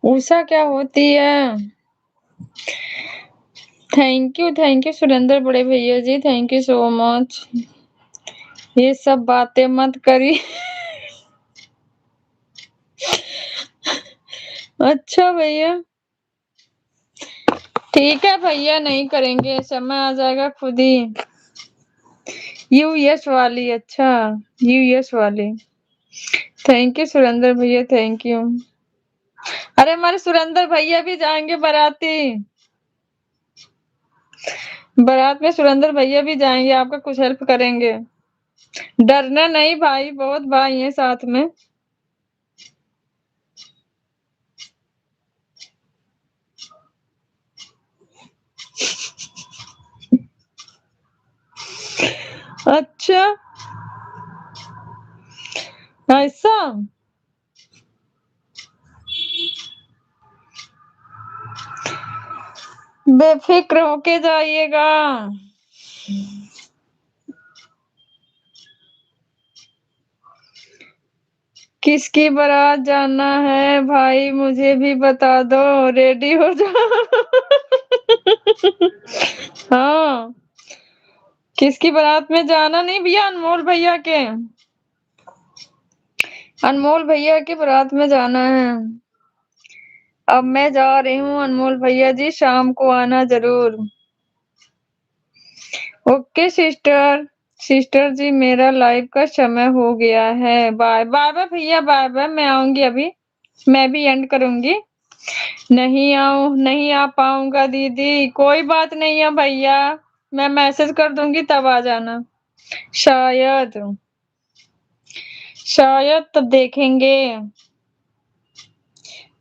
उषा क्या होती है? थैंक यू सुरेंद्र बड़े भैया जी, थैंक यू सो मच। ये सब बातें मत करी। अच्छा भैया, ठीक है भैया, नहीं करेंगे, समय आ जाएगा खुद ही। यूएस वाली, अच्छा यूएस वाली। थैंक यू सुरेंद्र भैया, थैंक यू। अरे हमारे सुरेंद्र भैया भी जाएंगे बाराती। बारात में सुरेंद्र भैया भी जाएंगे, आपका कुछ हेल्प करेंगे। डरना नहीं भाई, बहुत भाई हैं साथ में। अच्छा, ऐसा? बेफिक्र होके जाइएगा। किसकी बारात जाना है भाई, मुझे भी बता दो, रेडी हो जाओ। हाँ, किसकी बारात में जाना? नहीं भैया, अनमोल भैया के, अनमोल भैया की बारात में जाना है। अब मैं जा रही हूँ अनमोल भैया जी, शाम को आना जरूर। Okay sister. सिस्टर जी, मेरा लाइव का समय हो गया है। बाय बाय बाय भैया, बाय बाय। मैं आऊंगी अभी, मैं भी एंड करूंगी। नहीं आ पाऊंगा दीदी, कोई बात नहीं है भैया, मैं मैसेज कर दूंगी तब आ जाना। शायद, शायद तब देखेंगे।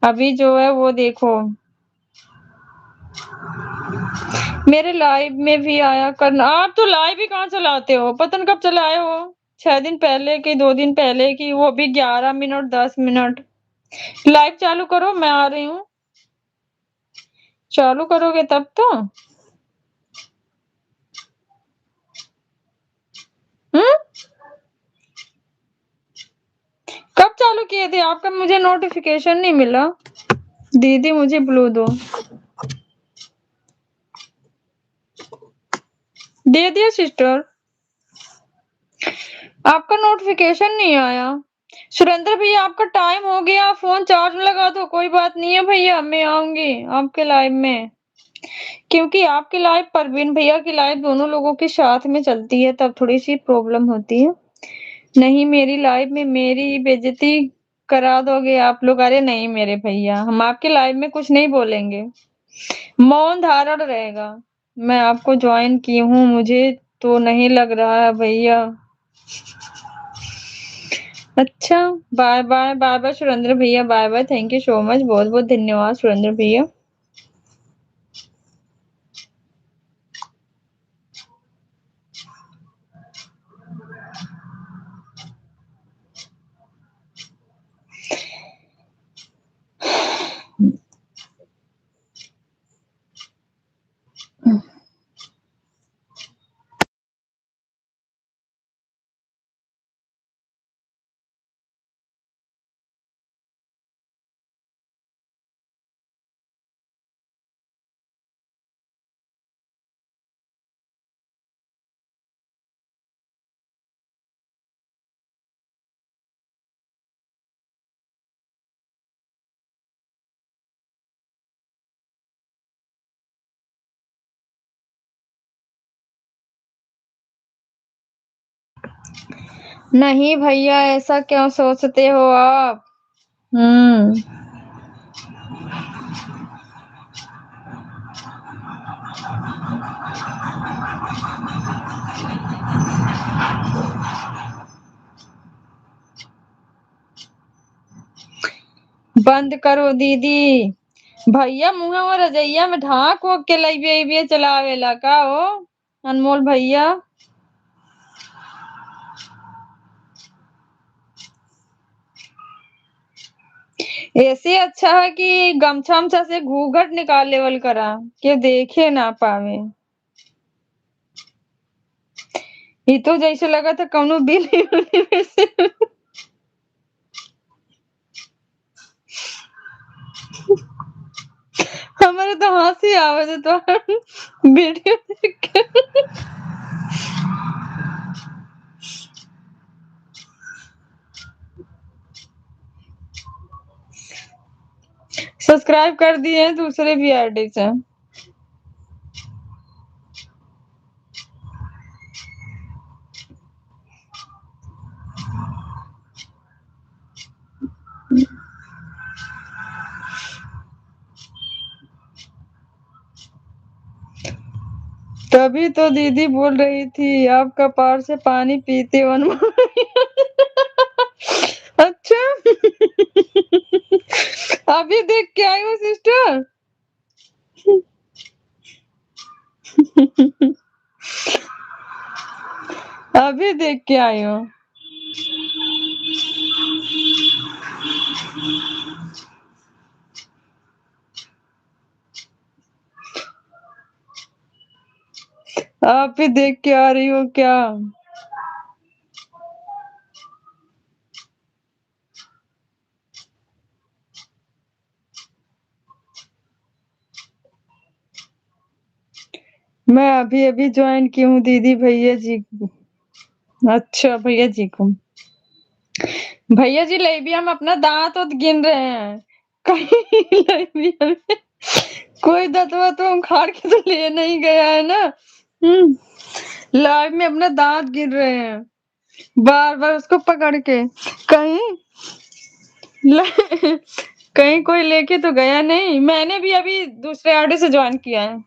अभी जो है वो देखो। मेरे लाइव में भी आया करना। आप तो लाइव ही कहाँ चलाते हो, पता नहीं कब चलाए हो। 6 दिन पहले की, 2 दिन पहले की, वो भी 11 मिनट 10 मिनट। लाइव चालू करो, मैं आ रही हूँ। चालू करोगे तब तो। हम्म, कब चालू किए थे? आपका मुझे नोटिफिकेशन नहीं मिला। दीदी मुझे ब्लू दो। दे दिया सिस्टर। आपका नोटिफिकेशन नहीं आया। सुरेंद्र भैया, आपका टाइम हो गया, फोन चार्ज में लगा दो। कोई बात नहीं है भैया, मैं आऊंगी आपके लाइव में, क्योंकि आपकी लाइव परवीन भैया की लाइव दोनों लोगों के साथ में चलती है, तब थोड़ी सी प्रॉब्लम होती है। नहीं, मेरी लाइव में मेरी बेइज्जती करा दोगे आप लोग? अरे नहीं मेरे भैया, हम आपके लाइव में कुछ नहीं बोलेंगे, मौन धारण रहेगा। मैं आपको ज्वाइन की हूँ, मुझे तो नहीं लग रहा है भैया। अच्छा, bye bye bye bye Surendra भैया, bye bye, thank you so much, बहुत बहुत धन्यवाद सुरेंद्र भैया। नहीं भैया, ऐसा क्यों सोचते हो आप? हम्म। बंद करो दीदी। भैया मुँह और रजैया में ढाक वोक के लइबे चलावेला का हो? अनमोल भैया। ऐसे अच्छा है कि गमछा उमछा से घूंघट निकाल लेवल करा के देखे ना पावे। ये तो जैसे लगा था कौनो बिल में से। हमारे तो हंसी आवे थे तो वीडियो देख के। सब्सक्राइब कर दिए हैं दूसरे भी आईडी से। तभी तो दीदी बोल रही थी आप कपार से पानी पीते हो अनमोल भैया। अच्छा। अभी देख के आई हो सिस्टर। अभी देख के आई हो। आप भी देख के आ रही हो क्या? मैं अभी अभी ज्वाइन की हूँ दीदी भैया जी को। अच्छा भैया जी को। भैया जी लेबिया में अपना दांत उत गिन रहे हैं। कहीं लेबिया में कोई दतवा तो उखाड़ के तो ले नहीं गया है ना। लाइव में अपना दांत गिन रहे हैं बार बार उसको पकड़ के। कहीं कहीं कोई लेके तो गया नहीं। मैंने भी अभी दूसरे आईडी से ज्वाइन किया है।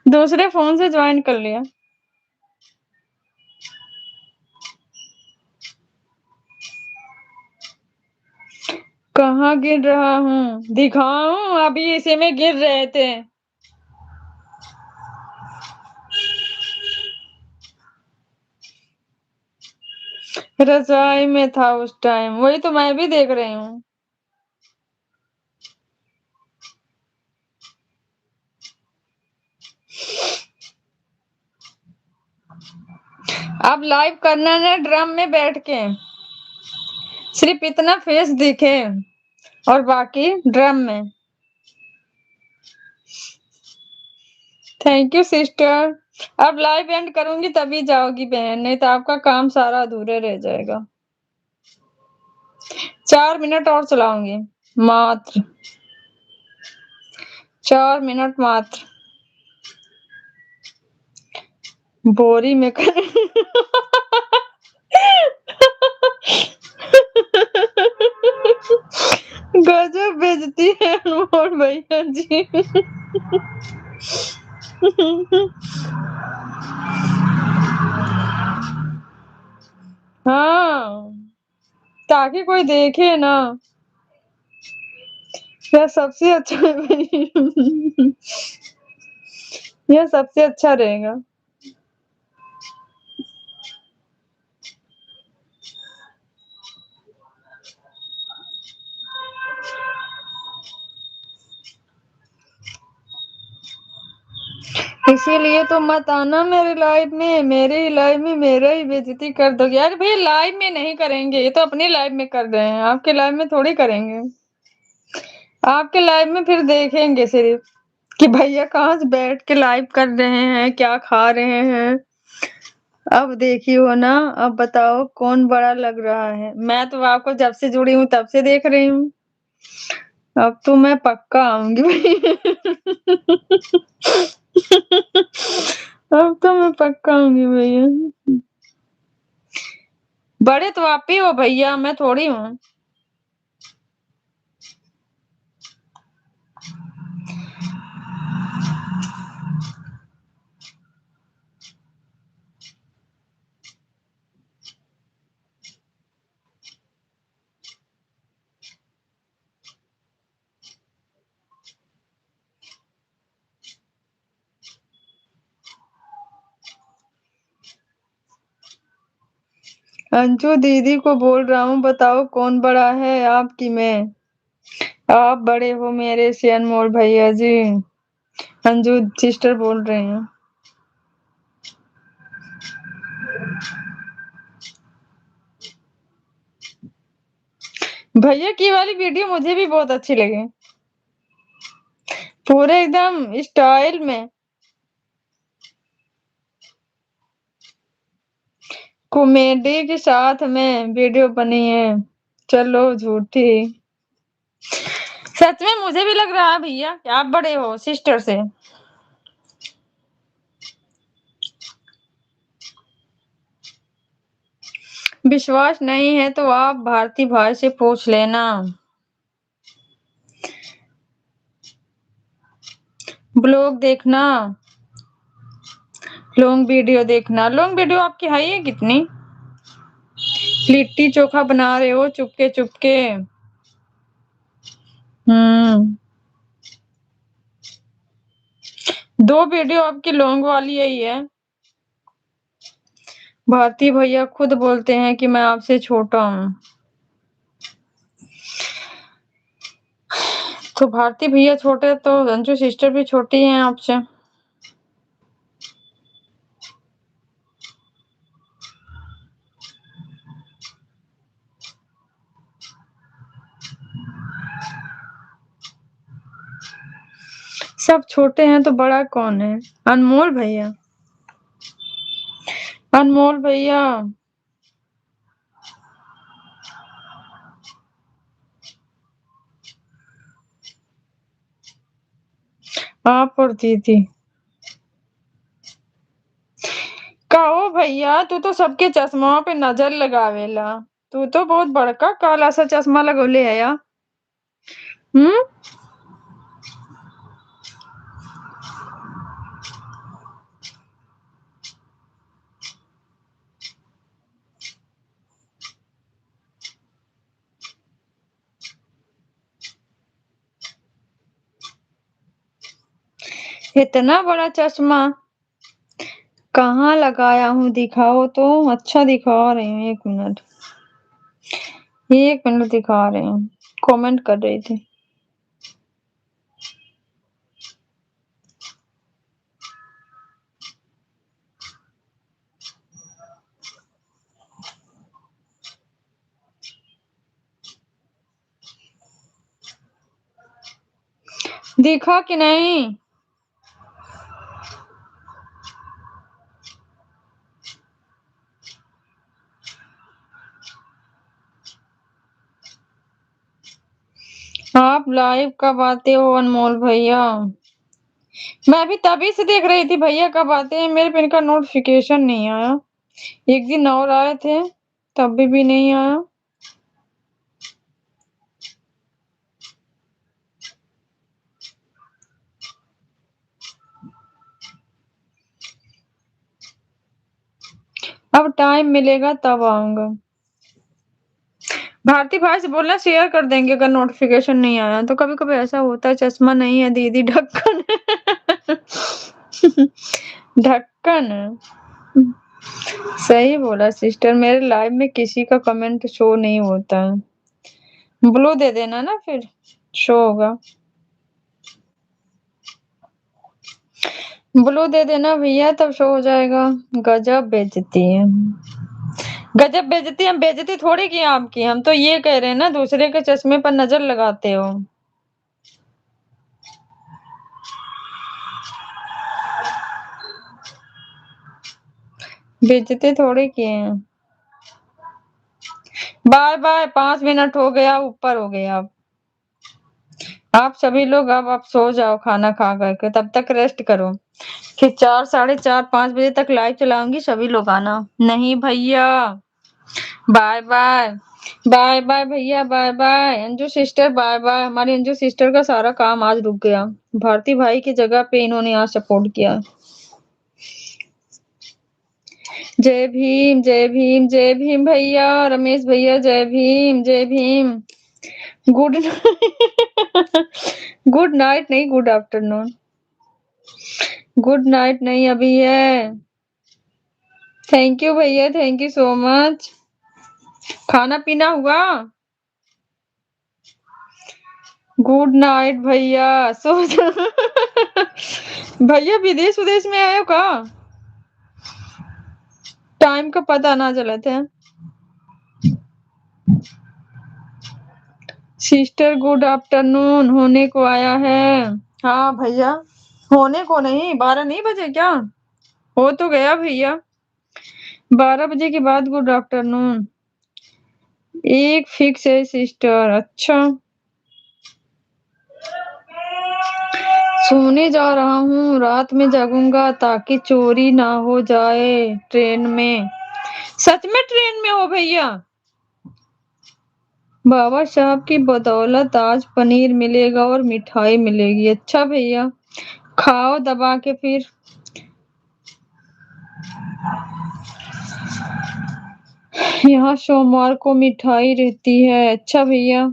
दूसरे फोन से ज्वाइन कर लिया। कहाँ गिर रहा हूँ दिखाऊं? अभी इसी में गिर रहे थे। रजाई में था उस टाइम, वही तो मैं भी देख रही हूँ। अब लाइव करना ना ड्रम में बैठ के, सिर्फ इतना फेस दिखे और बाकी ड्रम में। Thank you sister. अब लाइव एंड करूंगी तभी जाओगी बहन, नहीं तो आपका काम सारा अधूरे रह जाएगा। 4 मिनट और चलाऊंगी मात्र। 4 मिनट मात्र। बोरी में कर। गजब बेइज्जती है अनमोल भैया जी। हाँ, ताकि कोई देखे ना। यह सबसे अच्छा यह सबसे अच्छा रहेगा। इसीलिए तो मत आना मेरे लाइव में। मेरे लाइव में मेरा ही बेइज्जती कर दोगे यार। भैया लाइव में नहीं करेंगे, ये तो अपने लाइव में कर रहे हैं, आपके लाइव में थोड़ी करेंगे। आपके लाइव में फिर देखेंगे सिर्फ कि भैया कहाँ से बैठ के लाइव कर रहे हैं, क्या खा रहे हैं। अब देखी हो ना, अब बताओ कौन बड़ा लग रहा है। मैं तो आपको जब से जुड़ी हूँ तब से देख रही हूँ। अब तो मैं पक्का आऊंगी भाई। अब तो मैं पक्का आऊंगी भैया। बड़े तो आप ही हो भैया, मैं थोड़ी हूँ। अंजू दीदी को बोल रहा हूँ, बताओ कौन बड़ा है, आप कि मैं? आप बड़े हो मेरे से अनमोल भैया जी। अंजू सिस्टर बोल रहे हैं। भैया की वाली वीडियो मुझे भी बहुत अच्छी लगी, पूरे एकदम स्टाइल में। कॉमेडी के साथ में वीडियो बनी है। चलो झूठी। सच में मुझे भी लग रहा है भैया कि आप बड़े हो सिस्टर से। विश्वास नहीं है तो आप भारती भाई से पूछ लेना। ब्लॉग देखना, लॉन्ग वीडियो देखना। लॉन्ग वीडियो आपकी हाई है कितनी? लिट्टी चोखा बना रहे हो चुपके चुपके। दो वीडियो आपकी लॉन्ग वाली यही है। भारती भैया खुद बोलते हैं कि मैं आपसे छोटा हूँ। तो भारती भैया छोटे तो अंजू सिस्टर भी छोटी हैं आपसे। सब छोटे हैं तो बड़ा कौन है? अनमोल भैया। अनमोल भैया। आप और दीदी। कहो भैया, तू तो सबके चश्मा पे नजर लगावेला। तू तो बहुत बड़का काला सा चश्मा लगोले है या। हम्म। इतना बड़ा चश्मा कहाँ लगाया हूँ, दिखाओ तो। अच्छा दिखा रही हूँ, 1 मिनट। 1 मिनट दिखा रही हूँ, कमेंट कर रही थी। दिखा कि नहीं? आप लाइव कब आते हो अनमोल भैया? मैं भी तभी से देख रही थी भैया कब आते हैं, मेरे पे इनका नोटिफिकेशन नहीं आया। एक दिन और आए थे, तब भी नहीं आया। अब टाइम मिलेगा तब आऊंगा। भारती भाई से बोलना शेयर कर देंगे अगर नोटिफिकेशन नहीं आया तो। कभी कभी ऐसा होता है, चश्मा नहीं है दीदी, ढक्कन ढक्कन। सही बोला सिस्टर, मेरे लाइव में किसी का कमेंट शो नहीं होता है। ब्लू दे देना ना, फिर शो होगा। ब्लू दे देना भैया, तब शो हो जाएगा। गजब बेइज्जती है। गजब बेइज्जती, हम बेइज्जती थोड़ी की आपकी, हम तो ये कह रहे हैं ना, दूसरे के चश्मे पर नजर लगाते हो। बेइज्जती थोड़ी किए हैं। बाय बाय, 5 मिनट हो गया, ऊपर हो गया। आप सभी लोग अब सो जाओ खाना खा करके, तब तक रेस्ट करो। फिर 4, 4:30, 5 बजे तक लाइव चलाऊंगी, सभी लोग आना। नहीं भैया, बाय बाय। बाय बाय भैया, bye bye Anju sister, bye bye. हमारी अंजू सिस्टर का सारा काम आज रुक गया। भारती भाई की जगह पे इन्होंने आज सपोर्ट किया। जय भीम, जय भीम, जय भीम भैया। रमेश भैया जय भीम, जय भीम। गुड गुड नाइट नहीं, गुड आफ्टरनून। गुड नाइट नहीं, अभी है। थैंक यू भैया, थैंक यू सो मच। खाना पीना हुआ? गुड नाइट भैया, सो भैया विदेश विदेश में आयो का? टाइम का पता ना चला था। सिस्टर गुड आफ्टरनून होने को आया है। हाँ भैया, होने को नहीं, 12 नहीं बजे क्या? हो तो गया भैया, 12 बजे के बाद गुड आफ्टरनून। एक फिक्स है सिस्टर। अच्छा, सोने जा रहा हूँ, रात में जागूंगा ताकि चोरी ना हो जाए ट्रेन में। सच में ट्रेन में हो भैया? बाबा साहब की बदौलत आज पनीर मिलेगा और मिठाई मिलेगी। अच्छा भैया, खाओ दबा के फिर। यहाँ सोमवार को मिठाई रहती है। अच्छा भैया,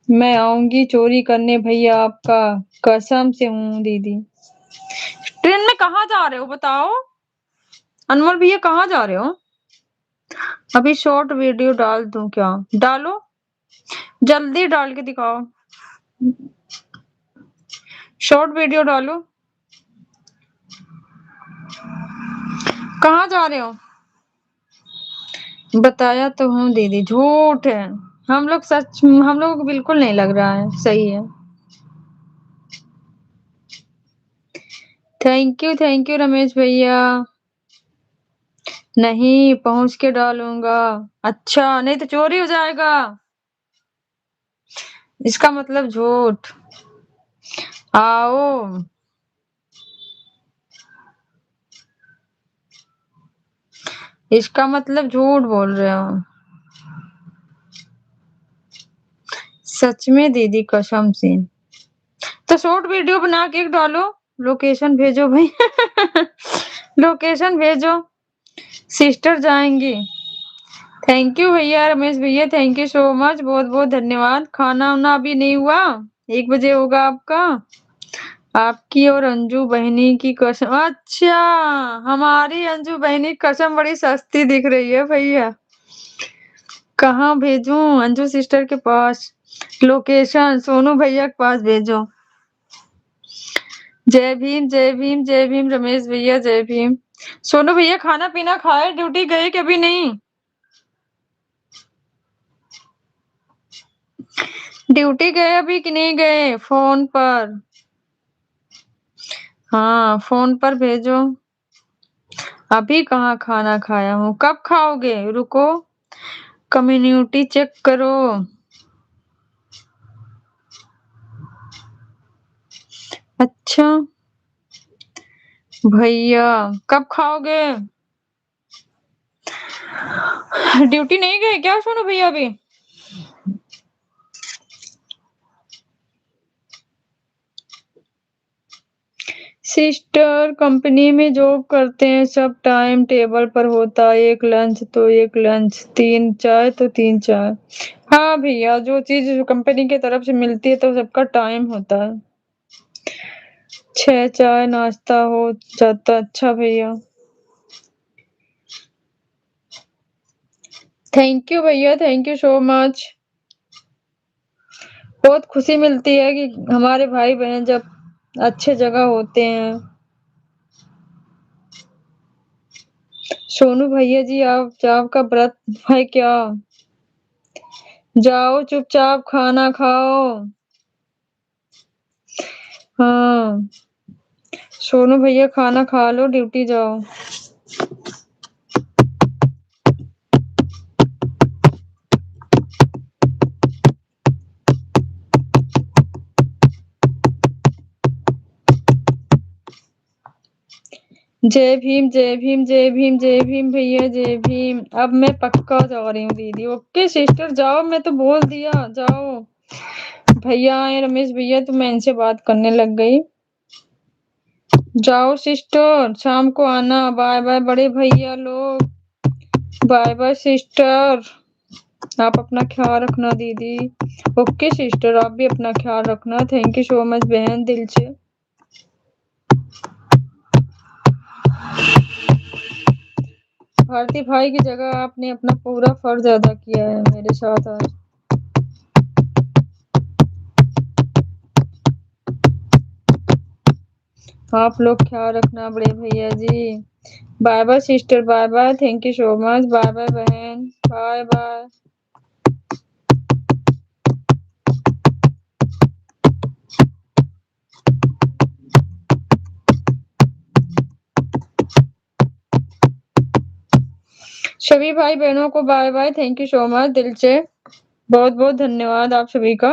मैं आऊंगी चोरी करने भैया, आपका कसम से हूँ दीदी। ट्रेन में कहाँ जा रहे हो बताओ? अनमोल भैया कहाँ जा रहे हो? अभी शॉर्ट वीडियो डाल दूं क्या? डालो, जल्दी डाल के दिखाओ। शॉर्ट वीडियो डालो। कहाँ जा रहे हो? बताया तो हूँ दीदी, झूठ है। हम लोग सच, हम लोगों को बिल्कुल नहीं लग रहा है, सही है। थैंक यू रमेश भैया। नहीं, पहुंच के डालूंगा। अच्छा, नहीं तो चोरी हो जाएगा। इसका मतलब झूठ। आओ, इसका मतलब झूठ बोल रहे हो। सच में दीदी, कसम से। तो शॉर्ट वीडियो बना के डालो। लोकेशन भेजो भाई लोकेशन भेजो, सिस्टर जाएंगी। थैंक यू भैया, रमेश भैया थैंक यू सो मच, बहुत बहुत धन्यवाद। खाना वाना अभी नहीं हुआ, 1 बजे होगा आपका। आपकी और अंजू बहनी की कसम। अच्छा, हमारी अंजू बहनी कसम बड़ी सस्ती दिख रही है भैया। कहाँ भेजूं? अंजू सिस्टर के पास। लोकेशन सोनू भैया के पास भेजो। जय भीम, जय भीम, जय भीम रमेश भैया, जय भीम। सोनू भैया खाना पीना खाए, ड्यूटी गए कि अभी नहीं? ड्यूटी गए अभी कि नहीं गए? फोन पर। हाँ, फोन पर भेजो। अभी कहाँ खाना खाया हूँ, कब खाओगे? रुको, कम्युनिटी चेक करो। अच्छा भैया, कब खाओगे? ड्यूटी नहीं गए क्या सोनू भैया अभी? सिस्टर कंपनी में जॉब करते हैं, सब टाइम टेबल पर होता है। एक लंच तो एक लंच, 3 चाय तो 3 चाय। हाँ भैया, जो चीज कंपनी की तरफ से मिलती है तो सबका टाइम होता है। 6 चाय नाश्ता हो जाता। अच्छा भैया, थैंक यू भैया, थैंक यू सो मच। बहुत खुशी मिलती है कि हमारे भाई बहन जब अच्छे जगह होते हैं। सोनू भैया जी, आप आपका व्रत है क्या? जाओ चुपचाप खाना खाओ। हाँ, सोनू भैया खाना खा लो, ड्यूटी जाओ। जय भीम जय भीम जय भीम जय भीम भैया जय भीम। अब मैं पक्का जा रही हूँ दीदी। ओके सिस्टर जाओ, मैं तो बोल दिया जाओ। भैया आए रमेश भैया तो मैं इनसे बात करने लग गई। जाओ सिस्टर, शाम को आना। बाय बाय बड़े भैया लोग, बाय बाय सिस्टर। आप अपना ख्याल रखना दीदी। ओके सिस्टर आप भी अपना ख्याल रखना। थैंक यू सो मच बहन, दिल से। भारती भाई की जगह आपने अपना पूरा फर्ज अदा किया है मेरे साथ आज। आप लोग ख्याल रखना बड़े भैया जी। Bye bye sister, bye bye, thank you so much, bye bye बहन, बाय बाय। सभी भाई बहनों को bye bye, thank you so much दिल से। बहुत बहुत धन्यवाद आप सभी का।